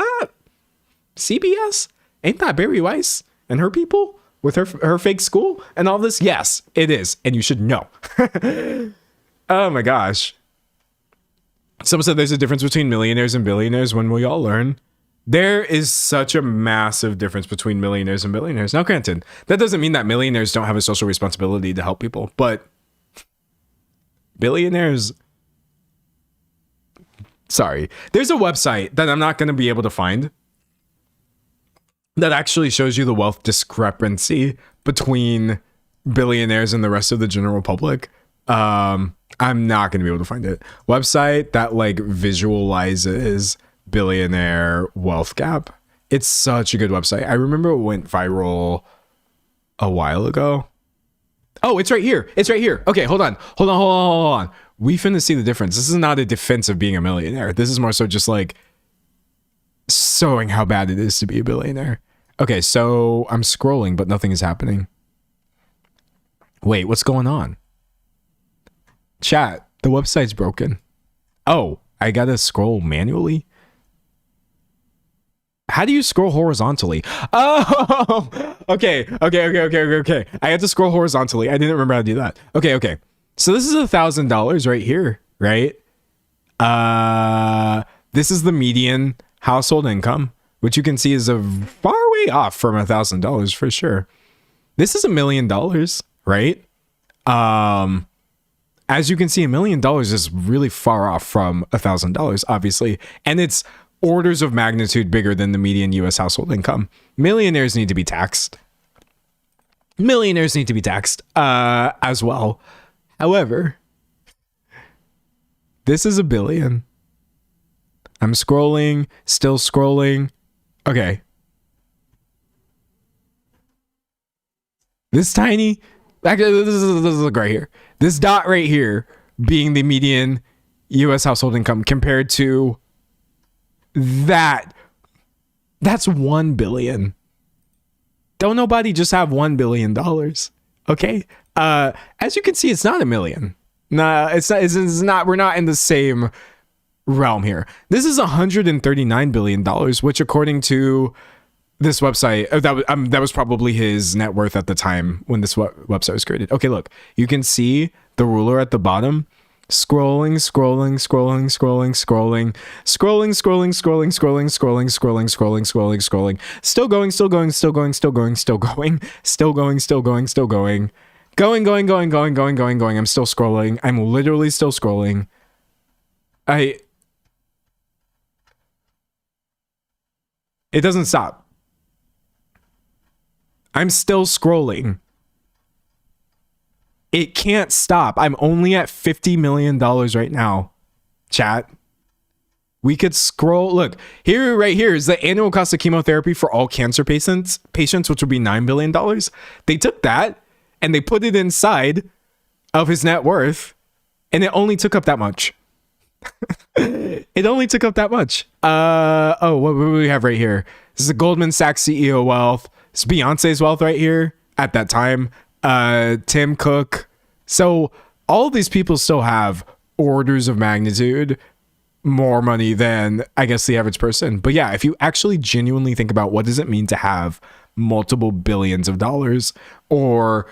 CBS? Ain't that Barry Weiss and her people with her fake school and all this? Yes, it is. And you should know. Oh my gosh. Someone said there's a difference between millionaires and billionaires. When will y'all learn? There is such a massive difference between millionaires and billionaires. Now, granted, that doesn't mean that millionaires don't have a social responsibility to help people, but billionaires, sorry. There's a website that I'm not going to be able to find that actually shows you the wealth discrepancy between billionaires and the rest of the general public. I'm not going to be able to find it. Website that like visualizes billionaire wealth gap. It's such a good website. I remember it went viral a while ago. Oh, it's right here. Okay, hold on. We finna see the difference. This is not a defense of being a millionaire. This is more so just like showing how bad it is to be a billionaire. Okay, so I'm scrolling, but nothing is happening. Wait, what's going on? Chat, the website's broken. Oh, I gotta scroll manually? How do you scroll horizontally? Oh, okay. I had to scroll horizontally. I didn't remember how to do that. Okay. So this is $1,000 right here, right? This is the median household income, which you can see is a far way off from $1,000 for sure. This is $1 million, right? As you can see, $1 million is really far off from $1,000, obviously. And it's orders of magnitude bigger than the median US household income. Millionaires need to be taxed. As well. However, this is $1 billion. I'm scrolling, still scrolling. Okay. This tiny, actually, this is look right here. This dot right here being the median US household income compared to that. That's $1 billion. Don't nobody just have $1 billion. Okay. As you can see, it's not $1 million. Nah, it's not, we're not in the same realm here. This is $139 billion, which according to this website, that was probably his net worth at the time when this website was created. Okay, look, you can see the ruler at the bottom scrolling, still going, going. I'm still scrolling. I'm literally still scrolling. It doesn't stop. I'm still scrolling. It can't stop. I'm only at $50 million right now. Chat. We could scroll. Look, here, right here is the annual cost of chemotherapy for all cancer patients, which would be $9 billion. They took that and they put it inside of his net worth, and it only took up that much. It only took up that much. What do we have right here? This is the Goldman Sachs CEO wealth. It's Beyonce's wealth right here at that time. Tim Cook. So all of these people still have orders of magnitude more money than, I guess, the average person. But yeah, if you actually genuinely think about what does it mean to have multiple billions of dollars or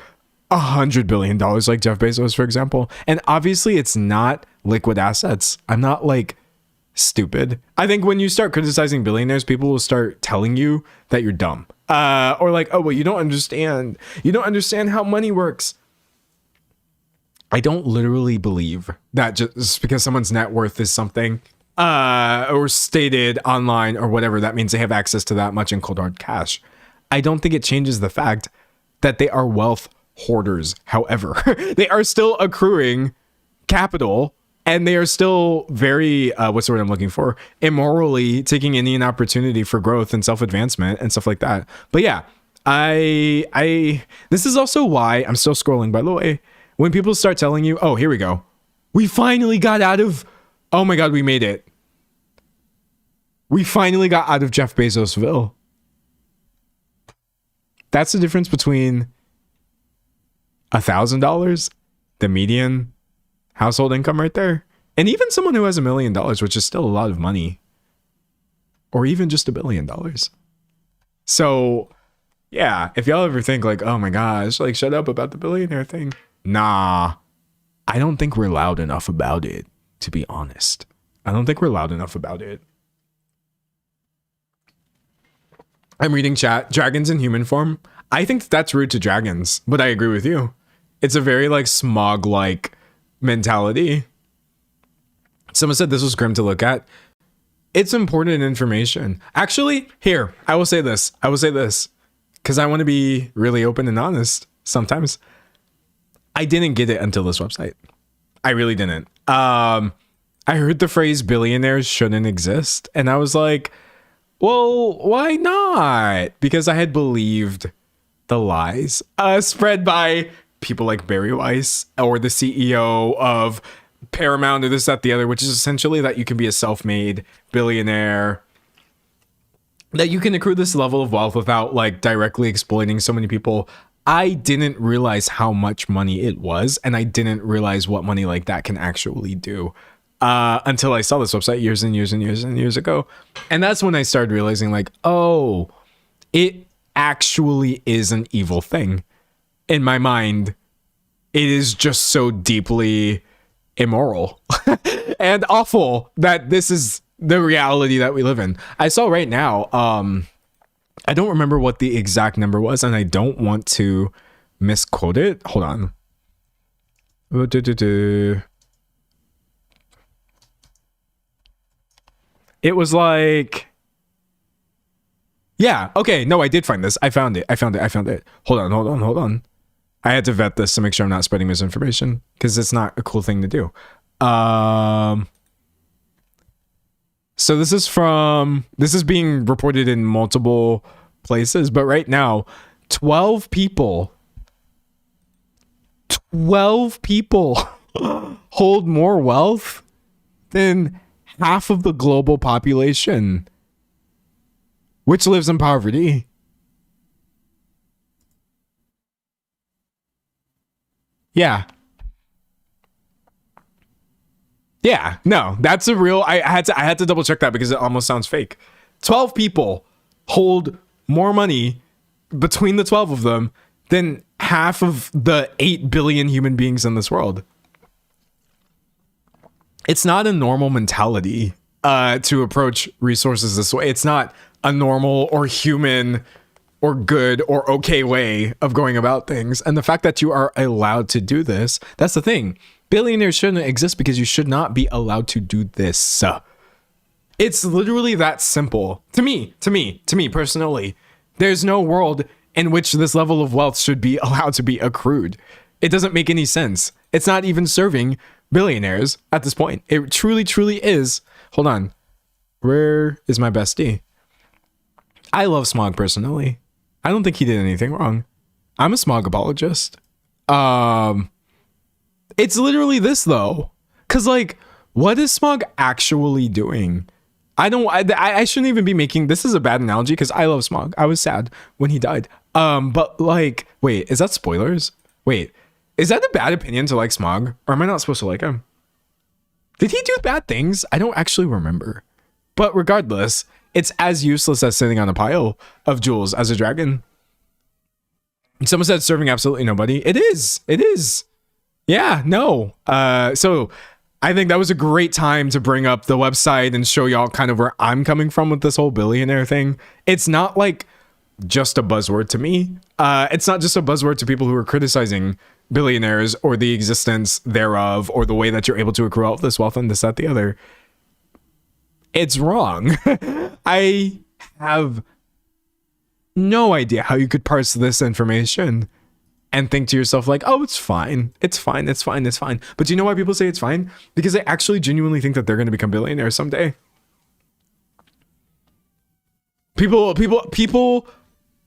$100 billion like Jeff Bezos, for example. And obviously it's not liquid assets. I'm not like stupid. I think when you start criticizing billionaires, people will start telling you that you're dumb. Or like, oh, well, you don't understand. You don't understand how money works. I don't literally believe that just because someone's net worth is something or stated online or whatever, that means they have access to that much in cold hard cash. I don't think it changes the fact that they are wealth hoarders. However, they are still accruing capital and they are still very, what's the word I'm looking for? Immorally taking any opportunity for growth and self-advancement and stuff like that. But yeah, this is also why I'm still scrolling, by the way. When people start telling you, oh, here we go. We finally got out of, oh my God, we made it. We finally got out of Jeff Bezosville. That's the difference between $1,000, the median household income right there, and even someone who has $1 million, which is still a lot of money, or even just $1 billion. So yeah, if y'all ever think like, oh my gosh, like shut up about the billionaire thing. Nah, I don't think we're loud enough about it, to be honest. I don't think we're loud enough about it. I'm reading chat. Dragons in human form. I think that's rude to dragons, but I agree with you. It's a very like smog-like mentality. Someone said this was grim to look at. It's important information. Actually, here, I will say this because I want to be really open and honest sometimes. I didn't get it until this website. I really didn't. I heard the phrase billionaires shouldn't exist. And I was like, well, why not? Because I had believed the lies spread by people like Barry Weiss or the CEO of Paramount or this, that, the other, which is essentially that you can be a self-made billionaire, that you can accrue this level of wealth without like directly exploiting so many people. I didn't realize how much money it was, and I didn't realize what money like that can actually do until I saw this website years and years ago. And that's when I started realizing like, oh, it actually is an evil thing. In my mind, it is just so deeply immoral and awful that this is the reality that we live in. I saw right now, I don't remember what the exact number was, and I don't want to misquote it. Hold on. It was like, yeah, okay, no, I did find this. I found it. Hold on. I had to vet this to make sure I'm not spreading misinformation because it's not a cool thing to do. So this is being reported in multiple places, but right now, 12 people hold more wealth than half of the global population, which lives in poverty. Yeah. Yeah, no, that's a real, I had to double check that because it almost sounds fake. 12 people hold more money between the 12 of them than half of the 8 billion human beings in this world. It's not a normal mentality to approach resources this way. It's not a normal or human or good or okay way of going about things. And the fact that you are allowed to do this, that's the thing. Billionaires shouldn't exist because you should not be allowed to do this. It's literally that simple. To me personally, there's no world in which this level of wealth should be allowed to be accrued. It doesn't make any sense. It's not even serving billionaires at this point. It truly is. Hold on. Where is my bestie? I love Smog personally. I don't think he did anything wrong. I'm a Smog apologist. It's literally this though. Cause like, what is Smog actually doing? I shouldn't even be making, this is a bad analogy because I love Smog. I was sad when he died. But like, wait, is that spoilers? Wait, is that a bad opinion to like Smog? Or am I not supposed to like him? Did he do bad things? I don't actually remember. But regardless, it's as useless as sitting on a pile of jewels as a dragon. Someone said serving absolutely nobody. It is. Yeah, no. So I think that was a great time to bring up the website and show y'all kind of where I'm coming from with this whole billionaire thing. It's not like just a buzzword to me. It's not just a buzzword to people who are criticizing billionaires or the existence thereof or the way that you're able to accrue all of this wealth and this, that, the other. It's wrong. I have no idea how you could parse this information and think to yourself like, oh, it's fine. It's fine. But do you know why people say it's fine? Because they actually genuinely think that they're going to become billionaires someday. People,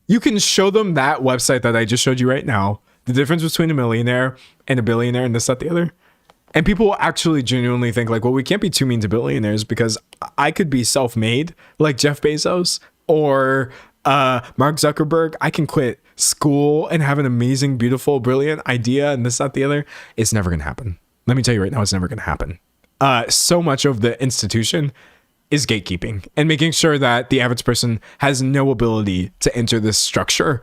you can show them that website that I just showed you right now, the difference between a millionaire and a billionaire and this, that, the other. And people will actually genuinely think like, well, we can't be too mean to billionaires because I could be self-made like Jeff Bezos or Mark Zuckerberg. I can quit school and have an amazing, beautiful, brilliant idea and this, that, the other. It's never going to happen. Let me tell you right now, it's never going to happen. So much of the institution is gatekeeping and making sure that the average person has no ability to enter this structure.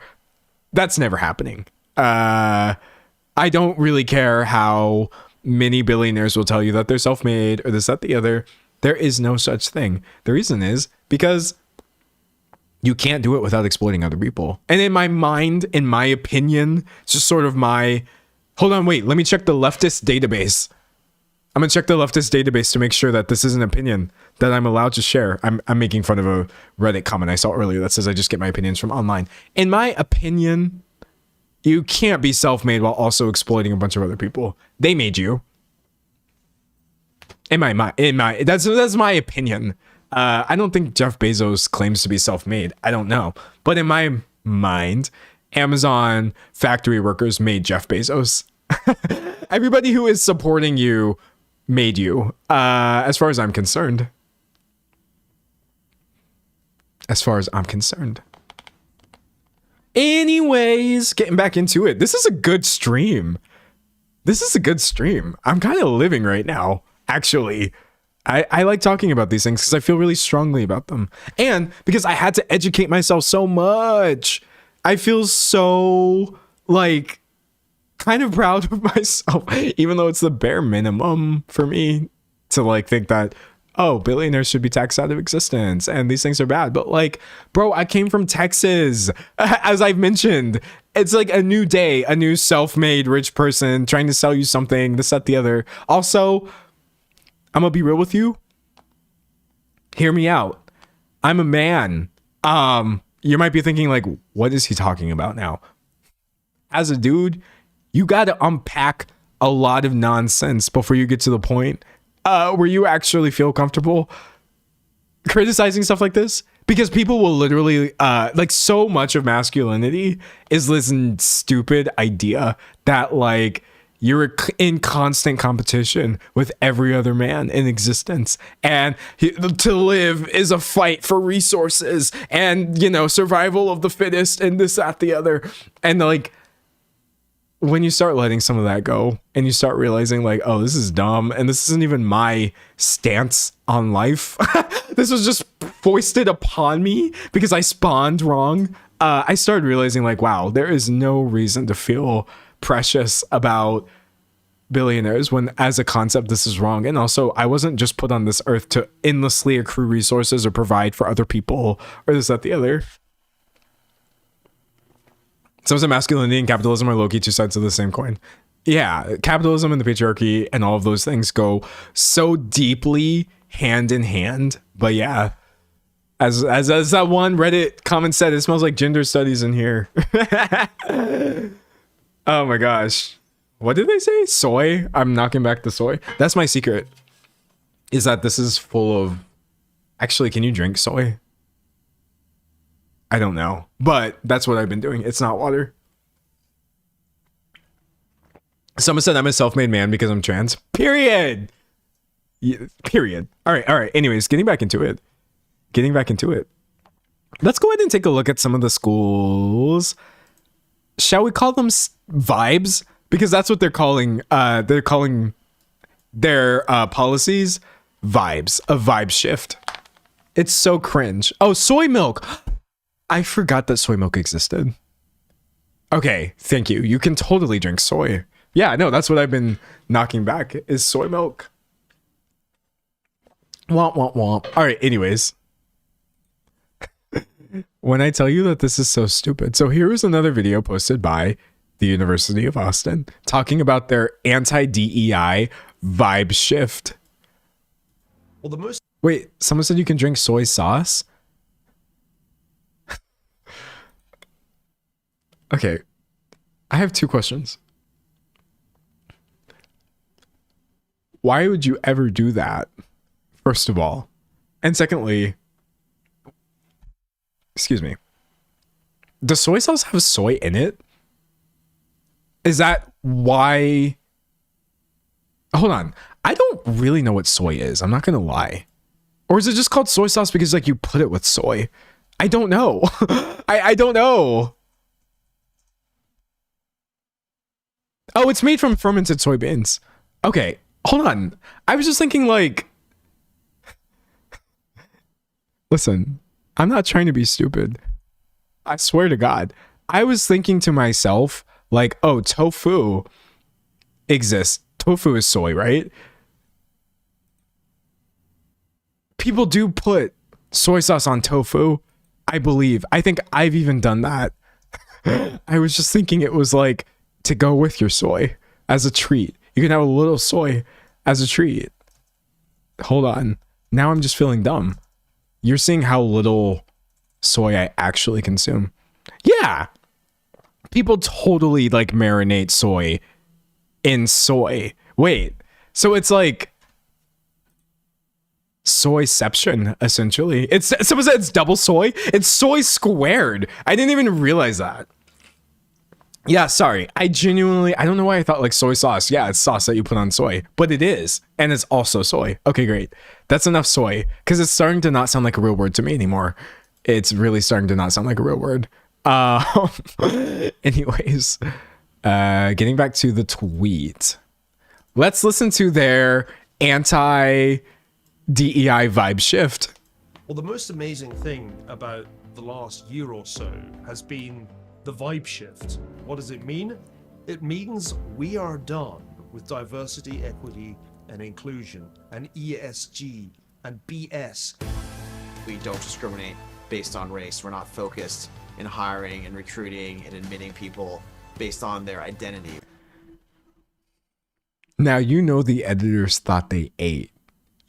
That's never happening. I don't really care how many billionaires will tell you that they're self-made or this, that, the other. There is no such thing. The reason is because you can't do it without exploiting other people. And in my mind, in my opinion, it's just sort of my, hold on, wait, let me check the leftist database. I'm gonna check the leftist database to make sure that this is an opinion that I'm allowed to share. I'm making fun of a Reddit comment I saw earlier that says I just get my opinions from online. In my opinion, you can't be self-made while also exploiting a bunch of other people. They made you. That's my opinion. I don't think Jeff Bezos claims to be self-made. I don't know. But in my mind, Amazon factory workers made Jeff Bezos. Everybody who is supporting you made you, as far as I'm concerned. Anyways, getting back into it. This is a good stream. I'm kind of living right now, actually. I like talking about these things because I feel really strongly about them. And because I had to educate myself so much, I feel so, like, kind of proud of myself, even though it's the bare minimum for me to, like, think that, oh, billionaires should be taxed out of existence and these things are bad. But like, bro, I came from Texas, as I've mentioned. It's like a new day, a new self-made rich person trying to sell you something, this, that, the other. Also, I'm gonna be real with you. Hear me out. I'm a man. You might be thinking like, what is he talking about now? As a dude, you got to unpack a lot of nonsense before you get to the point where you actually feel comfortable criticizing stuff like this, because people will literally like, so much of masculinity is this stupid idea that like you're in constant competition with every other man in existence, and to live is a fight for resources and, you know, survival of the fittest and this, that, the other. And like, when you start letting some of that go and you start realizing like, oh, this is dumb and this isn't even my stance on life. This was just foisted upon me because I spawned wrong, I started realizing like, wow, there is no reason to feel precious about billionaires when as a concept this is wrong. And also I wasn't just put on this earth to endlessly accrue resources or provide for other people or this, that, the other. Some say masculinity and capitalism are low-key two sides of the same coin. Yeah, capitalism and the patriarchy and all of those things go so deeply hand in hand. But yeah, as that one Reddit comment said, it smells like gender studies in here. Oh my gosh. What did they say? Soy? I'm knocking back the soy. That's my secret. Is that this is full of... Actually, can you drink soy? I don't know. But that's what I've been doing. It's not water. Someone said I'm a self-made man because I'm trans. Period. Yeah, period. All right. Anyways, getting back into it. Let's go ahead and take a look at some of the schools. Shall we call them vibes? Because that's what they're calling their policies vibes. A vibe shift. It's so cringe. Oh, soy milk. I forgot that soy milk existed. Okay, thank you. You can totally drink soy. Yeah, no, that's what I've been knocking back is soy milk. Womp, womp, womp. All right, anyways. When I tell you that this is so stupid. So here is another video posted by the University of Austin talking about their anti-DEI vibe shift. Well, Wait, someone said you can drink soy sauce? Okay, I have two questions. Why would you ever do that, first of all? And secondly, excuse me, does soy sauce have soy in it? Is that why? Hold on. I don't really know what soy is. I'm not going to lie. Or is it just called soy sauce because like you put it with soy? I don't know. I don't know. Oh, it's made from fermented soybeans. Okay, hold on. I was just thinking like, listen, I'm not trying to be stupid. I swear to God. I was thinking to myself like, oh, tofu exists. Tofu is soy, right? People do put soy sauce on tofu, I believe. I think I've even done that. I was just thinking it was like to go with your soy as a treat. You can have a little soy as a treat. Hold on. Now I'm just feeling dumb. You're seeing how little soy I actually consume. Yeah. People totally like marinate soy in soy. Wait. So it's like soyception, essentially. It's someone said it's double soy. It's soy squared. I didn't even realize that. Yeah, sorry. I don't know why I thought like soy sauce. Yeah, it's sauce that you put on soy, but it is. And it's also soy. Okay, great. That's enough soy because it's starting to not sound like a real word to me anymore. It's really starting to not sound like a real word. Anyways, getting back to the tweet. Let's listen to their anti-DEI vibe shift. Well, the most amazing thing about the last year or so has been the vibe shift. What does it mean? It means we are done with diversity, equity, and inclusion, and ESG, and BS. We don't discriminate based on race. We're not focused in hiring and recruiting and admitting people based on their identity. Now, you know the editors thought they ate.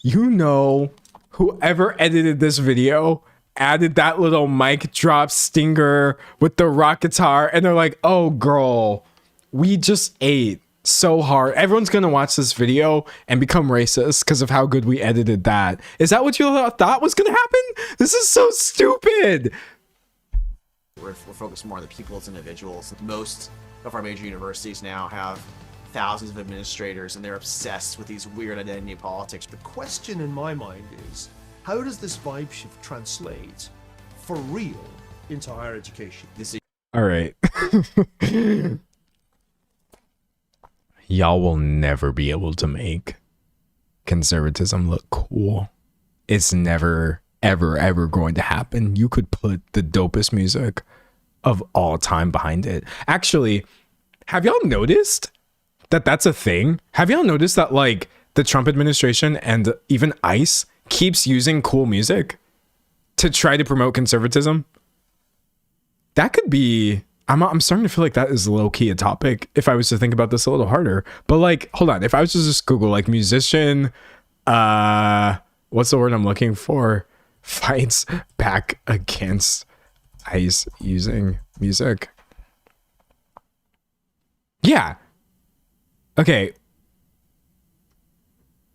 You know, whoever edited this video added that little mic drop stinger with the rock guitar, and they're like, oh, girl, we just ate so hard. Everyone's gonna watch this video and become racist because of how good we edited that. Is that what you thought was gonna happen? This is so stupid. We're focused more on the people as individuals. Most of our major universities now have thousands of administrators, and they're obsessed with these weird identity politics. The question in my mind is, how does this vibe shift translate for real into higher education? All right. Y'all will never be able to make conservatism look cool. It's never ever going to happen, you could put the dopest music of all time behind it. Actually, have y'all noticed that that's a thing? Have y'all noticed that like the Trump administration and even ICE keeps using cool music to try to promote conservatism? That could be, I'm starting to feel like that is low-key a topic if I was to think about this a little harder. But like, hold on, if I was to just Google like musician, what's the word I'm looking for? Fights back against ICE using music. Yeah. Okay.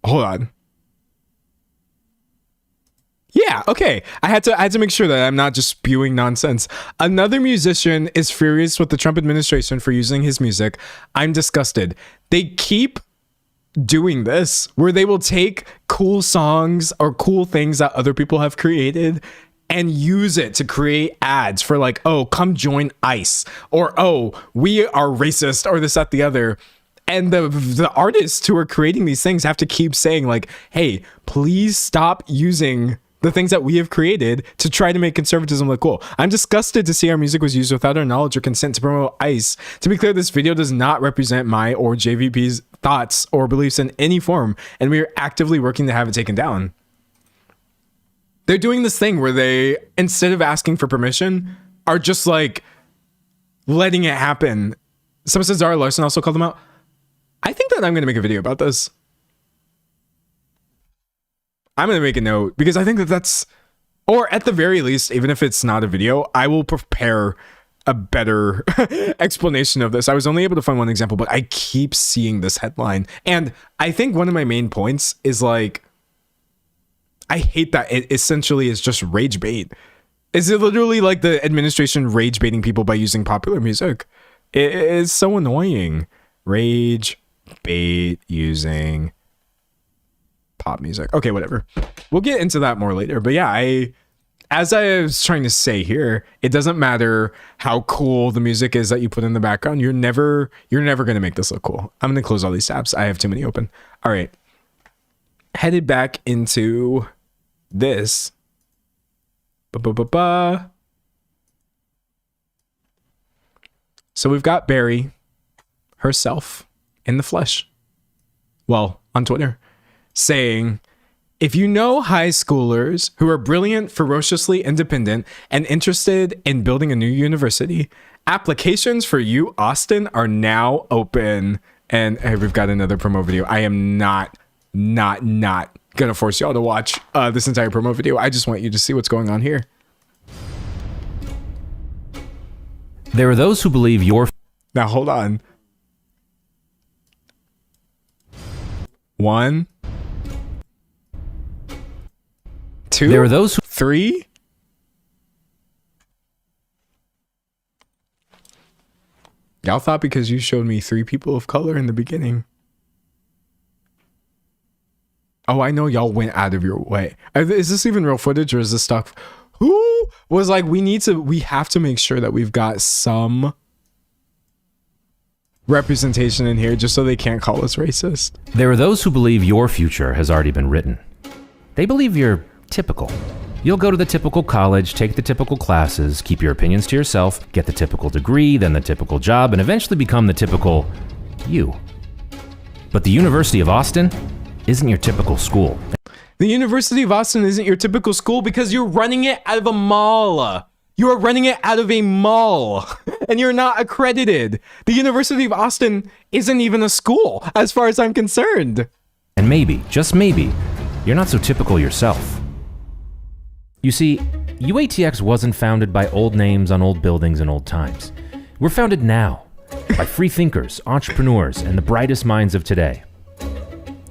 Hold on. Yeah, okay. I had to make sure that I'm not just spewing nonsense. Another musician is furious with the Trump administration for using his music. I'm disgusted. They keep doing this where they will take cool songs or cool things that other people have created and use it to create ads for like, oh, come join ICE, or oh, we are racist, or this, that, the other. And the artists who are creating these things have to keep saying like, hey, please stop using the things that we have created to try to make conservatism look cool. I'm disgusted to see our music was used without our knowledge or consent to promote ICE. To be clear, this video does not represent my or JVP's thoughts or beliefs in any form, and we are actively working to have it taken down. They're doing this thing where they, instead of asking for permission, are just like letting it happen. Someone says Zara Larson also called them out. I think that I'm going to make a video about this. I'm going to make a note because I think that that's, or at the very least, even if it's not a video, I will prepare a better explanation of this. I was only able to find one example, but I keep seeing this headline. And I think one of my main points is like, I hate that it essentially is just rage bait. Is it literally like the administration rage baiting people by using popular music? It is so annoying. Rage bait using pop music. Okay, whatever. We'll get into that more later. But yeah, as I was trying to say here, it doesn't matter how cool the music is that you put in the background. You're never going to make this look cool. I'm going to close all these tabs. I have too many open. All right. Headed back into this. So we've got Barry herself in the flesh. Well, on Twitter, saying, if you know high schoolers who are brilliant, ferociously independent, and interested in building a new university, applications for U Austin are now open. And hey, we've got another promo video. I am not gonna force y'all to watch this entire promo video. I just want you to see what's going on here. There are those who believe your... Now hold on. 1, 2. There are those who... 3. Y'all thought because you showed me 3 people of color in the beginning. Oh, I know y'all went out of your way. Is this even real footage or is this stuff? Who was like, we have to make sure that we've got some representation in here just so they can't call us racist. There are those who believe your future has already been written. They believe you're typical. You'll go to the typical college, take the typical classes, keep your opinions to yourself, get the typical degree, then the typical job, and eventually become the typical you. But the University of Austin isn't your typical school. The University of Austin isn't your typical school because you're running it out of a mall. You are running it out of a mall and you're not accredited. The University of Austin isn't even a school as far as I'm concerned. And maybe, just maybe, you're not so typical yourself. You see, UATX wasn't founded by old names on old buildings in old times. We're founded now by free thinkers, entrepreneurs, and the brightest minds of today.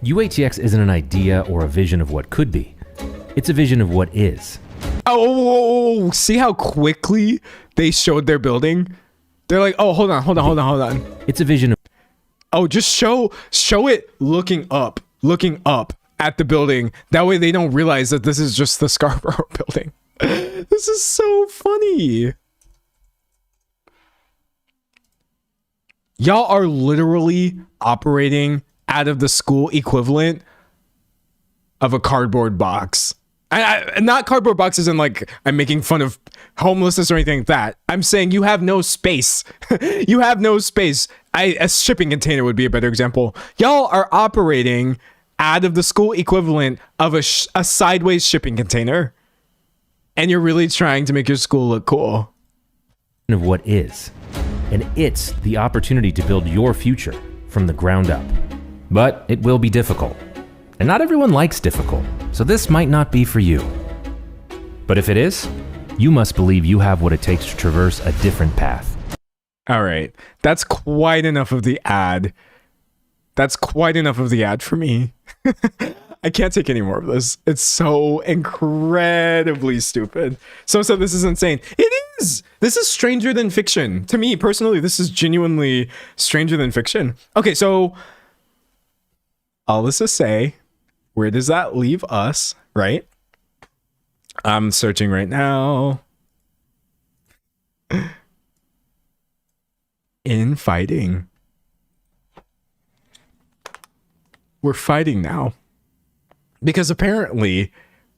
UATX isn't an idea or a vision of what could be. It's a vision of what is. Oh, see how quickly they showed their building? They're like, oh, hold on. It's a vision of... Oh, just show it looking up at the building. That way they don't realize that this is just the Scarborough building. This is so funny. Y'all are literally operating out of the school equivalent of a cardboard box. Not cardboard boxes and like I'm making fun of homelessness or anything like that. I'm saying you have no space. You have no space. A shipping container would be a better example. Y'all are operating out of the school equivalent of a sideways shipping container. And you're really trying to make your school look cool. Of what is. And it's the opportunity to build your future from the ground up. But it will be difficult. And not everyone likes difficult, so this might not be for you. But if it is, you must believe you have what it takes to traverse a different path. All right. That's quite enough of the ad. That's quite enough of the ad for me. I can't take any more of this. It's so incredibly stupid. So this is insane. It is. This is stranger than fiction. To me, personally, this is genuinely stranger than fiction. Okay, so all this to say, where does that leave us, right? I'm searching right now. In fighting. We're fighting now. Because apparently,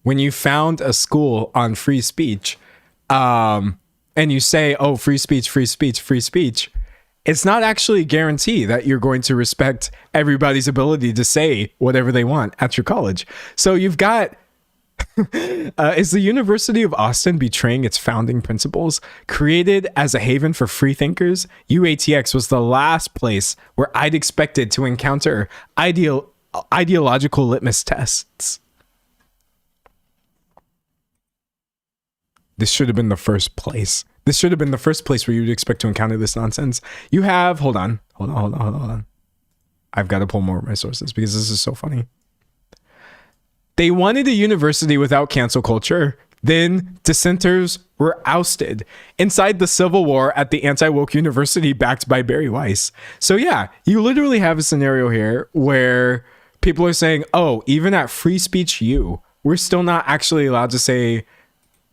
when you found a school on free speech, and you say, oh, free speech, free speech, free speech, it's not actually a guarantee that you're going to respect everybody's ability to say whatever they want at your college. So you've got, is the University of Austin betraying its founding principles? Created as a haven for free thinkers, UATX was the last place where I'd expected to encounter ideological litmus tests. This should have been the first place. This should have been the first place where you'd expect to encounter this nonsense. You have, hold on. I've got to pull more of my sources because this is so funny. They wanted a university without cancel culture. Then dissenters were ousted inside the Civil War at the anti-woke university backed by Barry Weiss. So yeah, you literally have a scenario here where people are saying, oh, even at Free Speech U, we're still not actually allowed to say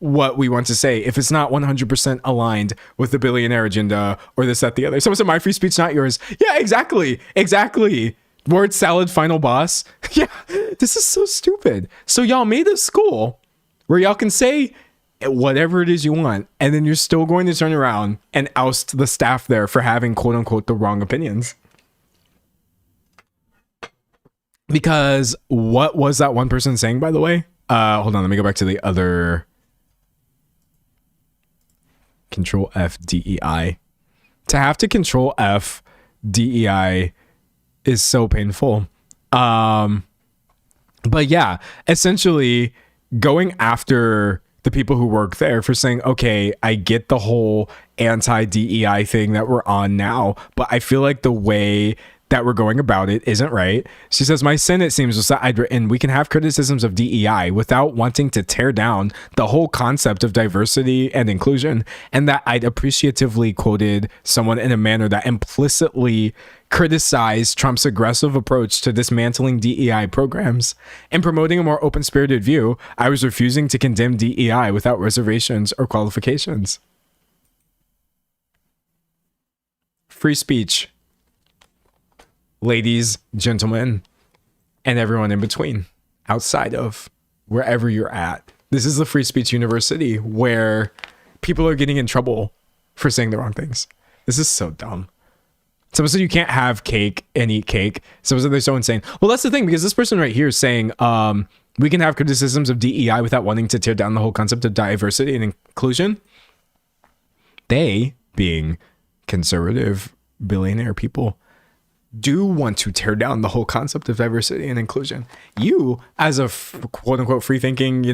what we want to say if it's not 100% aligned with the billionaire agenda or this, that, the other. Someone said, my free speech, not yours. Yeah, exactly. Word salad, final boss. Yeah, this is so stupid. So y'all made a school where y'all can say whatever it is you want, and then you're still going to turn around and oust the staff there for having quote unquote the wrong opinions. Because what was that one person saying, by the way? Hold on, let me go back to the other. Control F DEI. To have to Control F DEI is so painful. But yeah, essentially going after the people who work there for saying, okay, I get the whole anti-DEI thing that we're on now, but I feel like the way that we're going about it isn't right. She says, my sin, it seems, was that I'd written, we can have criticisms of DEI without wanting to tear down the whole concept of diversity and inclusion, and that I'd appreciatively quoted someone in a manner that implicitly criticized Trump's aggressive approach to dismantling DEI programs. In promoting a more open-spirited view, I was refusing to condemn DEI without reservations or qualifications. Free speech. Ladies, gentlemen, and everyone in between, outside of wherever you're at. This is the free speech university where people are getting in trouble for saying the wrong things. This is so dumb. Someone said you can't have cake and eat cake. Someone said they're so insane. Well, that's the thing, because this person right here is saying we can have criticisms of DEI without wanting to tear down the whole concept of diversity and inclusion. They, being conservative billionaire people, do want to tear down the whole concept of diversity and inclusion. You, as a quote unquote free thinking,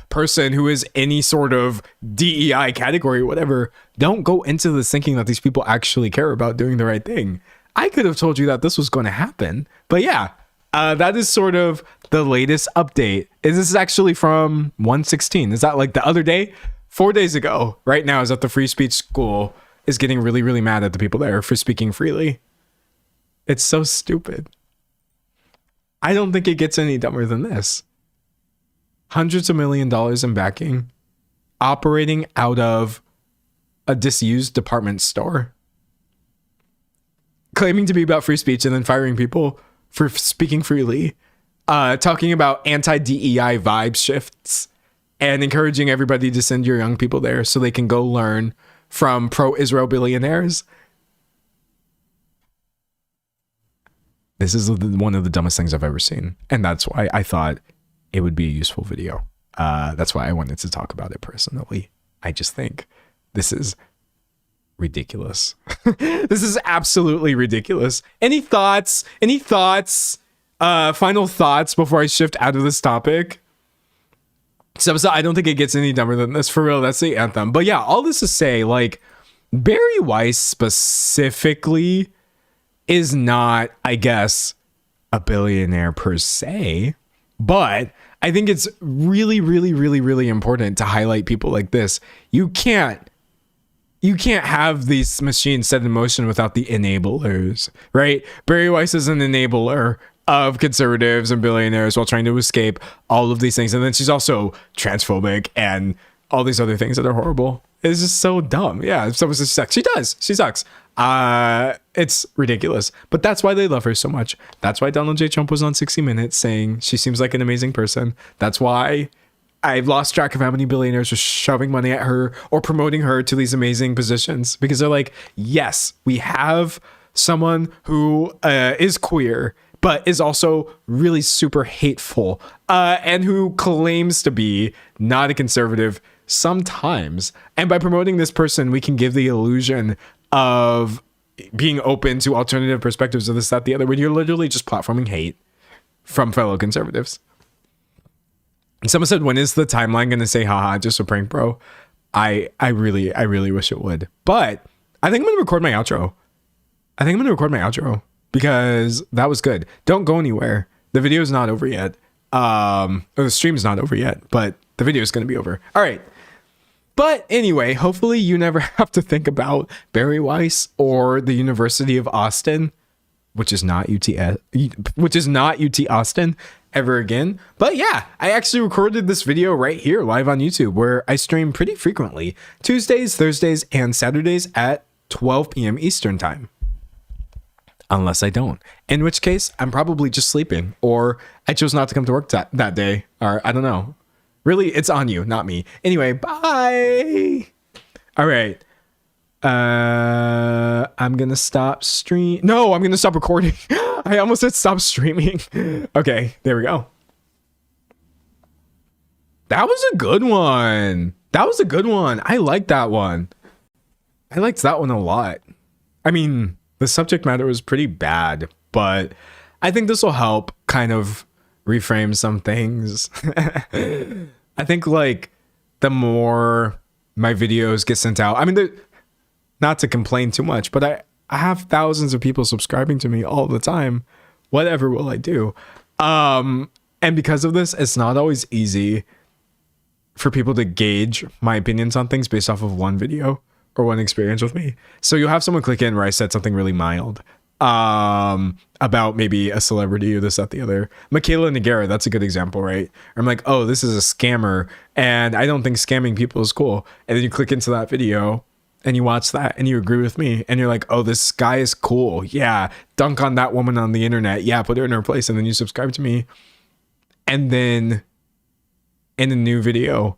person who is any sort of DEI category or whatever, don't go into this thinking that these people actually care about doing the right thing. I could have told you that this was going to happen, but yeah, that is sort of the latest update. This is actually from 1/16. Is that like the other day? 4 days ago, right now, is that the free speech school is getting really, really mad at the people there for speaking freely. It's so stupid. I don't think it gets any dumber than this. Hundreds of $1 million in backing, operating out of a disused department store, claiming to be about free speech and then firing people for speaking freely. talking about anti-DEI vibe shifts and encouraging everybody to send your young people there so they can go learn from pro-Israel billionaires. This is one of the dumbest things I've ever seen. And that's why I thought it would be a useful video. That's why I wanted to talk about it personally. I just think this is ridiculous. This is absolutely ridiculous. Any thoughts? Final thoughts before I shift out of this topic? So I don't think it gets any dumber than this. For real, that's the anthem. But yeah, all this to say, like, Barry Weiss specifically is not, I guess, a billionaire per se, but I think it's really, really, really, really important to highlight people like this. You can't have these machines set in motion without the enablers, right? Barry Weiss is an enabler of conservatives and billionaires while trying to escape all of these things. And then she's also transphobic and all these other things that are horrible. It's just so dumb. Yeah, if someone says she sucks, she does. She sucks. It's ridiculous. But that's why they love her so much. That's why Donald J. Trump was on 60 Minutes saying she seems like an amazing person. That's why I've lost track of how many billionaires are shoving money at her or promoting her to these amazing positions, because they're like, yes, we have someone who is queer, but is also really super hateful and who claims to be not a conservative sometimes. And by promoting this person, we can give the illusion of being open to alternative perspectives of this, that, the other, when you're literally just platforming hate from fellow conservatives. And someone said, when is the timeline going to say, haha, just a prank, bro? I really wish it would. But I think I'm going to record my outro. Because that was good. Don't go anywhere. The video is not over yet. Or the stream's not over yet, but the video is going to be over. All right. But anyway, hopefully you never have to think about Barry Weiss or the University of Austin, which is not UT Austin, ever again. But yeah, I actually recorded this video right here live on YouTube, where I stream pretty frequently, Tuesdays, Thursdays, and Saturdays at 12 p.m. Eastern time. Unless I don't, in which case I'm probably just sleeping, or I chose not to come to work that day, or I don't know. Really, it's on you, not me. Anyway, bye. All right. I'm going to stop I'm going to stop recording. I almost said stop streaming. Okay, there we go. That was a good one. I liked that one. I liked that one a lot. I mean, the subject matter was pretty bad, but I think this will help kind of reframe some things. I think, like, the more my videos get sent out, I mean, not to complain too much, but I have thousands of people subscribing to me all the time. Whatever will I do? And because of this, it's not always easy for people to gauge my opinions on things based off of one video or one experience with me. So you'll have someone click in where I said something really mild about maybe a celebrity or this, that, the other. Michaela Nagara, that's a good example, right? I'm like, oh, this is a scammer, and I don't think scamming people is cool. And then you click into that video and you watch that and you agree with me and you're like, oh, this guy is cool. Yeah, dunk on that woman on the internet. Yeah, put her in her place. And then you subscribe to me. And then in a new video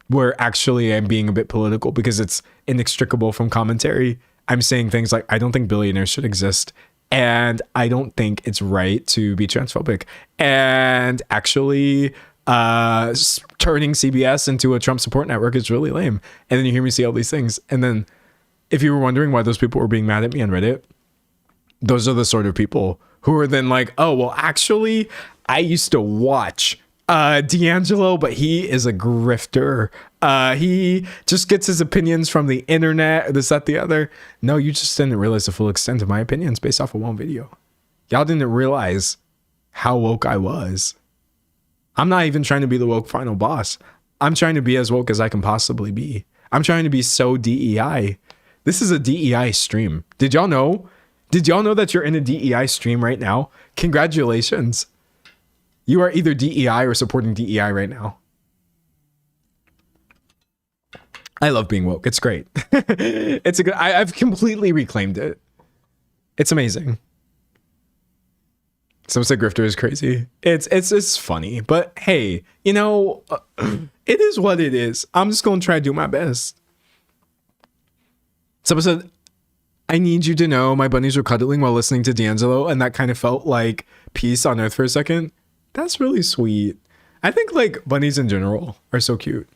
where actually I'm being a bit political because it's inextricable from commentary, I'm saying things like, I don't think billionaires should exist, and I don't think it's right to be transphobic, and actually turning CBS into a Trump support network is really lame. And then you hear me say all these things, and then if you were wondering why those people were being mad at me on Reddit, those are the sort of people who are then like, oh, well, actually, I used to watch D'Angelo, but he is a grifter. He just gets his opinions from the internet, this, that, the other. No, you just didn't realize the full extent of my opinions based off of one video. Y'all didn't realize how woke I was. I'm not even trying to be the woke final boss. I'm trying to be as woke as I can possibly be. I'm trying to be so DEI. This is a DEI stream. Did y'all know? Did y'all know that you're in a DEI stream right now? Congratulations. You are either DEI or supporting DEI right now. I love being woke. It's great. It's a good, I've completely reclaimed it. It's amazing. Someone said Grifter is crazy. It's funny, but hey, you know, it is what it is. I'm just gonna try to do my best. Someone said, I need you to know my bunnies were cuddling while listening to D'Angelo, and that kind of felt like peace on earth for a second. That's really sweet. I think like bunnies in general are so cute.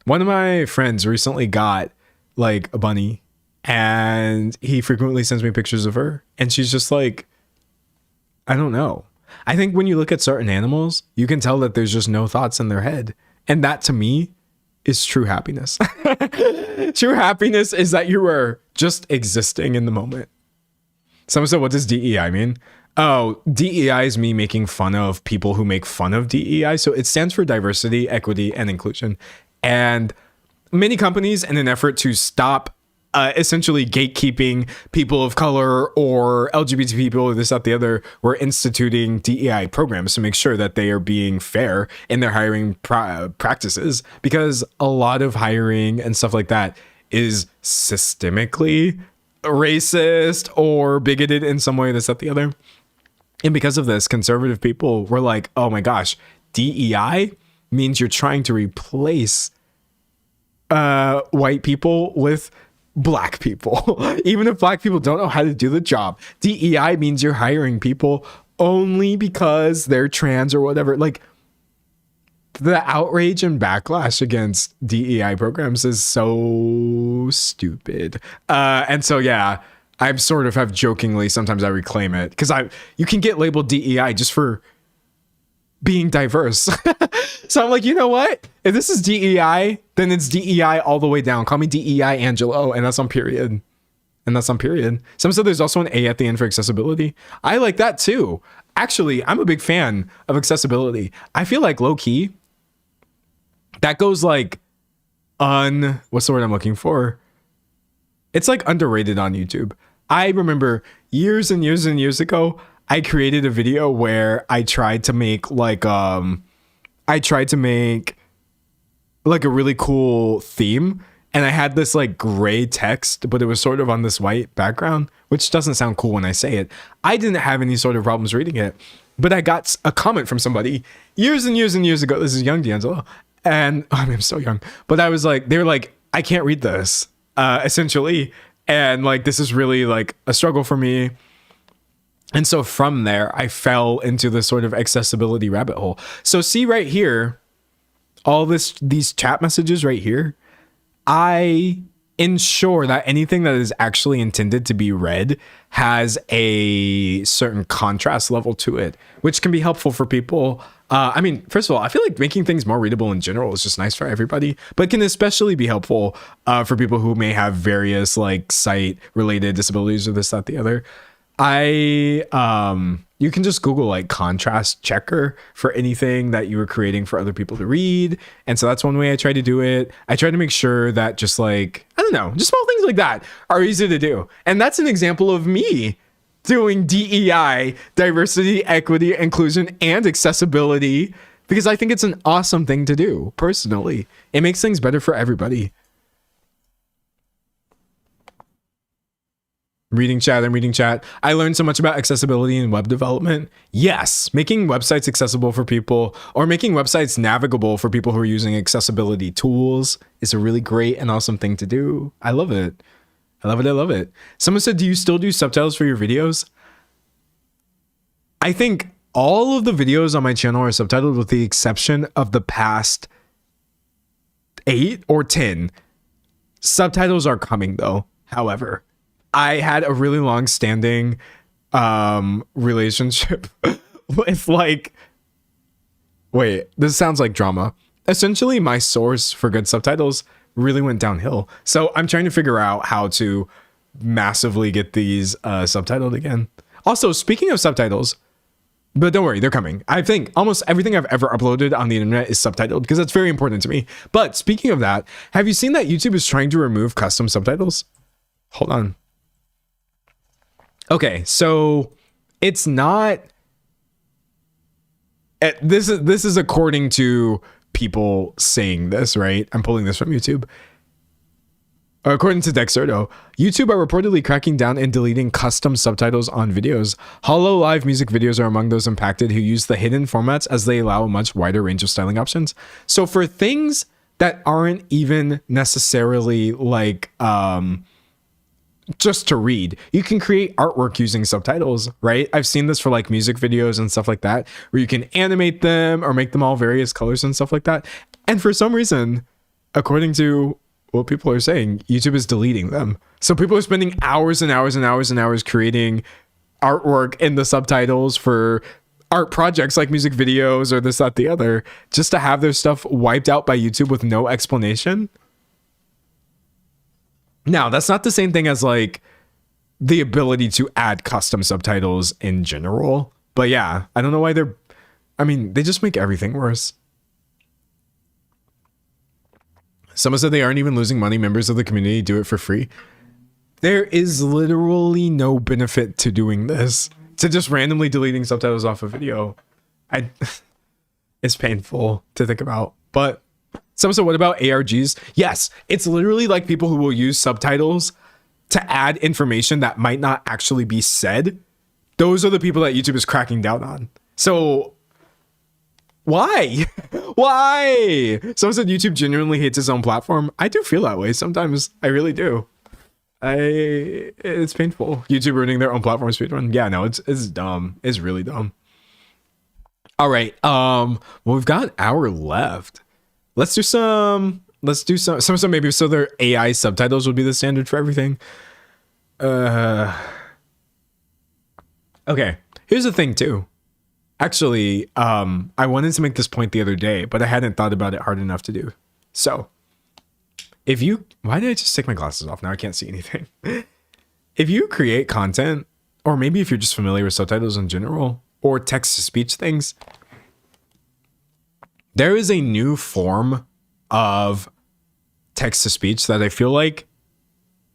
One of my friends recently got like a bunny, and he frequently sends me pictures of her, and she's just like, I don't know. I think when you look at certain animals, you can tell that there's just no thoughts in their head. And that to me is true happiness. True happiness is that you are just existing in the moment. Someone said, what does DEI mean? Oh, DEI is me making fun of people who make fun of DEI. So it stands for diversity, equity, and inclusion. And many companies, in an effort to stop essentially gatekeeping people of color or LGBT people or this, that, the other, were instituting DEI programs to make sure that they are being fair in their hiring practices, because a lot of hiring and stuff like that is systemically racist or bigoted in some way, this, that, the other. And because of this, conservative people were like, oh my gosh, DEI means you're trying to replace white people with black people. Even if black people don't know how to do the job, DEI means you're hiring people only because they're trans or whatever. Like, the outrage and backlash against DEI programs is so stupid. And so, yeah, I sort of have jokingly, sometimes I reclaim it, because you can get labeled DEI just for being diverse. So I'm like, you know what? If this is DEI, then it's DEI all the way down. Call me DEI Angelo, and that's on period. And that's on period. Some said there's also an A at the end for accessibility. I like that too. Actually, I'm a big fan of accessibility. I feel like low key, that goes like what's the word I'm looking for? It's like underrated on YouTube. I remember years and years and years ago, I created a video where I tried to make like a really cool theme, and I had this like gray text, but it was sort of on this white background, which doesn't sound cool when I say it. I didn't have any sort of problems reading it, but I got a comment from somebody years and years and years ago. This is young D'Angelo, and I'm so young, but they were like, I can't read this, essentially, and like this is really like a struggle for me. And so from there, I fell into this sort of accessibility rabbit hole. So see right here, all these chat messages right here, I ensure that anything that is actually intended to be read has a certain contrast level to it, which can be helpful for people. I mean, first of all, I feel like making things more readable in general is just nice for everybody, but can especially be helpful for people who may have various like sight related disabilities or this, that, the other. You can just Google like contrast checker for anything that you were creating for other people to read. And so that's one way I try to do it. I try to make sure that just like, I don't know, just small things like that are easy to do. And that's an example of me doing DEI, diversity, equity, inclusion, and accessibility, because I think it's an awesome thing to do personally. It makes things better for everybody. I'm reading chat. I learned so much about accessibility in web development. Yes, making websites accessible for people, or making websites navigable for people who are using accessibility tools, is a really great and awesome thing to do. I love it. I love it. Someone said, do you still do subtitles for your videos? I think all of the videos on my channel are subtitled with the exception of the past 8 or 10. Subtitles are coming though, however. I had a really long-standing relationship with like, wait, this sounds like drama. Essentially, my source for good subtitles really went downhill. So I'm trying to figure out how to massively get these subtitled again. Also, speaking of subtitles, but don't worry, they're coming. I think almost everything I've ever uploaded on the internet is subtitled because that's very important to me. But speaking of that, have you seen that YouTube is trying to remove custom subtitles? Hold on. Okay, so it's not. This is according to people saying this, right? I'm pulling this from YouTube. According to Dexerto, YouTube are reportedly cracking down and deleting custom subtitles on videos. HoloLive music videos are among those impacted who use the hidden formats as they allow a much wider range of styling options. So for things that aren't even necessarily like just to read, you can create artwork using subtitles, right? I've seen this for like music videos and stuff like that, where you can animate them or make them all various colors and stuff like that. And for some reason, according to what people are saying, YouTube is deleting them. So people are spending hours and hours and hours and hours creating artwork in the subtitles for art projects like music videos or this, that, the other, just to have their stuff wiped out by YouTube with no explanation. Now, that's not the same thing as like the ability to add custom subtitles in general. But yeah, I don't know why they just make everything worse. Someone said they aren't even losing money. Members of the community do it for free. There is literally no benefit to doing this. To just randomly deleting subtitles off a video. It's painful to think about. But someone said, what about ARGs? Yes, it's literally like people who will use subtitles to add information that might not actually be said. Those are the people that YouTube is cracking down on. So why? Why? Someone said YouTube genuinely hates its own platform. I do feel that way sometimes. I really do. It's painful. YouTube ruining their own platform speedrun. Yeah, no, it's dumb. It's really dumb. All right. Well, we've got an hour left. Let's do some maybe so their AI subtitles would be the standard for everything. Okay. Here's the thing too. Actually, I wanted to make this point the other day, but I hadn't thought about it hard enough to do. So, why did I just take my glasses off? Now I can't see anything. If you create content, or maybe if you're just familiar with subtitles in general, or text-to-speech things, there is a new form of text-to-speech that I feel like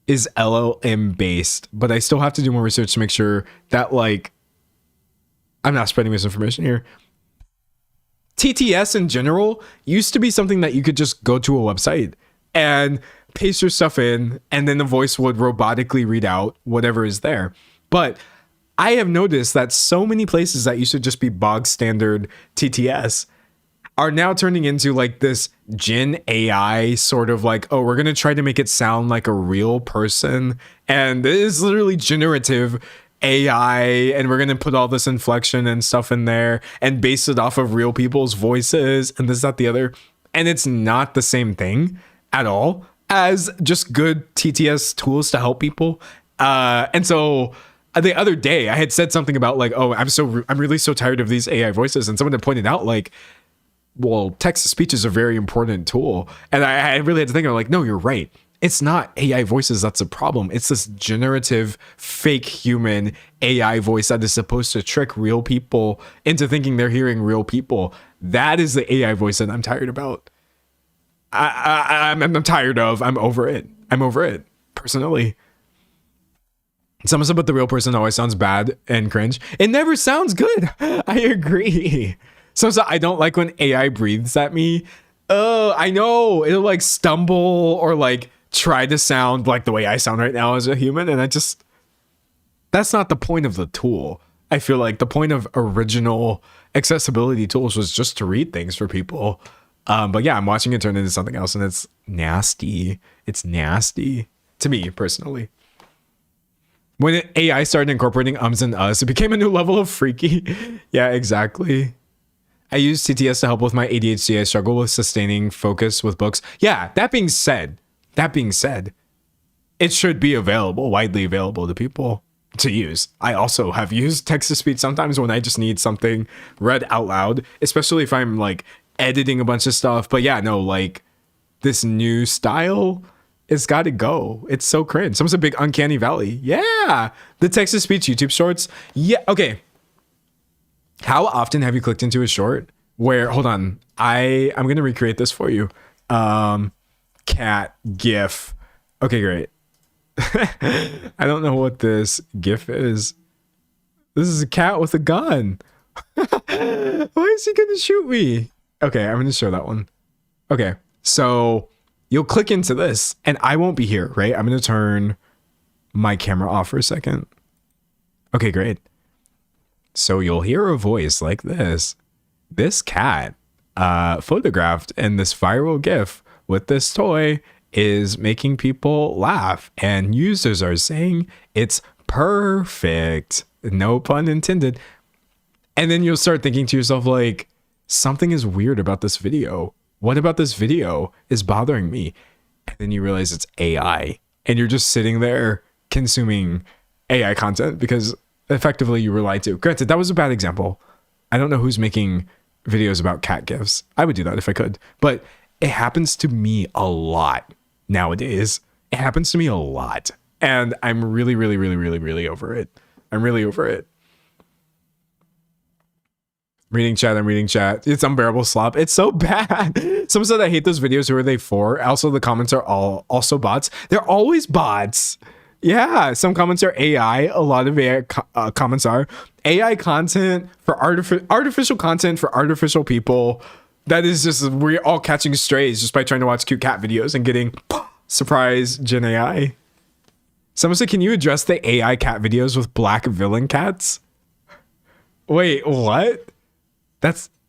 is LLM based, but I still have to do more research to make sure that like I'm not spreading misinformation here. TTS in general used to be something that you could just go to a website and paste your stuff in, and then the voice would robotically read out whatever is there. But I have noticed that so many places that used to just be bog standard TTS are now turning into like this Gen AI sort of like, oh, we're going to try to make it sound like a real person. And it is literally generative AI, and we're going to put all this inflection and stuff in there and base it off of real people's voices and this, that, the other. And it's not the same thing at all as just good TTS tools to help people. And so the other day I had said something about like, oh, I'm really so tired of these AI voices. And someone had pointed out like, well, text-to-speech is a very important tool. And I really had to think, I'm like, no, you're right. It's not AI voices that's a problem. It's this generative, fake human AI voice that is supposed to trick real people into thinking they're hearing real people. That is the AI voice that I'm tired about. I'm tired of. I'm over it. I'm over it, personally. Someone said, but the real person always sounds bad and cringe. It never sounds good. I agree. So I don't like when AI breathes at me. I know. It'll like stumble or like try to sound like the way I sound right now as a human. And that's not the point of the tool. I feel like the point of original accessibility tools was just to read things for people. But yeah, I'm watching it turn into something else, and it's nasty. It's nasty to me personally. When AI started incorporating ums and uhs, it became a new level of freaky. Yeah, exactly. I use TTS to help with my ADHD. I struggle with sustaining focus with books. Yeah, that being said, it should be widely available to people to use. I also have used text-to-speech sometimes when I just need something read out loud, especially if I'm like editing a bunch of stuff. But yeah, no, like this new style, it's got to go. It's so cringe. Someone's a big uncanny valley. Yeah, the text-to-speech YouTube shorts. Yeah, okay. How often have you clicked into a short where, hold on, I'm going to recreate this for you. Cat GIF. Okay, great. I don't know what this GIF is. This is a cat with a gun. Why is he going to shoot me? Okay, I'm going to show that one. Okay, so you'll click into this and I won't be here, right? I'm going to turn my camera off for a second. Okay, great. So you'll hear a voice like this. This cat photographed in this viral GIF with this toy is making people laugh, and users are saying it's perfect. No pun intended. And then you'll start thinking to yourself, like, something is weird about this video. What about this video is bothering me? And then you realize it's AI, and you're just sitting there consuming AI content because effectively you were lied to. Granted, that was a bad example. I don't know who's making videos about cat gifs. I would do that if I could, but it happens to me a lot nowadays. It happens to me a lot, and I'm really over it. I'm really over it. Reading chat, I'm reading chat. It's unbearable slop. It's so bad. Someone said I hate those videos. Who are they for? Also, the comments are all also bots. They're always bots. Yeah, some comments are AI. A lot of AI comments are AI content for artificial content for artificial people. That is just, we're all catching strays just by trying to watch cute cat videos and getting surprise Gen AI. Someone said, can you address the AI cat videos with black villain cats? Wait, what?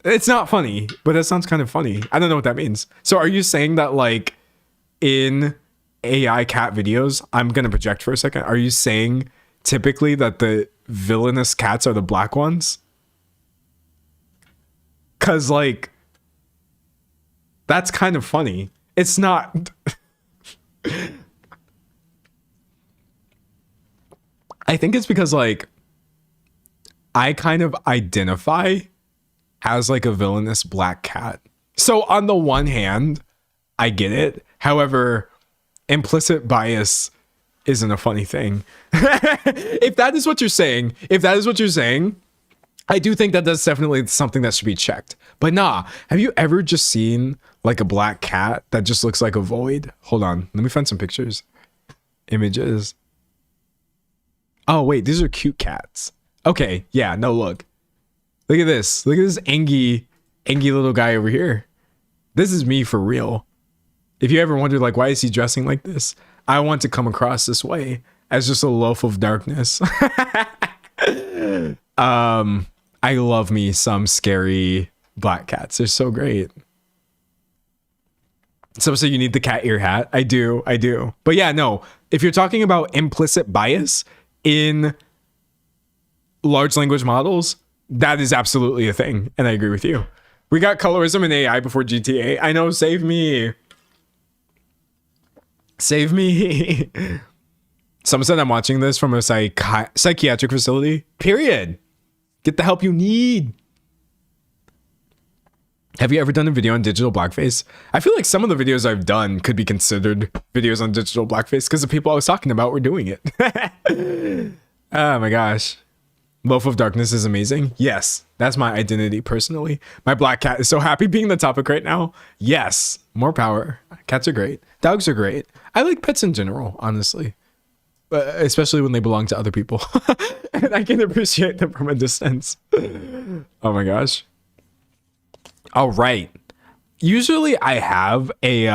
It's not funny, but that sounds kind of funny. I don't know what that means. So are you saying that, like, in AI cat videos, I'm gonna project for a second, are you saying typically that the villainous cats are the black ones? Cause, like, that's kind of funny. It's not. I think it's because, like, I kind of identify as like a villainous black cat. So on the one hand, I get it. However, implicit bias isn't a funny thing. If that is what you're saying, I do think that that's definitely something that should be checked. But nah, have you ever just seen like a black cat that just looks like a void? Hold on, let me find some pictures. Images. Oh wait, these are cute cats. Okay, yeah, no, look. Look at this. Look at this angy little guy over here. This is me for real. If you ever wondered, like, why is he dressing like this? I want to come across this way as just a loaf of darkness. I love me some scary black cats. They're so great. So you need the cat ear hat. I do. But yeah, no. If you're talking about implicit bias in large language models, that is absolutely a thing, and I agree with you. We got colorism in AI before GTA. I know, save me. Save me. Someone said I'm watching this from a psychiatric facility. Period. Get the help you need. Have you ever done a video on digital blackface? I feel like some of the videos I've done could be considered videos on digital blackface because the people I was talking about were doing it. Oh my gosh. Loaf of Darkness is amazing. Yes, that's my identity personally. My black cat is so happy being the topic right now. Yes, more power. Cats are great. Dogs are great. I like pets in general, honestly. Especially when they belong to other people. And I can appreciate them from a distance. Oh my gosh. All right. Usually I have a...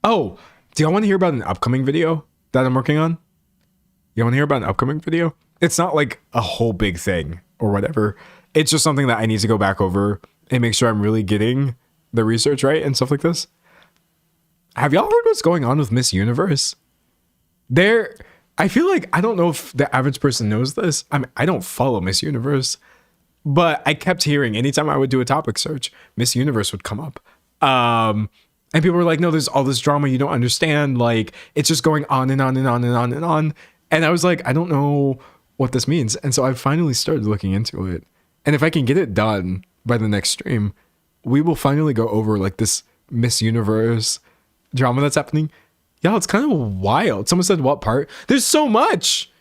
Oh, do y'all want to hear about an upcoming video that I'm working on? You want to hear about an upcoming video? It's not like a whole big thing or whatever. It's just something that I need to go back over and make sure I'm really getting the research right and stuff like this. Have y'all heard what's going on with Miss Universe? I feel like, I don't know if the average person knows this. I don't follow Miss Universe, but I kept hearing anytime I would do a topic search, Miss Universe would come up. And people were like, no, there's all this drama you don't understand. Like, it's just going on and on and on and on and on. And I was like, I don't know what this means. And so I finally started looking into it. And if I can get it done by the next stream, we will finally go over like this Miss Universe drama that's happening. Y'all, it's kind of wild. Someone said what part? There's so much.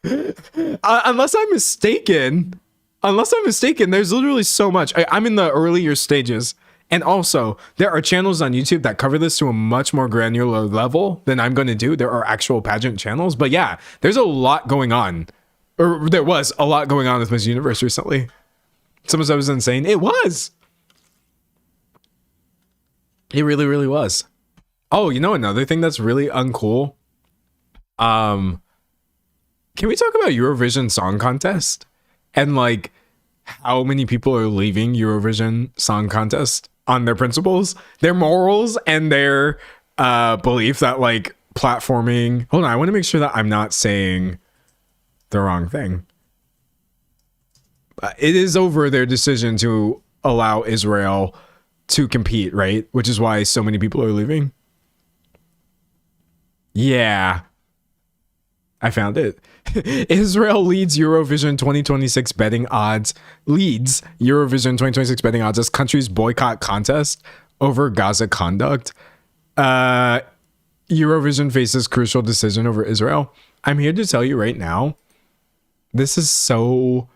Unless I'm mistaken, there's literally so much. I'm in the earlier stages. And also, there are channels on YouTube that cover this to a much more granular level than I'm going to do. There are actual pageant channels. But yeah, there's a lot going on. Or there was a lot going on with Miss Universe recently. Someone said it was insane. It was. It really, really was. Oh, you know another thing that's really uncool? Can we talk about Eurovision Song Contest? And like how many people are leaving Eurovision Song Contest on their principles, their morals, and their belief that like platforming. Hold on, I want to make sure that I'm not saying the wrong thing. It is over their decision to allow Israel to compete, right? Which is why so many people are leaving. Yeah, I found it. Israel leads Eurovision 2026 betting odds. Leads Eurovision 2026 betting odds as countries boycott contest over Gaza conduct. Eurovision faces crucial decision over Israel. I'm here to tell you right now, this is so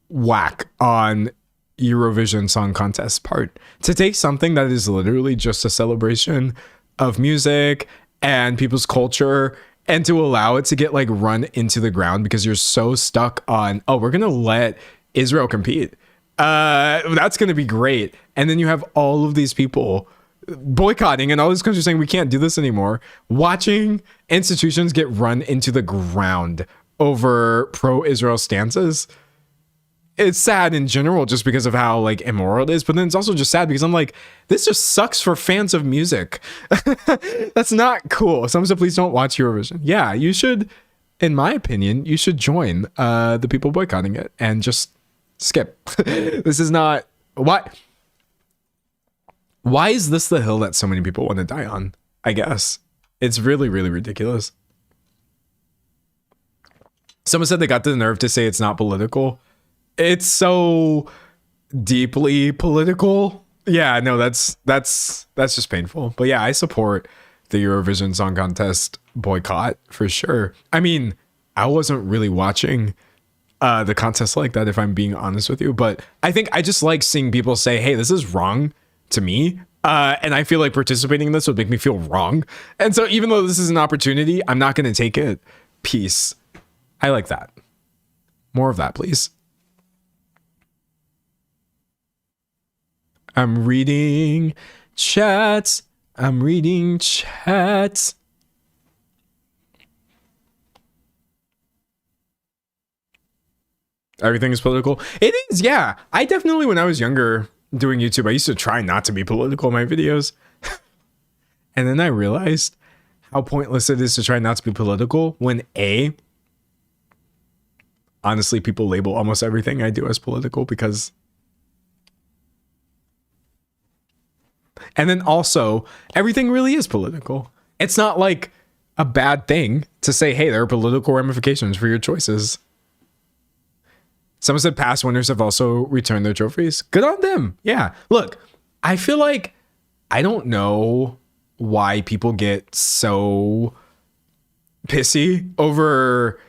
whack on Eurovision Song Contest part. To take something that is literally just a celebration of music and people's culture and to allow it to get like run into the ground because you're so stuck on, oh, we're gonna let Israel compete. That's gonna be great. And then you have all of these people boycotting and all these countries saying we can't do this anymore, watching institutions get run into the ground over pro-Israel stances. It's sad in general just because of how like immoral it is, but then it's also just sad because I'm like, this just sucks for fans of music. That's not cool. Someone said, please don't watch Eurovision. Yeah, you should, in my opinion, you should join the people boycotting it and just skip. This is not, why is this the hill that so many people want to die on? I guess it's really, really ridiculous. Someone said they got the nerve to say it's not political. It's so deeply political. Yeah, no, that's just painful. But yeah, I support the Eurovision Song Contest boycott for sure. I mean, I wasn't really watching the contest like that, if I'm being honest with you. But I think I just like seeing people say, hey, this is wrong to me. And I feel like participating in this would make me feel wrong. And so even though this is an opportunity, I'm not going to take it. Peace. I like that. More of that, please. I'm reading chats. Everything is political. It is, yeah. I definitely, when I was younger doing YouTube, I used to try not to be political in my videos. And then I realized how pointless it is to try not to be political when honestly, people label almost everything I do as political because... And then also, everything really is political. It's not like a bad thing to say, hey, there are political ramifications for your choices. Someone said past winners have also returned their trophies. Good on them. Yeah. Look, I feel like I don't know why people get so pissy over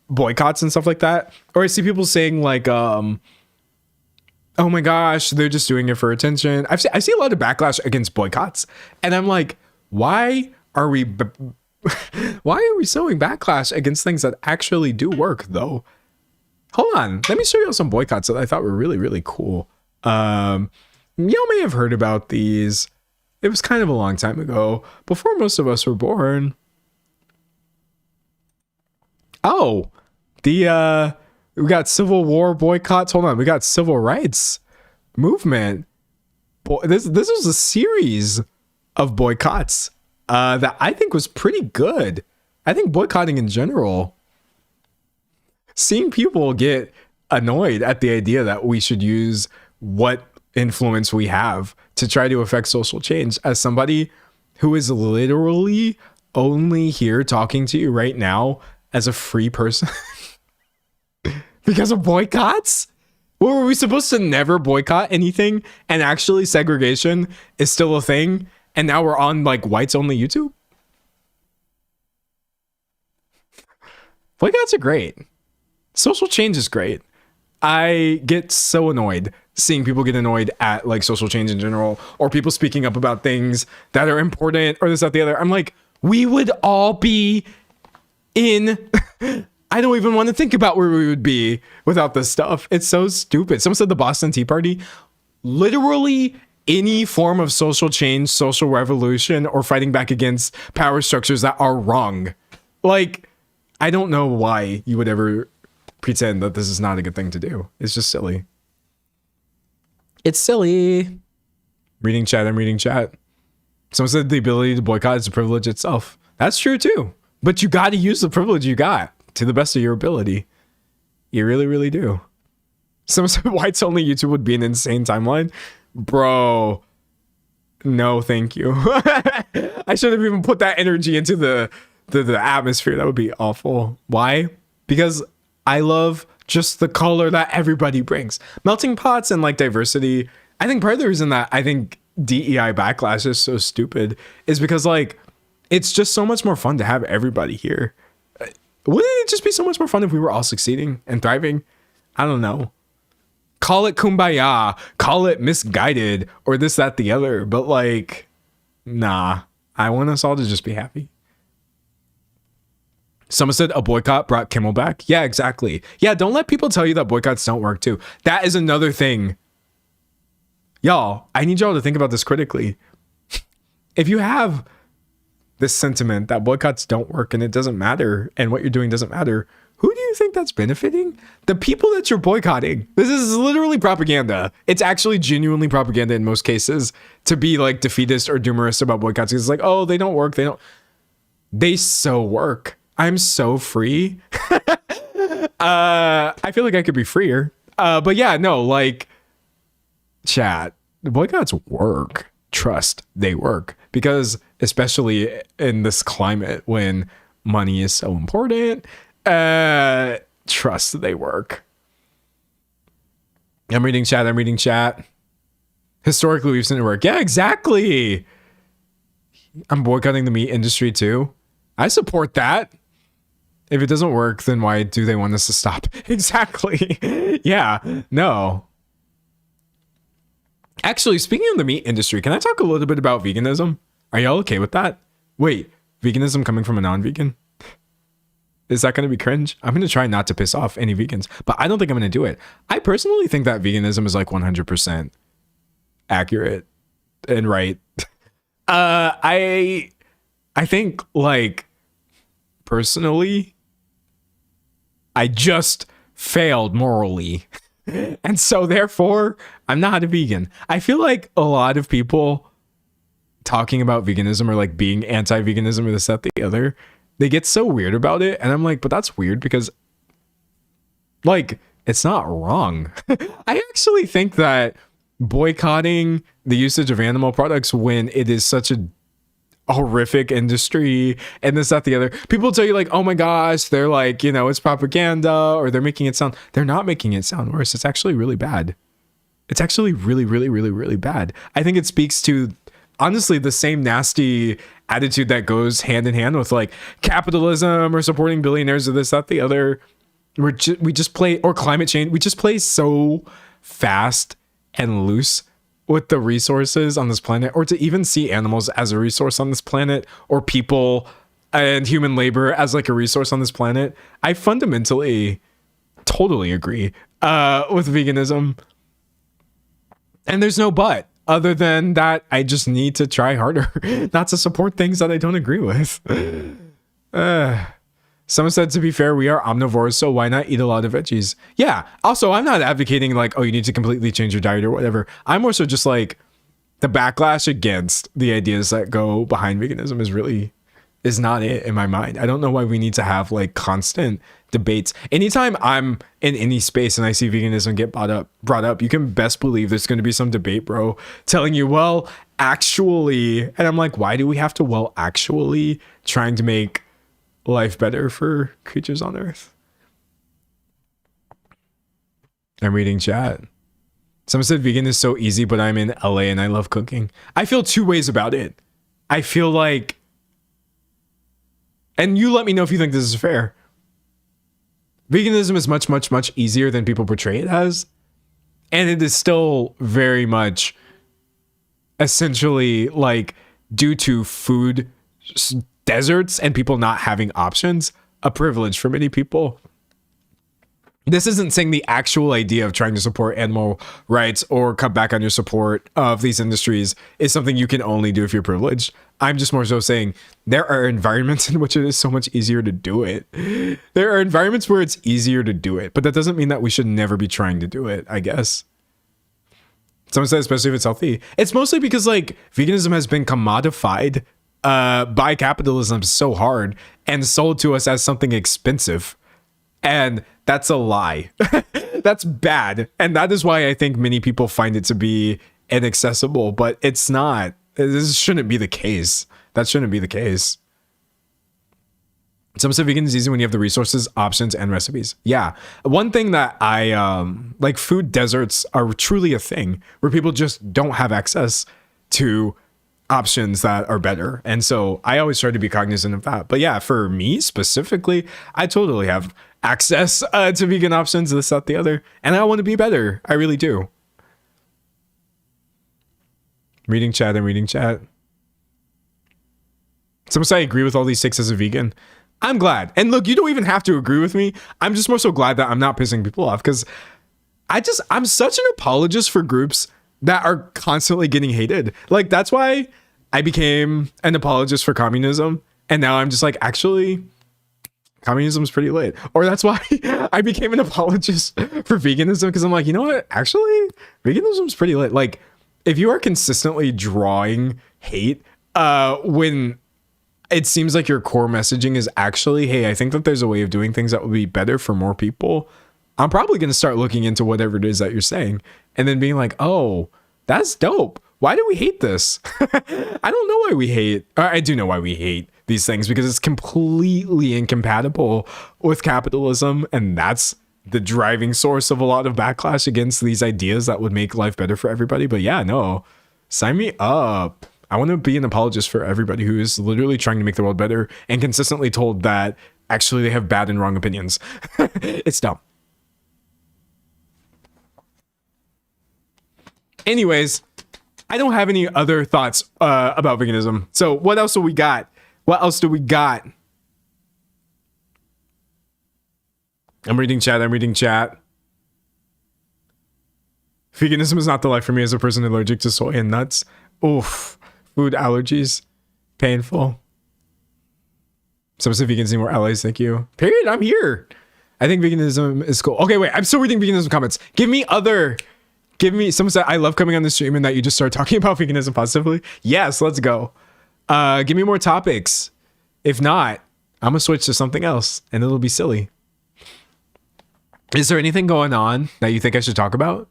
boycotts and stuff like that. Or I see people saying like, oh my gosh, they're just doing it for attention. I see a lot of backlash against boycotts. And I'm like, why are we sowing backlash against things that actually do work though? Hold on, let me show you some boycotts that I thought were really, really cool. Y'all may have heard about these. It was kind of a long time ago, before most of us were born. Oh, we got Civil War boycotts. Hold on, we got Civil Rights movement. This was a series of boycotts that I think was pretty good. I think boycotting in general, seeing people get annoyed at the idea that we should use what influence we have to try to affect social change, as somebody who is literally only here talking to you right now as a free person. Because of boycotts? Were we supposed to never boycott anything? And actually segregation is still a thing? And now we're on like whites only YouTube? Boycotts are great. Social change is great. I get so annoyed seeing people get annoyed at like social change in general, or people speaking up about things that are important or this, that, the other. I'm like, we would all be in... I don't even want to think about where we would be without this stuff. It's so stupid. Someone said the Boston Tea Party. Literally any form of social change, social revolution, or fighting back against power structures that are wrong. Like, I don't know why you would ever pretend that this is not a good thing to do. It's just silly. It's silly. Reading chat, I'm reading chat. Someone said the ability to boycott is a privilege itself. That's true too. But you got to use the privilege you got to the best of your ability. You really, really do. Someone said whites only YouTube would be an insane timeline. Bro, no, thank you. I should have even put that energy into the atmosphere. That would be awful. Why? Because I love just the color that everybody brings. Melting pots and like diversity. I think part of the reason that I think DEI backlash is so stupid is because like it's just so much more fun to have everybody here. Wouldn't it just be so much more fun if we were all succeeding and thriving? I don't know. Call it kumbaya, call it misguided, or this, that, the other. But like, nah, I want us all to just be happy. Someone said a boycott brought Kimmel back. Yeah, exactly. Yeah, don't let people tell you that boycotts don't work too. That is another thing. Y'all, I need y'all to think about this critically. If you have this sentiment that boycotts don't work and it doesn't matter and what you're doing doesn't matter, who do you think that's benefiting? The people that you're boycotting. This is literally propaganda. It's actually genuinely propaganda in most cases to be like defeatist or doomerist about boycotts. It's like, oh, they don't work. They so work. I'm so free. I feel like I could be freer. But yeah, no, like, chat, the boycotts work. Trust, they work. Because especially in this climate when money is so important, trust, they work. I'm reading chat. Historically, we've seen it work. Yeah, exactly. I'm boycotting the meat industry too. I support that. If it doesn't work, then why do they want us to stop? Exactly. Yeah, no. Actually, speaking of the meat industry, can I talk a little bit about veganism? Are y'all okay with that? Wait, veganism coming from a non-vegan? Is that going to be cringe? I'm going to try not to piss off any vegans, but I don't think I'm going to do it. I personally think that veganism is like 100% accurate and right. I think like personally, I just failed morally. And so therefore, I'm not a vegan. I feel like a lot of people talking about veganism or like being anti-veganism or this, that, the other, they get so weird about it. And I'm like, but that's weird because like, it's not wrong. I actually think that boycotting the usage of animal products when it is such a horrific industry and this, that, the other, people tell you like, oh my gosh, they're like, you know, it's propaganda, or they're making it sound, they're not making it sound worse. It's actually really bad. It's actually really, really, really, really bad. I think it speaks to honestly the same nasty attitude that goes hand in hand with like capitalism or supporting billionaires or this, that, the other. We just play, or climate change, we just play so fast and loose with the resources on this planet, or to even see animals as a resource on this planet, or people and human labor as like a resource on this planet. I fundamentally totally agree with veganism. And there's no but, other than that I just need to try harder not to support things that I don't agree with. Someone said, to be fair, we are omnivores, so why not eat a lot of veggies? Yeah. Also, I'm not advocating like, oh, you need to completely change your diet or whatever. I'm more so just like the backlash against the ideas that go behind veganism is not it in my mind. I don't know why we need to have like constant debates. Anytime I'm in any space and I see veganism get brought up, you can best believe there's going to be some debate, bro, telling you, well, actually, and I'm like, why do we have to, well, actually, trying to make life better for creatures on Earth? I'm reading chat. Someone said vegan is so easy, but I'm in LA and I love cooking. I feel two ways about it. I feel like, and you let me know if you think this is fair, veganism is much, much, much easier than people portray it as. And it is still very much essentially like, due to food deserts and people not having options, a privilege for many people. This isn't saying the actual idea of trying to support animal rights or cut back on your support of these industries is something you can only do if you're privileged. I'm just more so saying there are environments in which it is so much easier to do it. There are environments where it's easier to do it, but that doesn't mean that we should never be trying to do it, I guess. Someone said, especially if it's healthy. It's mostly because like veganism has been commodified by capitalism so hard and sold to us as something expensive. And that's a lie. That's bad. And that is why I think many people find it to be inaccessible, but it's not. This shouldn't be the case. That shouldn't be the case. Some say vegan is easy when you have the resources, options, and recipes. Yeah. One thing that I like, food deserts are truly a thing where people just don't have access to options that are better. And so I always try to be cognizant of that. But yeah, for me specifically, I totally have access to vegan options, this, that, the other. And I want to be better. I really do. Reading chat and reading chat. Someone say I agree with all these takes as a vegan. I'm glad. And look, you don't even have to agree with me. I'm just more so glad that I'm not pissing people off because I'm such an apologist for groups that are constantly getting hated. Like, that's why I became an apologist for communism. And now I'm just like, actually, communism is pretty lit. Or that's why I became an apologist for veganism because I'm like, you know what? Actually, veganism is pretty lit. Like, if you are consistently drawing hate when it seems like your core messaging is actually, hey, I think that there's a way of doing things that would be better for more people, I'm probably going to start looking into whatever it is that you're saying and then being like, oh, that's dope. Why do we hate this? I don't know why we hate. I do know why we hate these things because it's completely incompatible with capitalism. And that's the driving source of a lot of backlash against these ideas that would make life better for everybody. But yeah, no, sign me up. I want to be an apologist for everybody who is literally trying to make the world better and consistently told that actually they have bad and wrong opinions. It's dumb. Anyways, I don't have any other thoughts about veganism. So what else do we got? What else do we got? I'm reading chat. Veganism is not the life for me as a person allergic to soy and nuts. Oof. Food allergies. Painful. Some say vegans need more allies. Thank you. Period. I'm here. I think veganism is cool. Okay, wait. I'm still reading veganism comments. Someone said, I love coming on the stream and that you just started talking about veganism positively. Yes, let's go. Give me more topics. If not, I'm going to switch to something else and it'll be silly. Is there anything going on that you think I should talk about?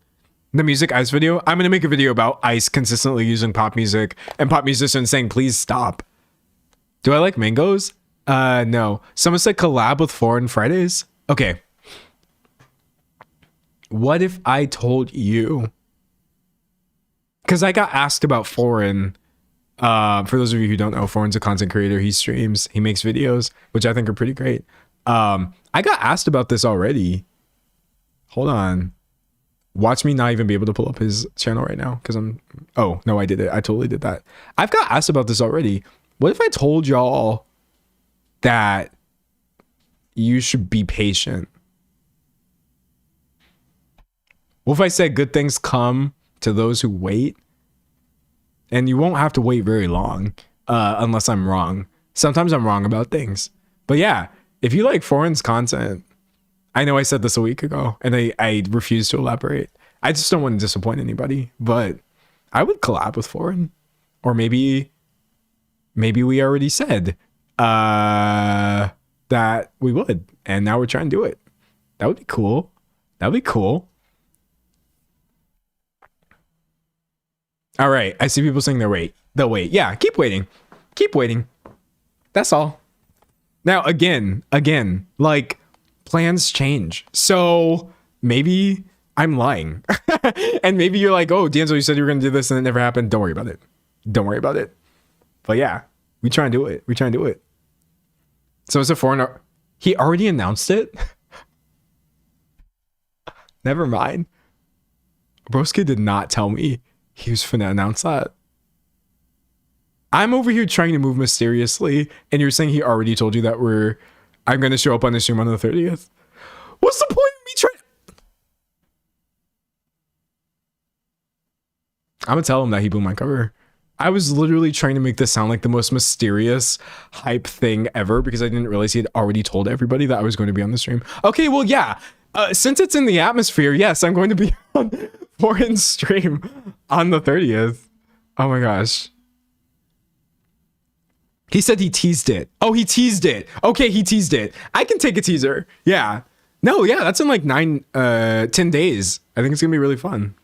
The Music Ice video? I'm going to make a video about Ice consistently using pop music and pop musicians saying, please stop. Do I like mangoes? No. Someone said collab with Foreign Fridays? Okay. What if I told you? Because I got asked about Foreign. For those of you who don't know, Foreign's a content creator. He streams. He makes videos, which I think are pretty great. I got asked about this already. Hold on. Watch me not even be able to pull up his channel right now because oh no, I did it. I totally did that. I've got asked about this already. What if I told y'all that you should be patient? What if I said good things come to those who wait? And you won't have to wait very long unless I'm wrong. Sometimes I'm wrong about things. But yeah, if you like Foreign's content, I know I said this a week ago and I refuse to elaborate. I just don't want to disappoint anybody, but I would collab with Foreign. Or maybe we already said that we would, and now we're trying to do it. That would be cool. That would be cool. All right, I see people saying they'll wait. Yeah, keep waiting. Keep waiting. That's all. Now, again, like, plans change. So maybe I'm lying. And maybe you're like, oh, D'Angelo, you said you were going to do this and it never happened. Don't worry about it. Don't worry about it. But yeah, we try and do it. So it's a foreigner. He already announced it. Never mind. Broski did not tell me he was finna announce that. I'm over here trying to move mysteriously, and you're saying he already told you that I'm gonna show up on the stream on the 30th. What What's the point of me trying? I'm gonna tell him that he blew my cover. I was literally trying to make this sound like the most mysterious hype thing ever because I didn't realize he had already told everybody that I was going to be on the stream. Okay, well, yeah. Since it's in the atmosphere, yes, I'm going to be on Foreign's stream on the 30th. Oh my gosh. He said he teased it. Oh, he teased it. Okay, he teased it. I can take a teaser. Yeah. No, yeah, that's in like 10 days. I think it's gonna be really fun.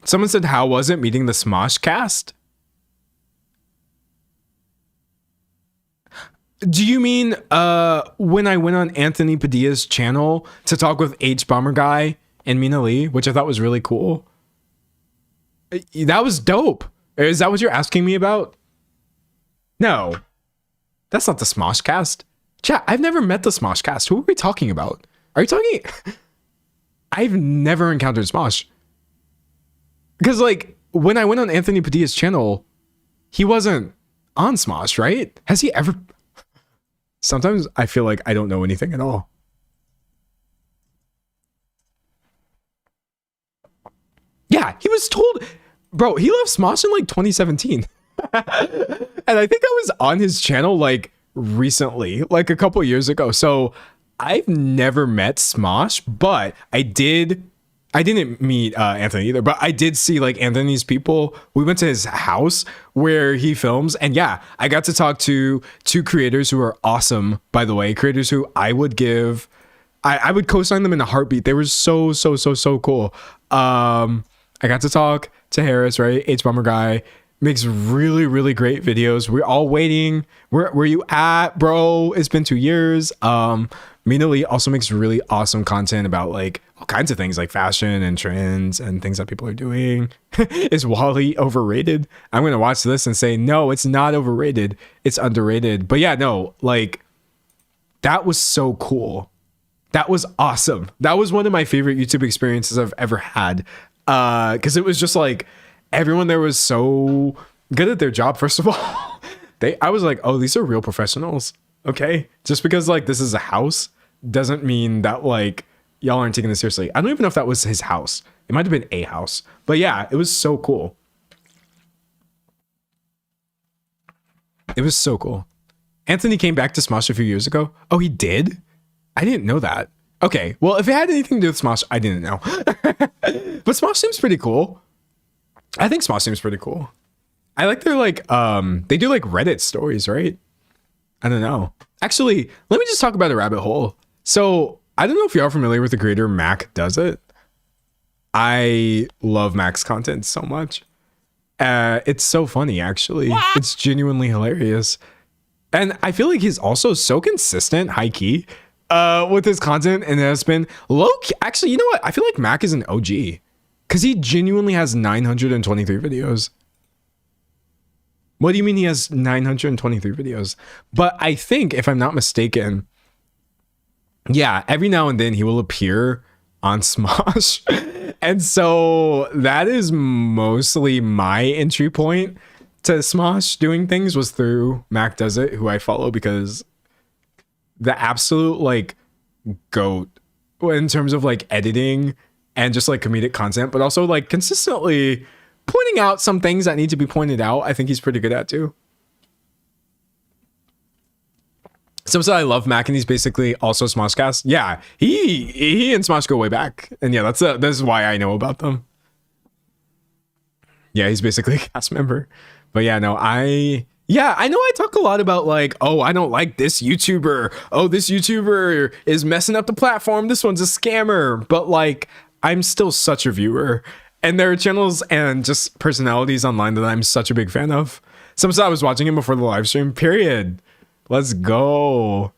Someone said, how was it meeting the Smosh cast? Do you mean when I went on Anthony Padilla's channel to talk with H Bomber Guy and Mina Lee, which I thought was really cool? That was dope. Is that what you're asking me about? No, that's not the Smosh cast. Chat, I've never met the Smosh cast. Who are we talking about? Are you talking? I've never encountered Smosh. Because, like, when I went on Anthony Padilla's channel, he wasn't on Smosh, right? Has he ever? Sometimes I feel like I don't know anything at all. Yeah, he was told, bro, he left Smosh in like 2017. And I think I was on his channel like recently, like a couple years ago. So I've never met Smosh, but I didn't meet Anthony either, but I did see like Anthony's people. We went to his house where he films, and yeah, I got to talk to two creators who are awesome, by the way, creators who I would give, I would co-sign them in a heartbeat. They were so cool. I got to talk to Harris, right? H Bomber Guy makes really great videos. We're all waiting. Where you at, bro? It's been 2 years. Mina Lee also makes really awesome content about like all kinds of things like fashion and trends and things that people are doing. Is Wally overrated? I'm going to watch this and say, no, it's not overrated. It's underrated. But yeah, no, like that was so cool. That was awesome. That was one of my favorite YouTube experiences I've ever had. Cause it was just like everyone there was so good at their job. First of all, I was like, oh, these are real professionals. Okay. Just because like this is a house doesn't mean that like y'all aren't taking this seriously. I don't even know if that was his house. It might have been a house, but yeah, it was so cool. It was so cool. Anthony came back to Smosh a few years ago. Oh, he did? I didn't know that. Okay, well, if it had anything to do with Smosh, I didn't know. But Smosh seems pretty cool. I think Smosh seems pretty cool. I like their like, they do like Reddit stories, right? I don't know. Actually, let me just talk about a rabbit hole. So I don't know if y'all are familiar with the creator Mac Does It. I love Mac's content so much. It's so funny, actually. What? It's genuinely hilarious. And I feel like he's also so consistent, high key, with his content, and has been low key. Actually, you know what? I feel like Mac is an OG because he genuinely has 923 videos. What do you mean he has 923 videos? But I think, if I'm not mistaken, yeah, every now and then he will appear on Smosh. And so that is mostly my entry point to Smosh doing things, was through Mac Does It, who I follow because the absolute like goat in terms of like editing and just like comedic content, but also like consistently pointing out some things that need to be pointed out. I think he's pretty good at too. Some said I love Mac, and he's basically also Smoshcast. Yeah, he and Smosh go way back, and yeah, that's why I know about them. Yeah, he's basically a cast member. But yeah, no, I know I talk a lot about like, oh, I don't like this YouTuber. Oh, this YouTuber is messing up the platform. This one's a scammer. But like, I'm still such a viewer. And there are channels and just personalities online that I'm such a big fan of. Some said I was watching him before the live stream, period. Let's go.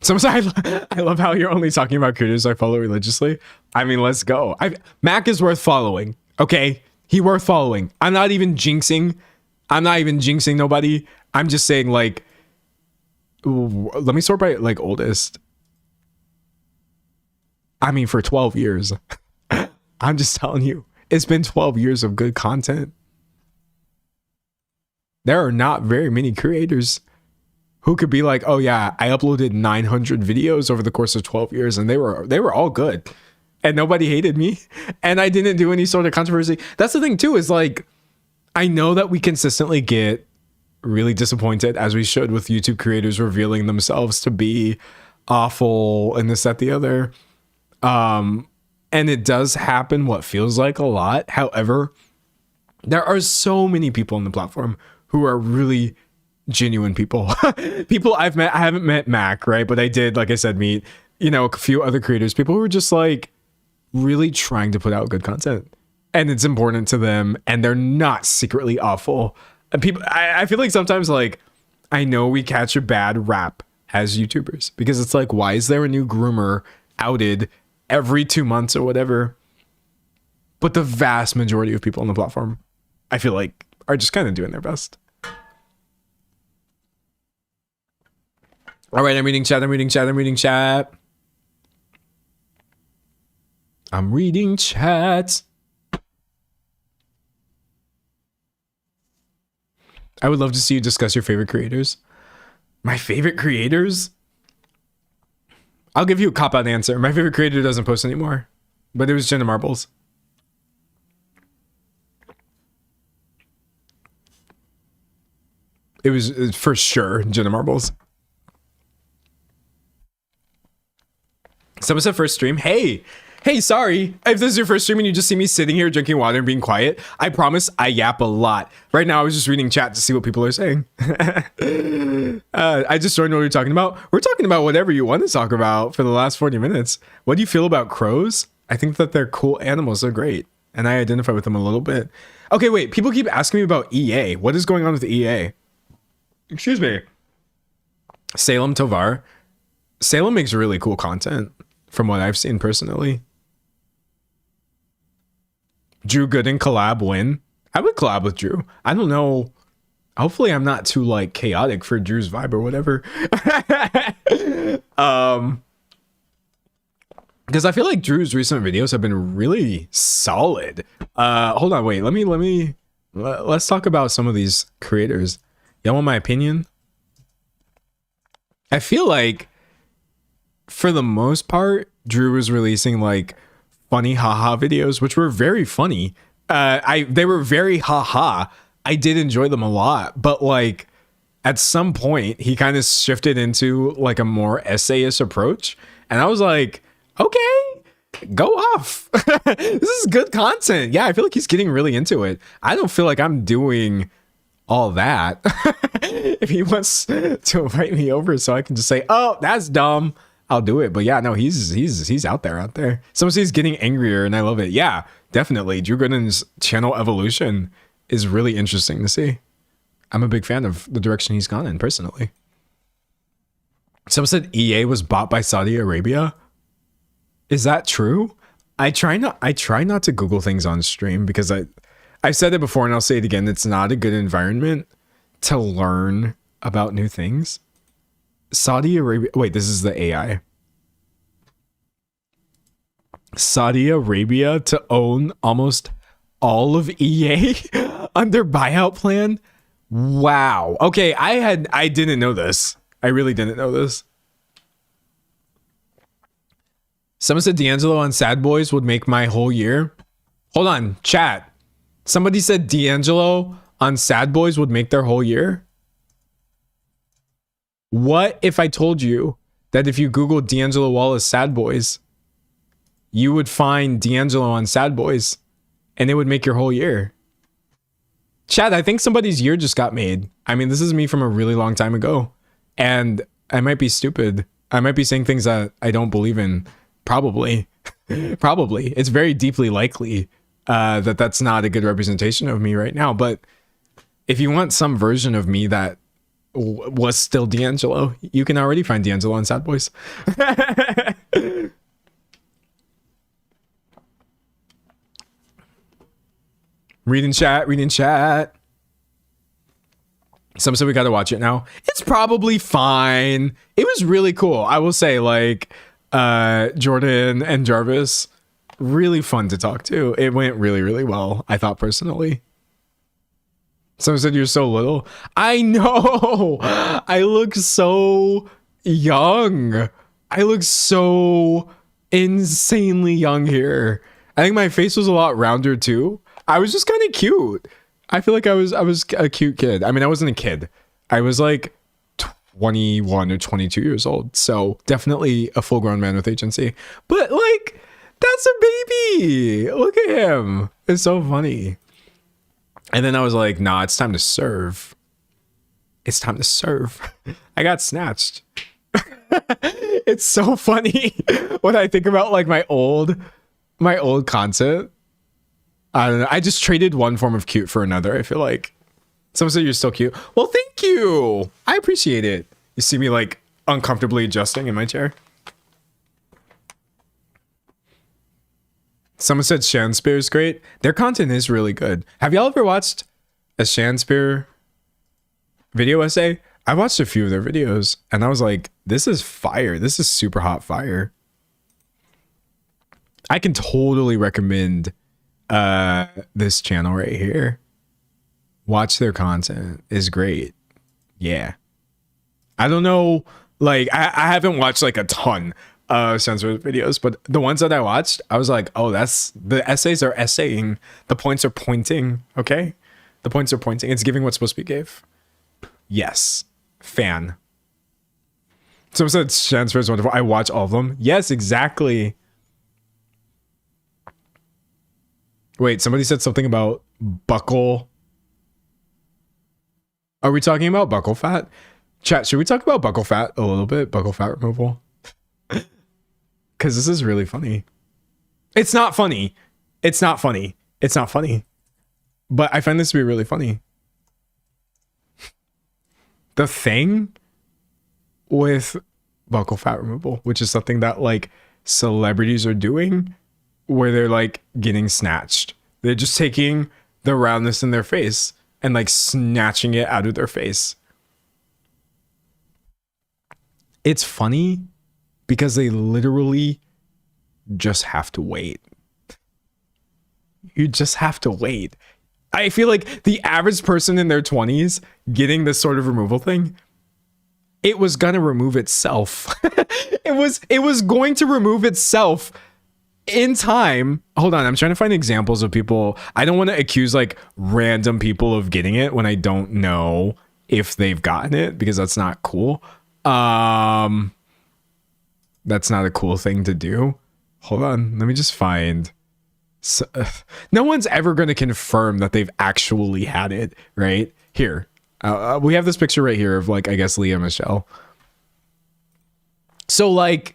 Some said I love how you're only talking about creators I follow religiously. I mean, let's go. Mac is worth following. Okay. He worth following. I'm not even jinxing nobody. I'm just saying, like, let me sort by like oldest. I mean, for 12 years. I'm just telling you, it's been 12 years of good content. There are not very many creators who could be like, oh yeah, I uploaded 900 videos over the course of 12 years and they were all good and nobody hated me and I didn't do any sort of controversy. That's the thing too, is like, I know that we consistently get really disappointed, as we should, with YouTube creators revealing themselves to be awful and this, that, the other. And it does happen what feels like a lot. However, there are so many people on the platform who are really genuine people. People I've met. I haven't met Mac, right? But I did, like I said, meet, a few other creators, people who are just like really trying to put out good content. And it's important to them, and they're not secretly awful. And people, I feel like sometimes, like, I know we catch a bad rap as YouTubers because it's like, why is there a new groomer outed every 2 months or whatever? But the vast majority of people on the platform, I feel like, are just kind of doing their best. All right, I'm reading chat. I'm reading chat. I would love to see you discuss your favorite creators. My favorite creators? I'll give you a cop-out answer. My favorite creator doesn't post anymore, but it was Jenna Marbles. It was for sure Jenna Marbles. Someone said first stream. Hey, sorry. If this is your first stream and you just see me sitting here drinking water and being quiet, I promise I yap a lot. Right now, I was just reading chat to see what people are saying. I just don't know what you're talking about. We're talking about whatever you want to talk about for the last 40 minutes. What do you feel about crows? I think that they're cool animals. They're great. And I identify with them a little bit. Okay, wait. People keep asking me about EA. What is going on with EA? Excuse me. Salem Tovar. Salem makes really cool content from what I've seen personally. Drew Gooden collab win. I would collab with Drew. I don't know. Hopefully I'm not too like chaotic for Drew's vibe or whatever. Because I feel like Drew's recent videos have been really solid. Hold on, wait. Let's talk about some of these creators. Y'all want my opinion? I feel like for the most part, Drew was releasing like funny haha videos, which were very funny. They were very haha. I did enjoy them a lot, but like at some point he kind of shifted into like a more essayist approach, and I was like, okay, go off. This is good content. Yeah, I feel like he's getting really into it. I don't feel like I'm doing all that. If he wants to invite me over so I can just say, oh, that's dumb, I'll do it. But yeah, no, he's out there. Someone says he's getting angrier, and I love it. Yeah, definitely. Drew Gooden's channel evolution is really interesting to see. I'm a big fan of the direction he's gone in personally. Someone said EA was bought by Saudi Arabia. Is that true? I try not to Google things on stream because I've said it before and I'll say it again. It's not a good environment to learn about new things. Saudi Arabia. Wait, this is the AI. Saudi Arabia to own almost all of EA under buyout plan. Wow. Okay, I didn't know this. I really didn't know this. Someone said D'Angelo on Sad Boys would make my whole year. Hold on, chat. Somebody said D'Angelo on Sad Boys would make their whole year. What if I told you that if you Google D'Angelo Wallace Sad Boys, you would find D'Angelo on Sad Boys and it would make your whole year? Chad, I think somebody's year just got made. I mean, this is me from a really long time ago, and I might be stupid. I might be saying things that I don't believe in. Probably. Probably. It's very deeply likely that that's not a good representation of me right now. But if you want some version of me that was still D'Angelo, you can already find D'Angelo on Sad Boys. Reading chat. Some said we gotta watch it now. It's probably fine. It was really cool. I will say, like, Jordan and Jarvis, really fun to talk to. It went really, really well, I thought personally. Someone said you're so little. I know. I look so young. I look so insanely young here. I think my face was a lot rounder too. I was just kind of cute. I feel like I was a cute kid. I mean, I wasn't a kid. I was like 21 or 22 years old. So definitely a full-grown man with agency. But like, that's a baby. Look at him. It's so funny. And then I was like, nah, it's time to serve. It's time to serve. I got snatched. It's so funny when I think about like my old content. I don't know. I just traded one form of cute for another. I feel like someone said you're still cute. Well, thank you. I appreciate it. You see me like uncomfortably adjusting in my chair. Someone said Shanspeare is great. Their content is really good. Have y'all ever watched a Shanspeare video essay? I watched a few of their videos and I was like, this is fire. This is super hot fire. I can totally recommend this channel right here. Watch their content. Is great. Yeah. I don't know, like I haven't watched like a ton censored videos, but the ones that I watched, I was like, oh, that's the essays are essaying, the points are pointing. Okay, the points are pointing. It's giving what's supposed to be gave. Yes, fan. Someone said Shanspeare is wonderful. I watch all of them. Yes, exactly. Wait, somebody said something about buckle. Are we talking about buckle fat? Chat, should we talk about buckle fat a little bit? Buckle fat removal? Because this is really funny. It's not funny. It's not funny. It's not funny. But I find this to be really funny. The thing with buccal fat removal, which is something that like celebrities are doing, where they're like getting snatched. They're just taking the roundness in their face and like snatching it out of their face. It's funny because they literally just have to wait. You just have to wait. I feel like the average person in their 20s getting this sort of removal thing, it was gonna remove itself. it was going to remove itself in time. Hold on, I'm trying to find examples of people. I don't want to accuse like random people of getting it when I don't know if they've gotten it, because that's not cool. That's not a cool thing to do. Hold on, let me just find. So, no one's ever going to confirm that they've actually had it, right? Here, we have this picture right here of like, I guess, Leah Michelle. So like,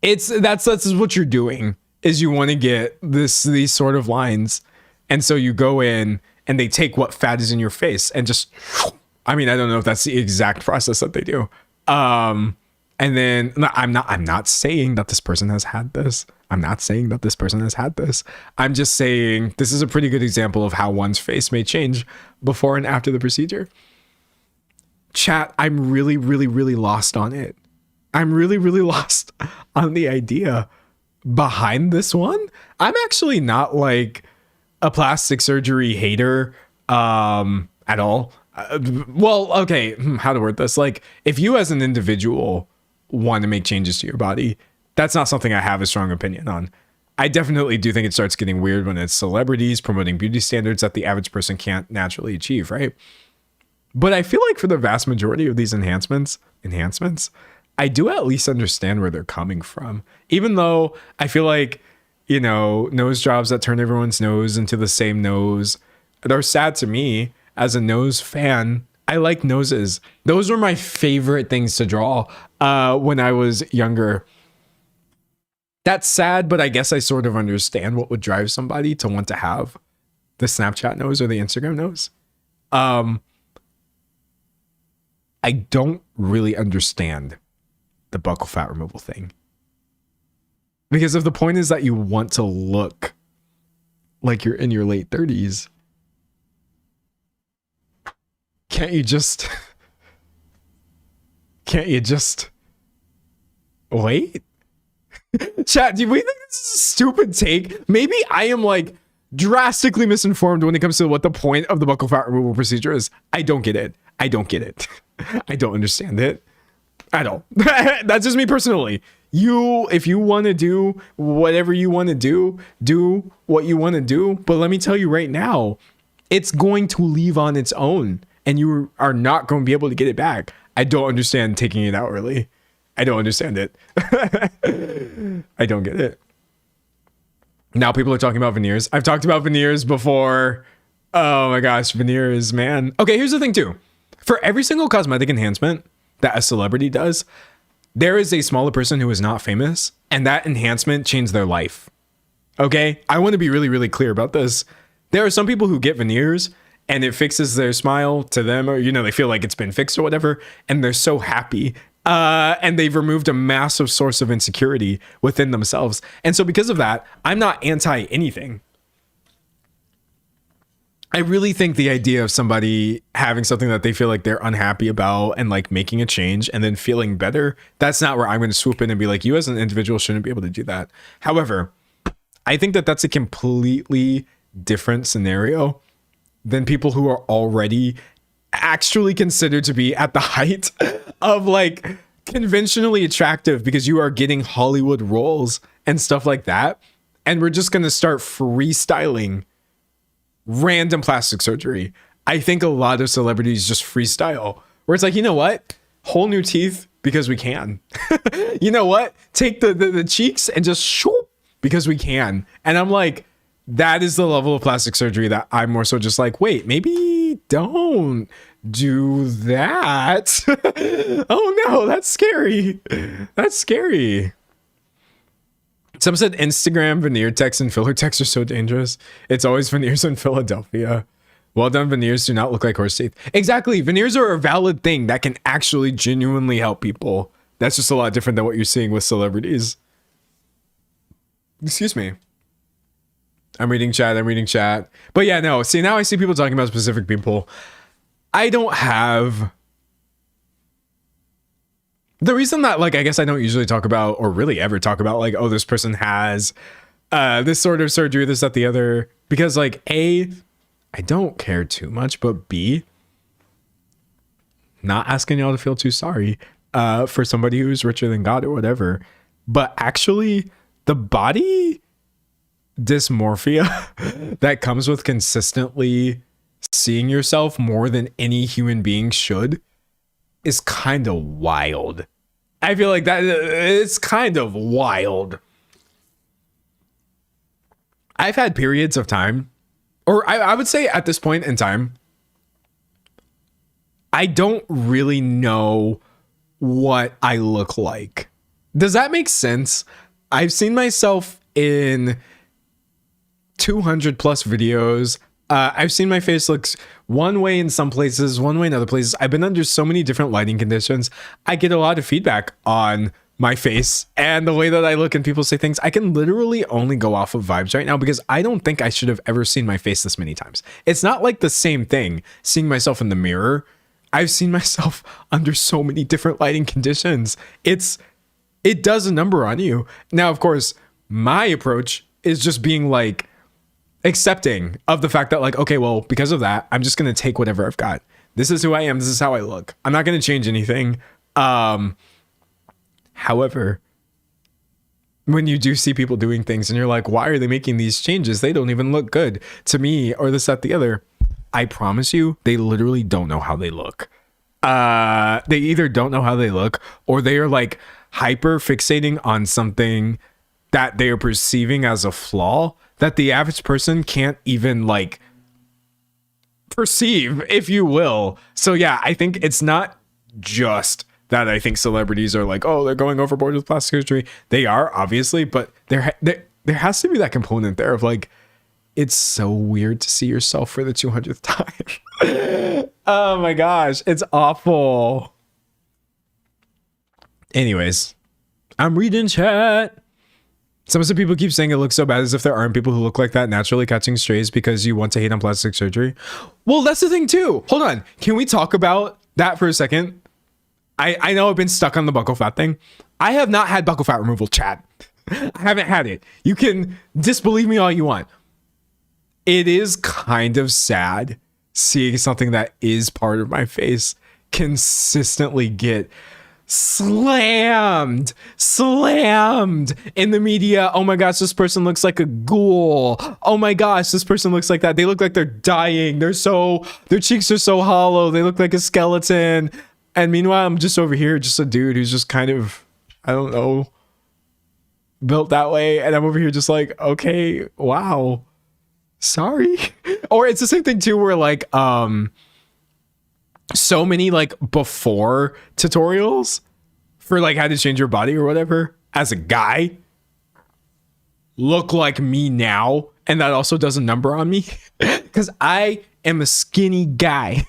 that's what you're doing, is you want to get these sort of lines, and so you go in and they take what fat is in your face and just, I mean, I don't know if that's the exact process that they do. And then I'm not saying that this person has had this. I'm not saying that this person has had this. I'm just saying this is a pretty good example of how one's face may change before and after the procedure. Chat, I'm really, really, really lost on it. I'm really, really lost on the idea behind this one. I'm actually not like a plastic surgery hater at all. Well, okay, how to word this? Like, if you as an individual want to make changes to your body, that's not something I have a strong opinion on. I definitely do think it starts getting weird when it's celebrities promoting beauty standards that the average person can't naturally achieve, right? But I feel like for the vast majority of these enhancements, I do at least understand where they're coming from. Even though I feel like, you know, nose jobs that turn everyone's nose into the same nose, they're sad to me as a nose fan. I like noses. Those were my favorite things to draw when I was younger. That's sad, but I guess I sort of understand what would drive somebody to want to have the Snapchat nose or the Instagram nose. I don't really understand the buccal fat removal thing. Because if the point is that you want to look like you're in your late 30s, can't you just wait? Chat, do we think this is a stupid take? Maybe I am like drastically misinformed when it comes to what the point of the buccal fat removal procedure is. I don't get it. I don't get it. I don't understand it. I don't. That's just me personally. If you want to do whatever you want to do what you want to do. But let me tell you right now, it's going to leave on its own and you are not going to be able to get it back. I don't understand taking it out early. I don't understand it. I don't get it. Now people are talking about veneers. I've talked about veneers before. Oh my gosh, veneers, man. Okay, here's the thing too. For every single cosmetic enhancement that a celebrity does, there is a smaller person who is not famous, and that enhancement changed their life. Okay? I want to be really, really clear about this. There are some people who get veneers and it fixes their smile to them, or, you know, they feel like it's been fixed or whatever, and they're so happy. And they've removed a massive source of insecurity within themselves. And so because of that, I'm not anti anything. I really think the idea of somebody having something that they feel like they're unhappy about and like making a change and then feeling better, that's not where I'm going to swoop in and be like, you as an individual shouldn't be able to do that. However, I think that that's a completely different scenario than people who are already actually considered to be at the height of like conventionally attractive because you are getting Hollywood roles and stuff like that. And we're just going to start freestyling random plastic surgery. I think a lot of celebrities just freestyle where it's like, you know what? Whole new teeth because we can. You know what? Take the cheeks and just shoop because we can. And I'm like, that is the level of plastic surgery that I'm more so just like, wait, maybe don't do that. Oh no, that's scary. That's scary. Someone said Instagram veneer techs and filler techs are so dangerous. It's always veneers in Philadelphia. Well done veneers do not look like horse teeth. Exactly. Veneers are a valid thing that can actually genuinely help people. That's just a lot different than what you're seeing with celebrities. Excuse me. I'm reading chat. But yeah, no. See, now I see people talking about specific people. I don't have... The reason that, like, I guess I don't usually talk about or really ever talk about, like, oh, this person has this sort of surgery, this, that, the other. Because, like, A, I don't care too much. But B, not asking y'all to feel too sorry for somebody who's richer than God or whatever. But actually, the body dysmorphia that comes with consistently seeing yourself more than any human being should is kind of wild. I feel like that it's kind of wild. I've had periods of time, or I would say at this point in time, I don't really know what I look like. Does that make sense? I've seen myself in 200 plus videos. I've seen my face looks one way in some places, one way in other places. I've been under so many different lighting conditions. I get a lot of feedback on my face and the way that I look, and people say things. I can literally only go off of vibes right now because I don't think I should have ever seen my face this many times. It's not like the same thing seeing myself in the mirror. I've seen myself under so many different lighting conditions. It does a number on you. Now, of course, my approach is just being like, accepting of the fact that like, okay, well, because of that, I'm just going to take whatever I've got. This is who I am. This is how I look. I'm not going to change anything. However, when you do see people doing things and you're like, why are they making these changes? They don't even look good to me, or this, that, the other. I promise you, they literally don't know how they look. They either don't know how they look, or they are like hyper fixating on something that they are perceiving as a flaw that the average person can't even like perceive, if you will. So yeah, I think it's not just that I think celebrities are like, oh, they're going overboard with plastic surgery. They are, obviously, but there has to be that component there of like, it's so weird to see yourself for the 200th time. Oh my gosh, it's awful. Anyways, I'm reading chat. Some of the people keep saying it looks so bad, as if there aren't people who look like that naturally catching strays because you want to hate on plastic surgery. Well, that's the thing too. Hold on. Can we talk about that for a second? I know I've been stuck on the buccal fat thing. I have not had buccal fat removal, chat. I haven't had it. You can disbelieve me all you want. it is kind of sad seeing something that is part of my face consistently get slammed in the media. Oh my gosh, this person looks like a ghoul. Oh my gosh, this person looks like that. They look like they're dying. Their cheeks are so hollow. They look like a skeleton. And meanwhile, I'm just over here, just a dude who's just kind of, I don't know, built that way. And I'm over here just like, okay, wow, sorry. Or it's the same thing too, where like, so many like before tutorials for like how to change your body or whatever as a guy look like me now, and that also does a number on me because I am a skinny guy.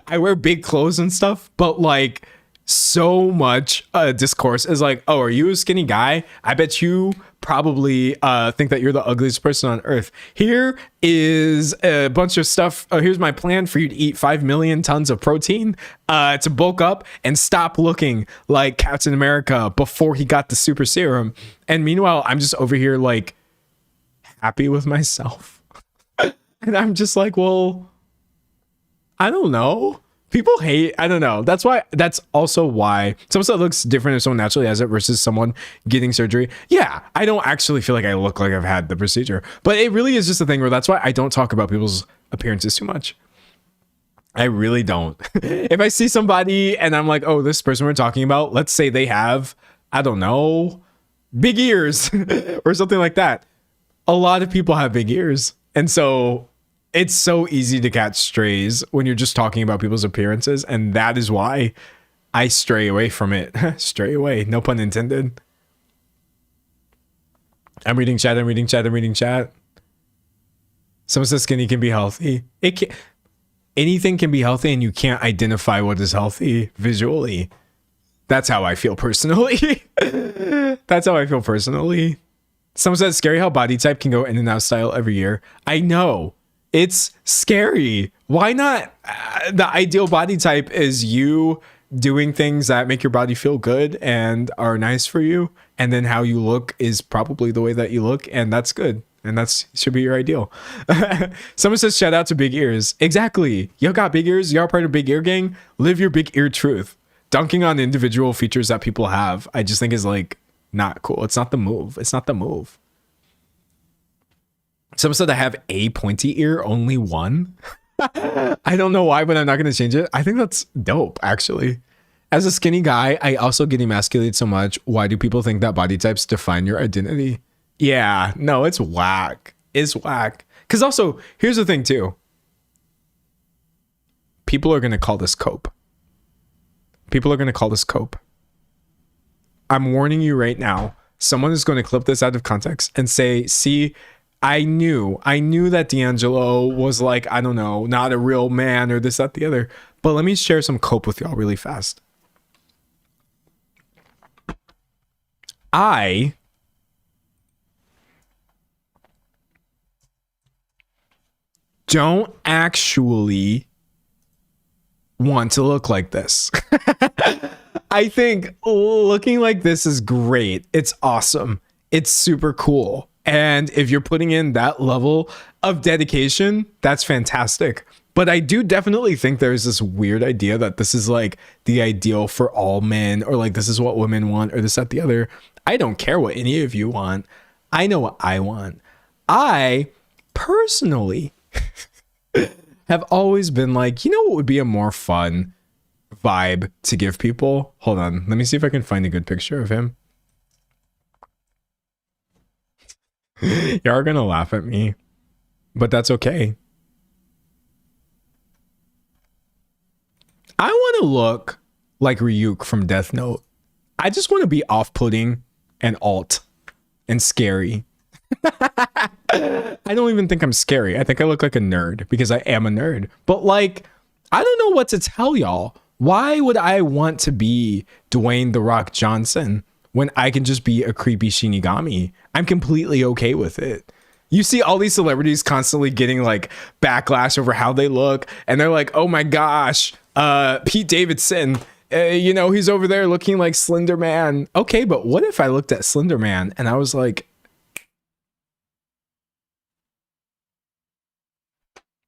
I wear big clothes and stuff, but like so much discourse is like, oh, are you a skinny guy? I bet you probably think that you're the ugliest person on earth. Here is a bunch of stuff. Here's my plan for you to eat 5 million tons of protein to bulk up and stop looking like Captain America before he got the super serum. And meanwhile, I'm just over here like happy with myself. And I'm just like, well, I don't know. People hate, I don't know. That's also why someone that looks different if someone naturally has it versus someone getting surgery. Yeah, I don't actually feel like I look like I've had the procedure, but it really is just a thing where that's why I don't talk about people's appearances too much. I really don't. If I see somebody and I'm like, oh, this person we're talking about, let's say they have, I don't know, big ears or something like that. A lot of people have big ears. And so it's so easy to catch strays when you're just talking about people's appearances. And that is why I stray away from it. Stray away. No pun intended. I'm reading chat. Someone says skinny can be healthy. Anything can be healthy, and you can't identify what is healthy visually. That's how I feel personally. Someone says scary how body type can go in and out of style every year. I know. It's scary. Why not? The ideal body type is you doing things that make your body feel good and are nice for you. And then how you look is probably the way that you look. And that's good. And that's should be your ideal. Someone says, shout out to big ears. Exactly. You got big ears. You're part of big ear gang. Live your big ear truth. Dunking on individual features that people have, I just think is like not cool. It's not the move. Someone said I have a pointy ear, only one. I don't know why, but I'm not going to change it. I think that's dope, actually. As a skinny guy, I also get emasculated so much. Why do people think that body types define your identity? Yeah, no, it's whack. It's whack. Because also, here's the thing, too. People are going to call this cope. I'm warning you right now. Someone is going to clip this out of context and say, see, I knew that D'Angelo was like, I don't know, not a real man or this, that, the other. But let me share some cope with y'all really fast. I don't actually want to look like this. I think looking like this is great. It's awesome. It's super cool. And if you're putting in that level of dedication, that's fantastic. But I do definitely think there's this weird idea that this is like the ideal for all men, or like this is what women want, or this, that, the other. I don't care what any of you want. I know what I want. I personally have always been like, you know what would be a more fun vibe to give people? Hold on. Let me see if I can find a good picture of him. Y'all are gonna laugh at me, but that's okay. I want to look like Ryuk from Death Note. I just want to be off-putting and alt and scary. I don't even think I'm scary. I think I look like a nerd because I am a nerd. But like, I don't know what to tell y'all. Why would I want to be Dwayne The Rock Johnson when I can just be a creepy Shinigami? I'm completely okay with it. You see all these celebrities constantly getting like backlash over how they look, and they're like, oh my gosh, Pete Davidson, he's over there looking like Slender Man. Okay, but what if I looked at Slender Man and I was like,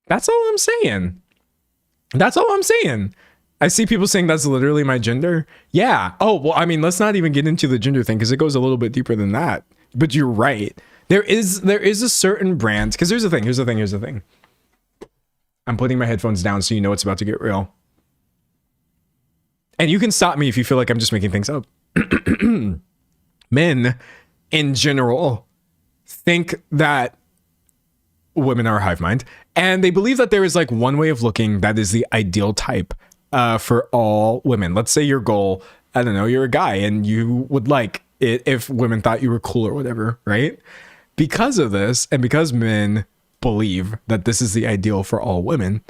That's all I'm saying. That's all I'm saying. I see people saying that's literally my gender. Yeah. Oh, well, I mean, let's not even get into the gender thing because it goes a little bit deeper than that. But you're right. There is a certain brand, because here's the thing. I'm putting my headphones down so you know it's about to get real. And you can stop me if you feel like I'm just making things up. Men, in general, think that women are a hive mind. And they believe that there is like one way of looking that is the ideal type for all women. Let's say your goal, I don't know, you're a guy and you would like it if women thought you were cool or whatever, right? Because of this, and because men believe that this is the ideal for all women,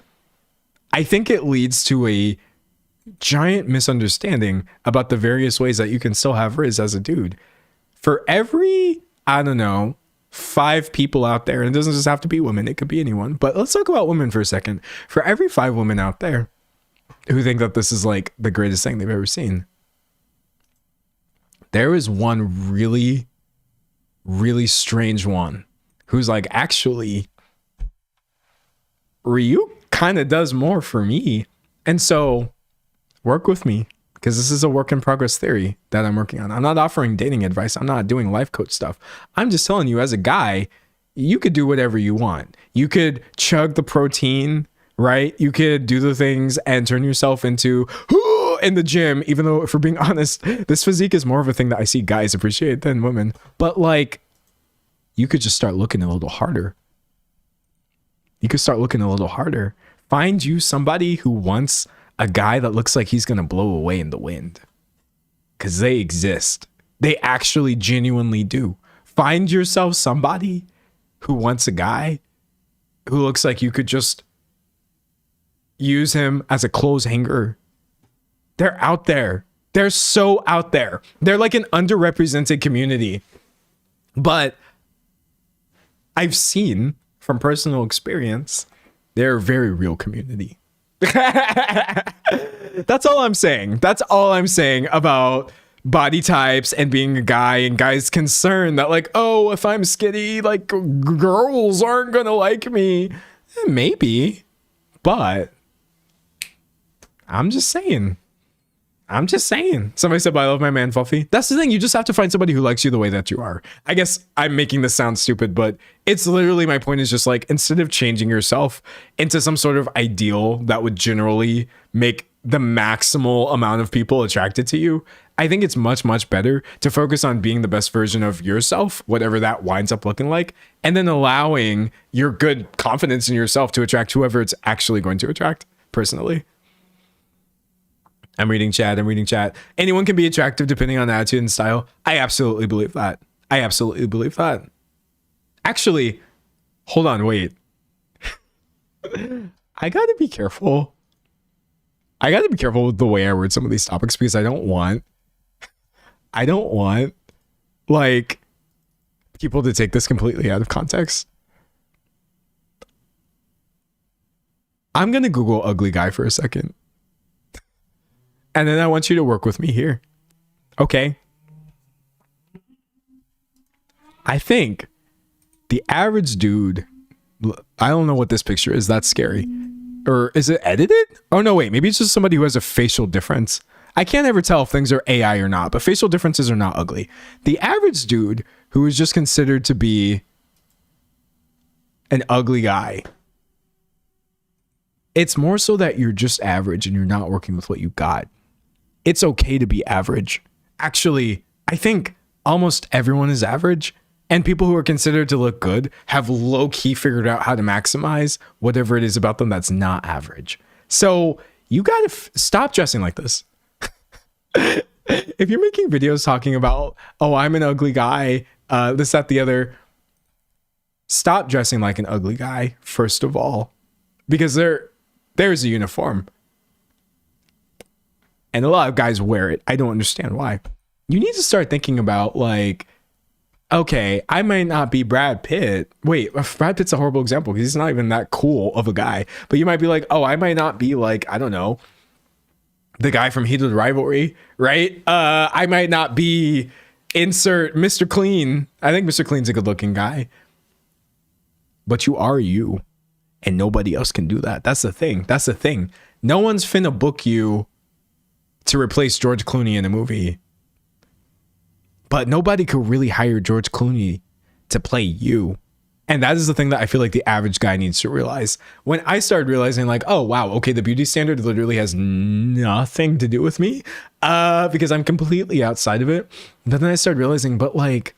I think it leads to a giant misunderstanding about the various ways that you can still have Riz as a dude. For every, I don't know, 5 people out there, and it doesn't just have to be women, it could be anyone, but let's talk about women for a second. For every 5 women out there who think that this is like the greatest thing they've ever seen, there is one really, really strange one who's like, actually, Ryu kind of does more for me. And so work with me, because this is a work in progress theory that I'm working on. I'm not offering dating advice. I'm not doing life coach stuff. I'm just telling you, as a guy, you could do whatever you want. You could chug the protein, right? You could do the things and turn yourself into in the gym, even though, if we're being honest, this physique is more of a thing that I see guys appreciate than women. But like, you could just start looking a little harder. You could start looking a little harder. Find you somebody who wants a guy that looks like he's going to blow away in the wind. Because they exist. They actually genuinely do. Find yourself somebody who wants a guy who looks like you could just use him as a clothes hanger. They're out there. They're so out there. They're like an underrepresented community. But I've seen from personal experience, they're a very real community. That's all I'm saying. That's all I'm saying about body types and being a guy, and guys' concern that like, oh, if I'm skinny, like girls aren't gonna like me. Maybe, but I'm just saying. Somebody said, but I love my man Fluffy. That's the thing. You just have to find somebody who likes you the way that you are. I guess I'm making this sound stupid, but it's literally, my point is just like, instead of changing yourself into some sort of ideal that would generally make the maximal amount of people attracted to you, I think it's much, much better to focus on being the best version of yourself, whatever that winds up looking like, and then allowing your good confidence in yourself to attract whoever it's actually going to attract personally. I'm reading chat. Anyone can be attractive depending on attitude and style. I absolutely believe that. Actually, hold on, wait. I gotta be careful. With the way I word some of these topics, because I don't want like people to take this completely out of context. I'm gonna Google ugly guy for a second. And then I want you to work with me here. Okay. I think the average dude, I don't know what this picture is. That's scary. Or is it edited? Oh, no, wait. Maybe it's just somebody who has a facial difference. I can't ever tell if things are AI or not, but facial differences are not ugly. The average dude who is just considered to be an ugly guy, it's more so that you're just average and you're not working with what you got. It's okay to be average. Actually, I think almost everyone is average, and people who are considered to look good have low-key figured out how to maximize whatever it is about them that's not average. So you gotta stop dressing like this. If you're making videos talking about, oh, I'm an ugly guy, this, that, the other, stop dressing like an ugly guy, first of all, because there's a uniform. And a lot of guys wear it. I don't understand why. You need to start thinking about like, okay, I might not be Brad Pitt. Wait, Brad Pitt's a horrible example because he's not even that cool of a guy. But you might be like, oh, I might not be like, I don't know, the guy from Heated Rivalry, right? I might not be insert Mr. Clean. I think Mr. Clean's a good looking guy. But you are you. And nobody else can do that. That's the thing. That's the thing. No one's finna book you to replace George Clooney in a movie. But nobody could really hire George Clooney to play you. And that is the thing that I feel like the average guy needs to realize. When I started realizing like, oh, wow, okay, the beauty standard literally has nothing to do with me because I'm completely outside of it. But then I started realizing, but like,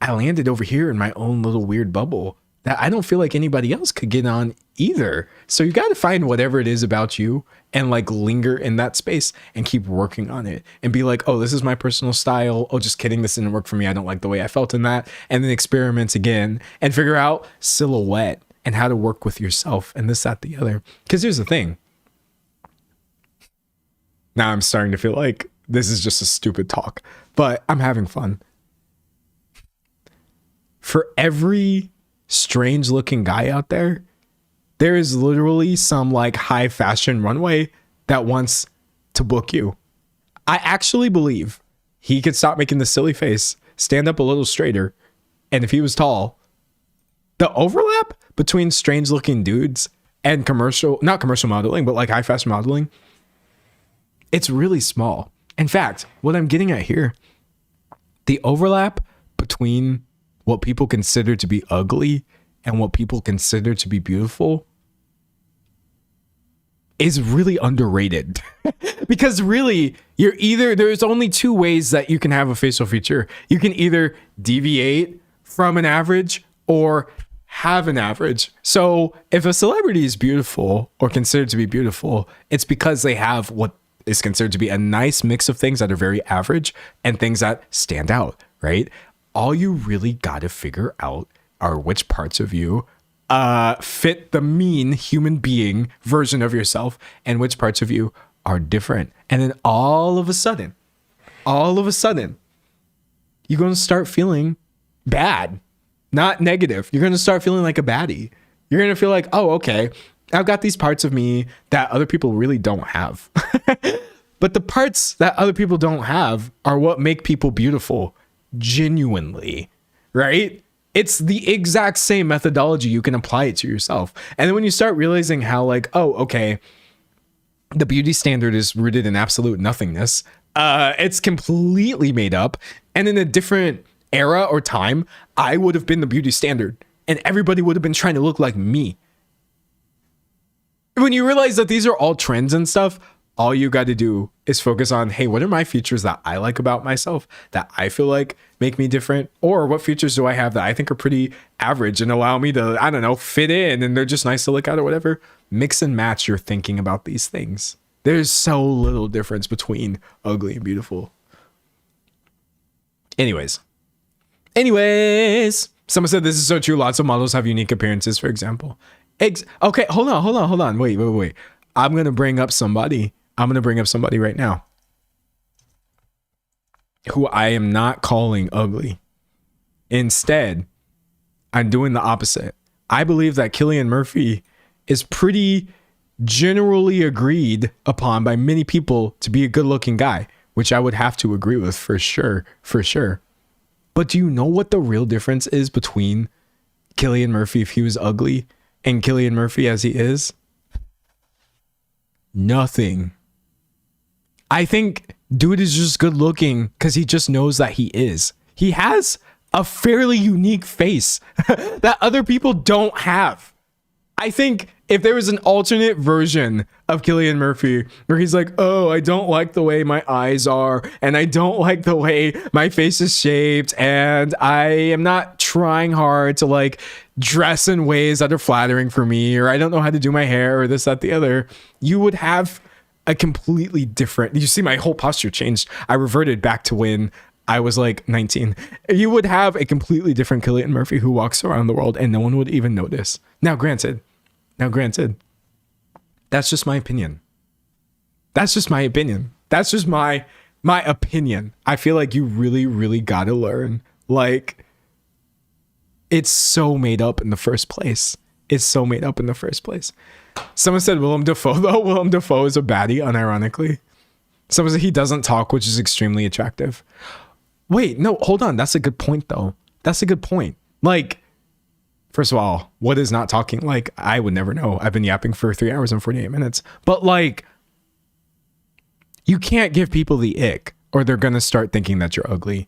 I landed over here in my own little weird bubble that I don't feel like anybody else could get on either. So you got to find whatever it is about you and like linger in that space and keep working on it and be like, oh, this is my personal style. Oh, just kidding. This didn't work for me. I don't like the way I felt in that. And then experiment again and figure out silhouette and how to work with yourself and this, that, the other. Because here's the thing. Now I'm starting to feel like this is just a stupid talk, but I'm having fun. For every strange looking guy out there, there is literally some like high fashion runway that wants to book you. I actually believe he could stop making the silly face, stand up a little straighter, and if he was tall, the overlap between strange looking dudes and not commercial modeling, but like high fashion modeling, it's really small. In fact, what I'm getting at here, the overlap between what people consider to be ugly and what people consider to be beautiful is really underrated. Because really, there's only two ways that you can have a facial feature. You can either deviate from an average or have an average. So if a celebrity is beautiful or considered to be beautiful, it's because they have what is considered to be a nice mix of things that are very average and things that stand out, right? All you really got to figure out are which parts of you fit the mean human being version of yourself and which parts of you are different. And then all of a sudden, you're going to start feeling bad, not negative. You're going to start feeling like a baddie. You're going to feel like, oh, okay, I've got these parts of me that other people really don't have. But the parts that other people don't have are what make people beautiful. Genuinely, right? It's the exact same methodology. You can apply it to yourself. And then when you start realizing how like, oh, okay, the beauty standard is rooted in absolute nothingness. It's completely made up. And in a different era or time, I would have been the beauty standard and everybody would have been trying to look like me. When you realize that these are all trends and stuff, all you got to do is focus on, hey, what are my features that I like about myself that I feel like make me different? Or what features do I have that I think are pretty average and allow me to, I don't know, fit in and they're just nice to look at or whatever? Mix and match your thinking about these things. There's so little difference between ugly and beautiful. Anyways, someone said this is so true. Lots of models have unique appearances, for example. Okay, hold on. Wait. I'm going to bring up somebody right now who I am not calling ugly. Instead, I'm doing the opposite. I believe that Cillian Murphy is pretty generally agreed upon by many people to be a good looking guy, which I would have to agree with for sure. But do you know what the real difference is between Cillian Murphy if he was ugly and Cillian Murphy as he is? Nothing. I think dude is just good looking because he just knows that he is. He has a fairly unique face that other people don't have. I think if there was an alternate version of Cillian Murphy where he's like, oh, I don't like the way my eyes are and I don't like the way my face is shaped and I am not trying hard to like dress in ways that are flattering for me, or I don't know how to do my hair or this, that, the other, you would have a completely different, you see my whole posture changed. I reverted back to when I was like 19. You would have a completely different Cillian Murphy who walks around the world and no one would even notice. Now, granted, that's just my opinion. That's just my opinion. I feel like you really, really gotta learn. Like, it's so made up in the first place. Someone said Willem Dafoe, though. Willem Dafoe is a baddie, unironically. Someone said he doesn't talk, which is extremely attractive. Wait, no, hold on. That's a good point, though. Like, First of all, what is not talking? Like, I would never know. I've been yapping for 3 hours and 48 minutes. But like, you can't give people the ick or they're going to start thinking that you're ugly.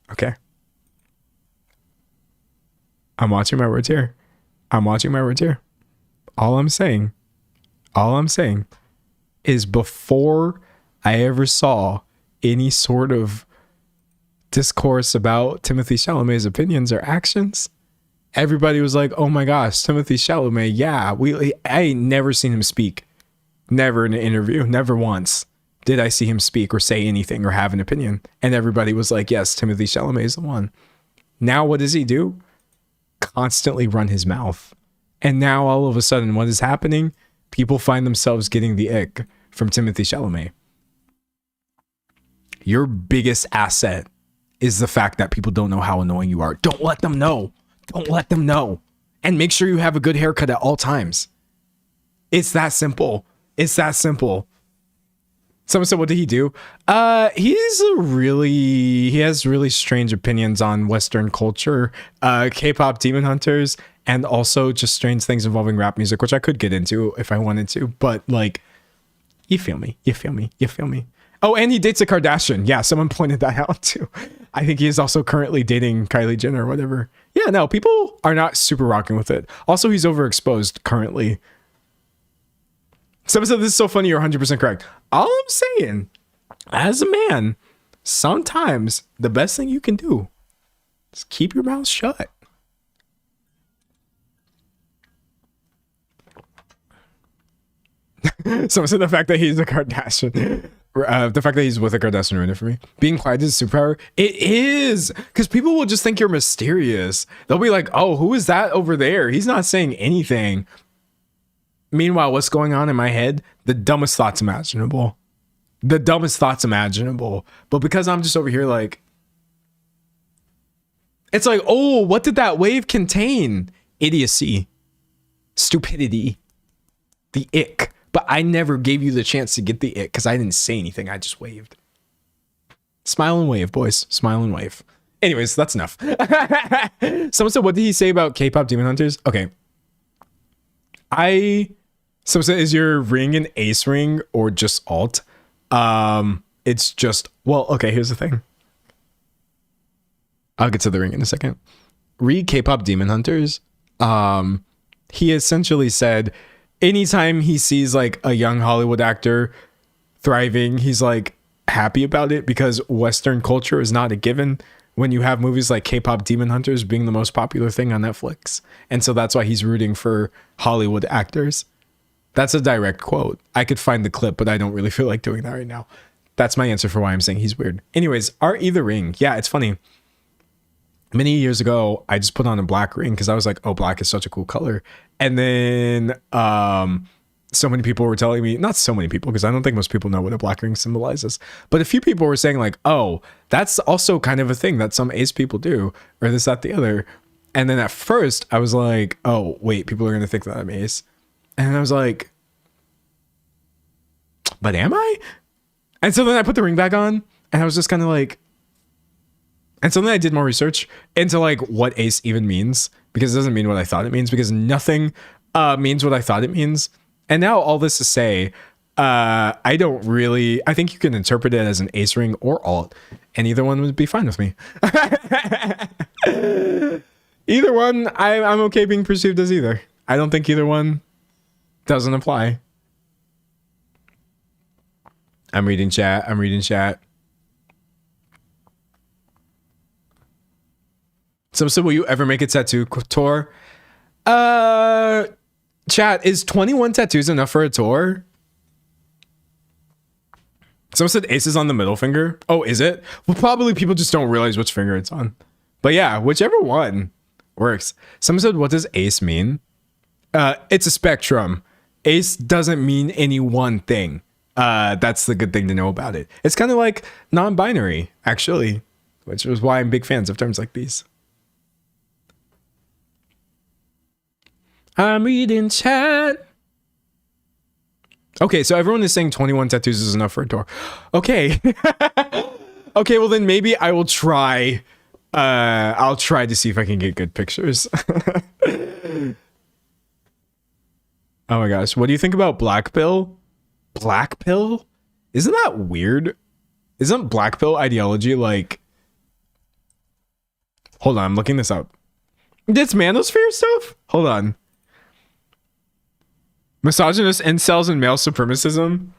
Okay. I'm watching my words here. All I'm saying is before I ever saw any sort of discourse about Timothée Chalamet's opinions or actions, everybody was like, oh my gosh, Timothée Chalamet, yeah. I ain't never seen him speak. Never in an interview, never once did I see him speak or say anything or have an opinion. And everybody was like, yes, Timothée Chalamet is the one. Now what does he do? Constantly run his mouth. And now all of a sudden, what is happening? People find themselves getting the ick from Timothée Chalamet. Your biggest asset is the fact that people don't know how annoying you are. Don't let them know. Don't let them know. And make sure you have a good haircut at all times. It's that simple. It's that simple. Someone said, what did he do? He has really strange opinions on Western culture, K-pop Demon Hunters, and also just strange things involving rap music, which I could get into if I wanted to. But like, you feel me? Oh, and he dates a Kardashian. Yeah, someone pointed that out too. I think he is also currently dating Kylie Jenner or whatever. Yeah, no, people are not super rocking with it. Also, he's overexposed currently. Someone said, this is so funny, you're 100% correct. All I'm saying, as a man, sometimes the best thing you can do is keep your mouth shut. Someone said the fact that he's a Kardashian, the fact that he's with a Kardashian ruined it for me. Being quiet is a superpower. It is, because people will just think you're mysterious. They'll be like, oh, who is that over there? He's not saying anything. Meanwhile, what's going on in my head? The dumbest thoughts imaginable. But because I'm just over here like, it's like, oh, what did that wave contain? Idiocy. Stupidity. The ick. But I never gave you the chance to get the ick because I didn't say anything. I just waved. Smile and wave, boys. Smile and wave. Anyways, that's enough. Someone said, what did he say about K-pop Demon Hunters? Okay. Someone said, is your ring an ace ring or just alt? It's just, well, okay, here's the thing. I'll get to the ring in a second. Read K-pop Demon Hunters. He essentially said, anytime he sees like a young Hollywood actor thriving, he's like happy about it because Western culture is not a given when you have movies like K-pop Demon Hunters being the most popular thing on Netflix. And so that's why he's rooting for Hollywood actors. That's a direct quote. I could find the clip, but I don't really feel like doing that right now. That's my answer for why I'm saying he's weird. Anyways, R.E. the ring. Yeah, it's funny. Many years ago, I just put on a black ring because I was like, oh, black is such a cool color. And then so many people were telling me, not so many people, because I don't think most people know what a black ring symbolizes. But a few people were saying like, oh, that's also kind of a thing that some ace people do, or this, that, the other. And then at first I was like, oh, wait, people are going to think that I'm ace. And I was like, but am I? And so then I put the ring back on and I was just kind of like, and so then I did more research into like what ace even means, because it doesn't mean what I thought it means, because nothing means what I thought it means. And now all this to say, I think you can interpret it as an ace ring or alt, and either one would be fine with me. Either one, I'm okay being perceived as either. I don't think either one doesn't apply. I'm reading chat. So will you ever make a tattoo tour? Chat, is 21 tattoos enough for a tour? Someone said ace is on the middle finger. Oh, is it? Well, probably people just don't realize which finger it's on. But yeah, whichever one works. Someone said, what does ace mean? It's a spectrum. Ace doesn't mean any one thing. That's the good thing to know about it. It's kind of like non-binary, actually, which is why I'm big fans of terms like these. I'm reading chat. Okay, so everyone is saying 21 tattoos is enough for a door. Okay. Okay, well then maybe I will try. I'll try to see if I can get good pictures. Oh my gosh, what do you think about black pill? Black pill? Isn't that weird? Isn't black pill ideology like... Hold on, I'm looking this up. It's manosphere stuff? Hold on. Misogynist incels and male supremacism?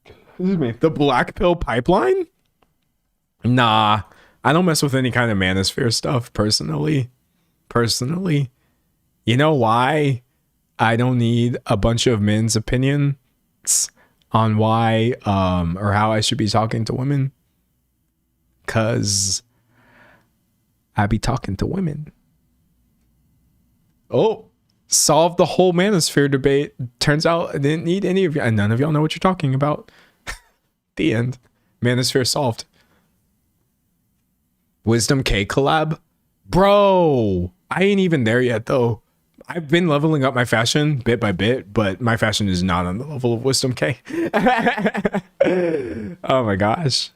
Excuse me. The black pill pipeline? Nah, I don't mess with any kind of manosphere stuff personally. You know why? I don't need a bunch of men's opinions on why or how I should be talking to women. Cause I be talking to women. Oh, solved the whole manosphere debate. Turns out I didn't need any of you, and none of y'all know what you're talking about. The end. Manosphere solved. Wisdom K collab? Bro, I ain't even there yet though. I've been leveling up my fashion bit by bit, but my fashion is not on the level of Wisdom K. Oh my gosh.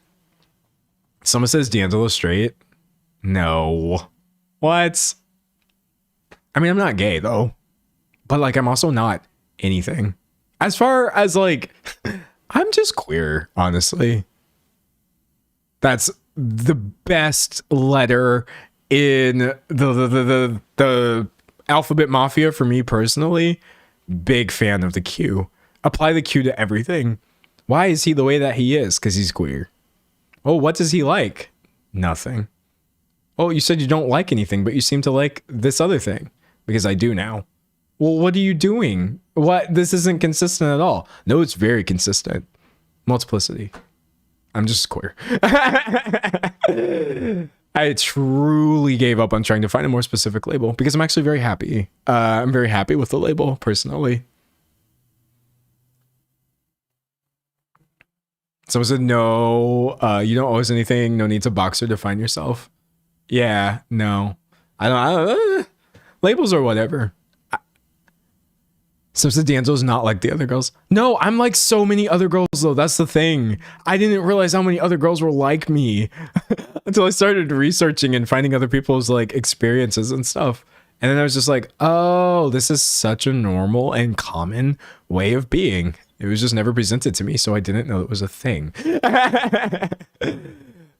Someone says D'Angelo straight. No. What? I mean, I'm not gay though, but like I'm also not anything. As far as like, I'm just queer, honestly. That's the best letter in the alphabet mafia for me personally. Big fan of the Q. Apply the Q to everything. Why is he the way that he is? Because he's queer. Oh, what does he like? Nothing. Oh, you said you don't like anything, but you seem to like this other thing. Because I do now. Well, what are you doing? What? This isn't consistent at all. No, it's very consistent. Multiplicity. I'm just queer. I truly gave up on trying to find a more specific label because I'm actually very happy. I'm very happy with the label personally. Someone said, no, you don't owe us anything. No need to box or define yourself. Yeah, no. I don't labels or whatever. Someone said D'Angelo's not like the other girls. No, I'm like so many other girls though. That's the thing. I didn't realize how many other girls were like me until I started researching and finding other people's like experiences and stuff. And then I was just like, oh, this is such a normal and common way of being. It was just never presented to me, so I didn't know it was a thing.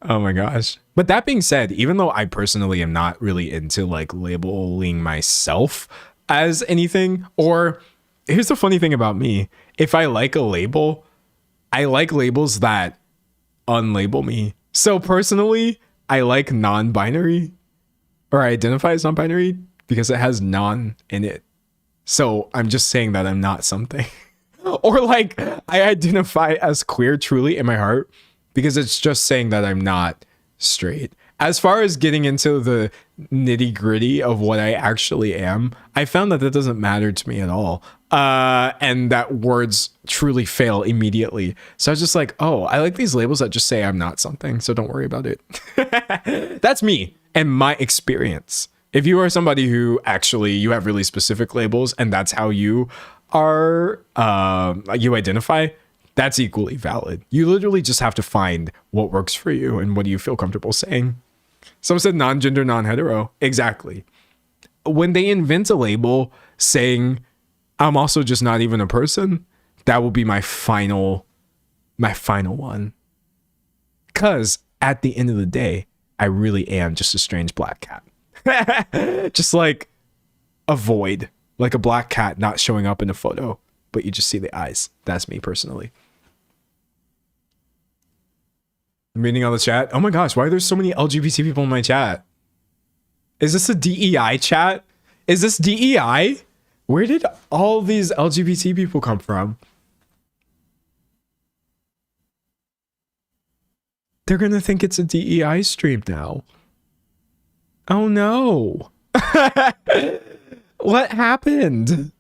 Oh my gosh. But that being said, even though I personally am not really into like labeling myself as anything, or here's the funny thing about me. If I like a label, I like labels that unlabel me. So personally, I like non-binary, or I identify as non-binary because it has non in it. So I'm just saying that I'm not something. Or like I identify as queer truly in my heart because it's just saying that I'm not straight. As far as getting into the nitty gritty of what I actually am, I found that doesn't matter to me at all. And that words truly fail immediately. So I was just like, oh, I like these labels that just say I'm not something. So don't worry about it. That's me and my experience. If you are somebody who actually, you have really specific labels and that's how you are, you identify, that's equally valid. You literally just have to find what works for you and what do you feel comfortable saying. Someone said non-gender, non-hetero. Exactly. When they invent a label saying I'm also just not even a person, that will be my final one. Because at the end of the day, I really am just a strange black cat. Just like a void, like a black cat not showing up in a photo, but you just see the eyes. That's me personally. I'm reading on the chat. Oh my gosh, why are there so many LGBT people in my chat? Is this a DEI chat? Is this DEI? Where did all these LGBT people come from? They're gonna think it's a DEI stream now. Oh no. What happened?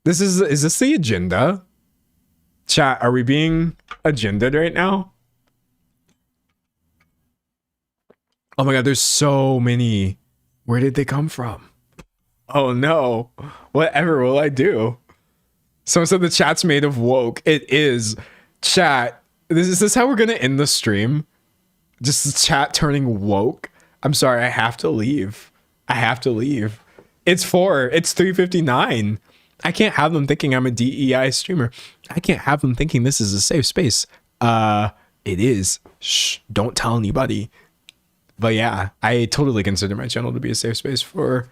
Is this the agenda? Chat, are we being agendaed right now? Oh my god, there's so many. Where did they come from? Oh no. Whatever will I do? Someone said the chat's made of woke. It is. Chat. Is this how we're gonna end the stream? Just the chat turning woke? I'm sorry, I have to leave. It's 3:59. I can't have them thinking I'm a DEI streamer. I can't have them thinking this is a safe space. It is. Shh, don't tell anybody. But yeah, I totally consider my channel to be a safe space for,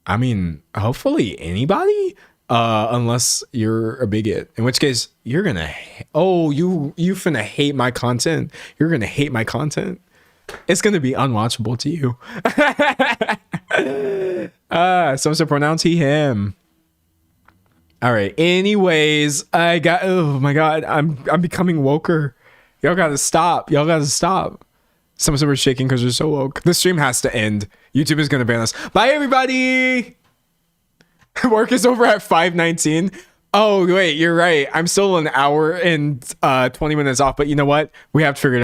I mean, hopefully anybody. Unless you're a bigot, in which case you're gonna you finna hate my content. You're gonna hate my content. It's gonna be unwatchable to you. Some should pronounce he him. All right, anyways, oh my god, I'm becoming woker. Y'all gotta stop. Some of them are shaking because they're so woke. The stream has to end. YouTube is gonna ban us. Bye everybody. Work is over at 5:19. Oh, wait, you're right. I'm still an hour and 20 minutes off, but you know what? We have to figure it out.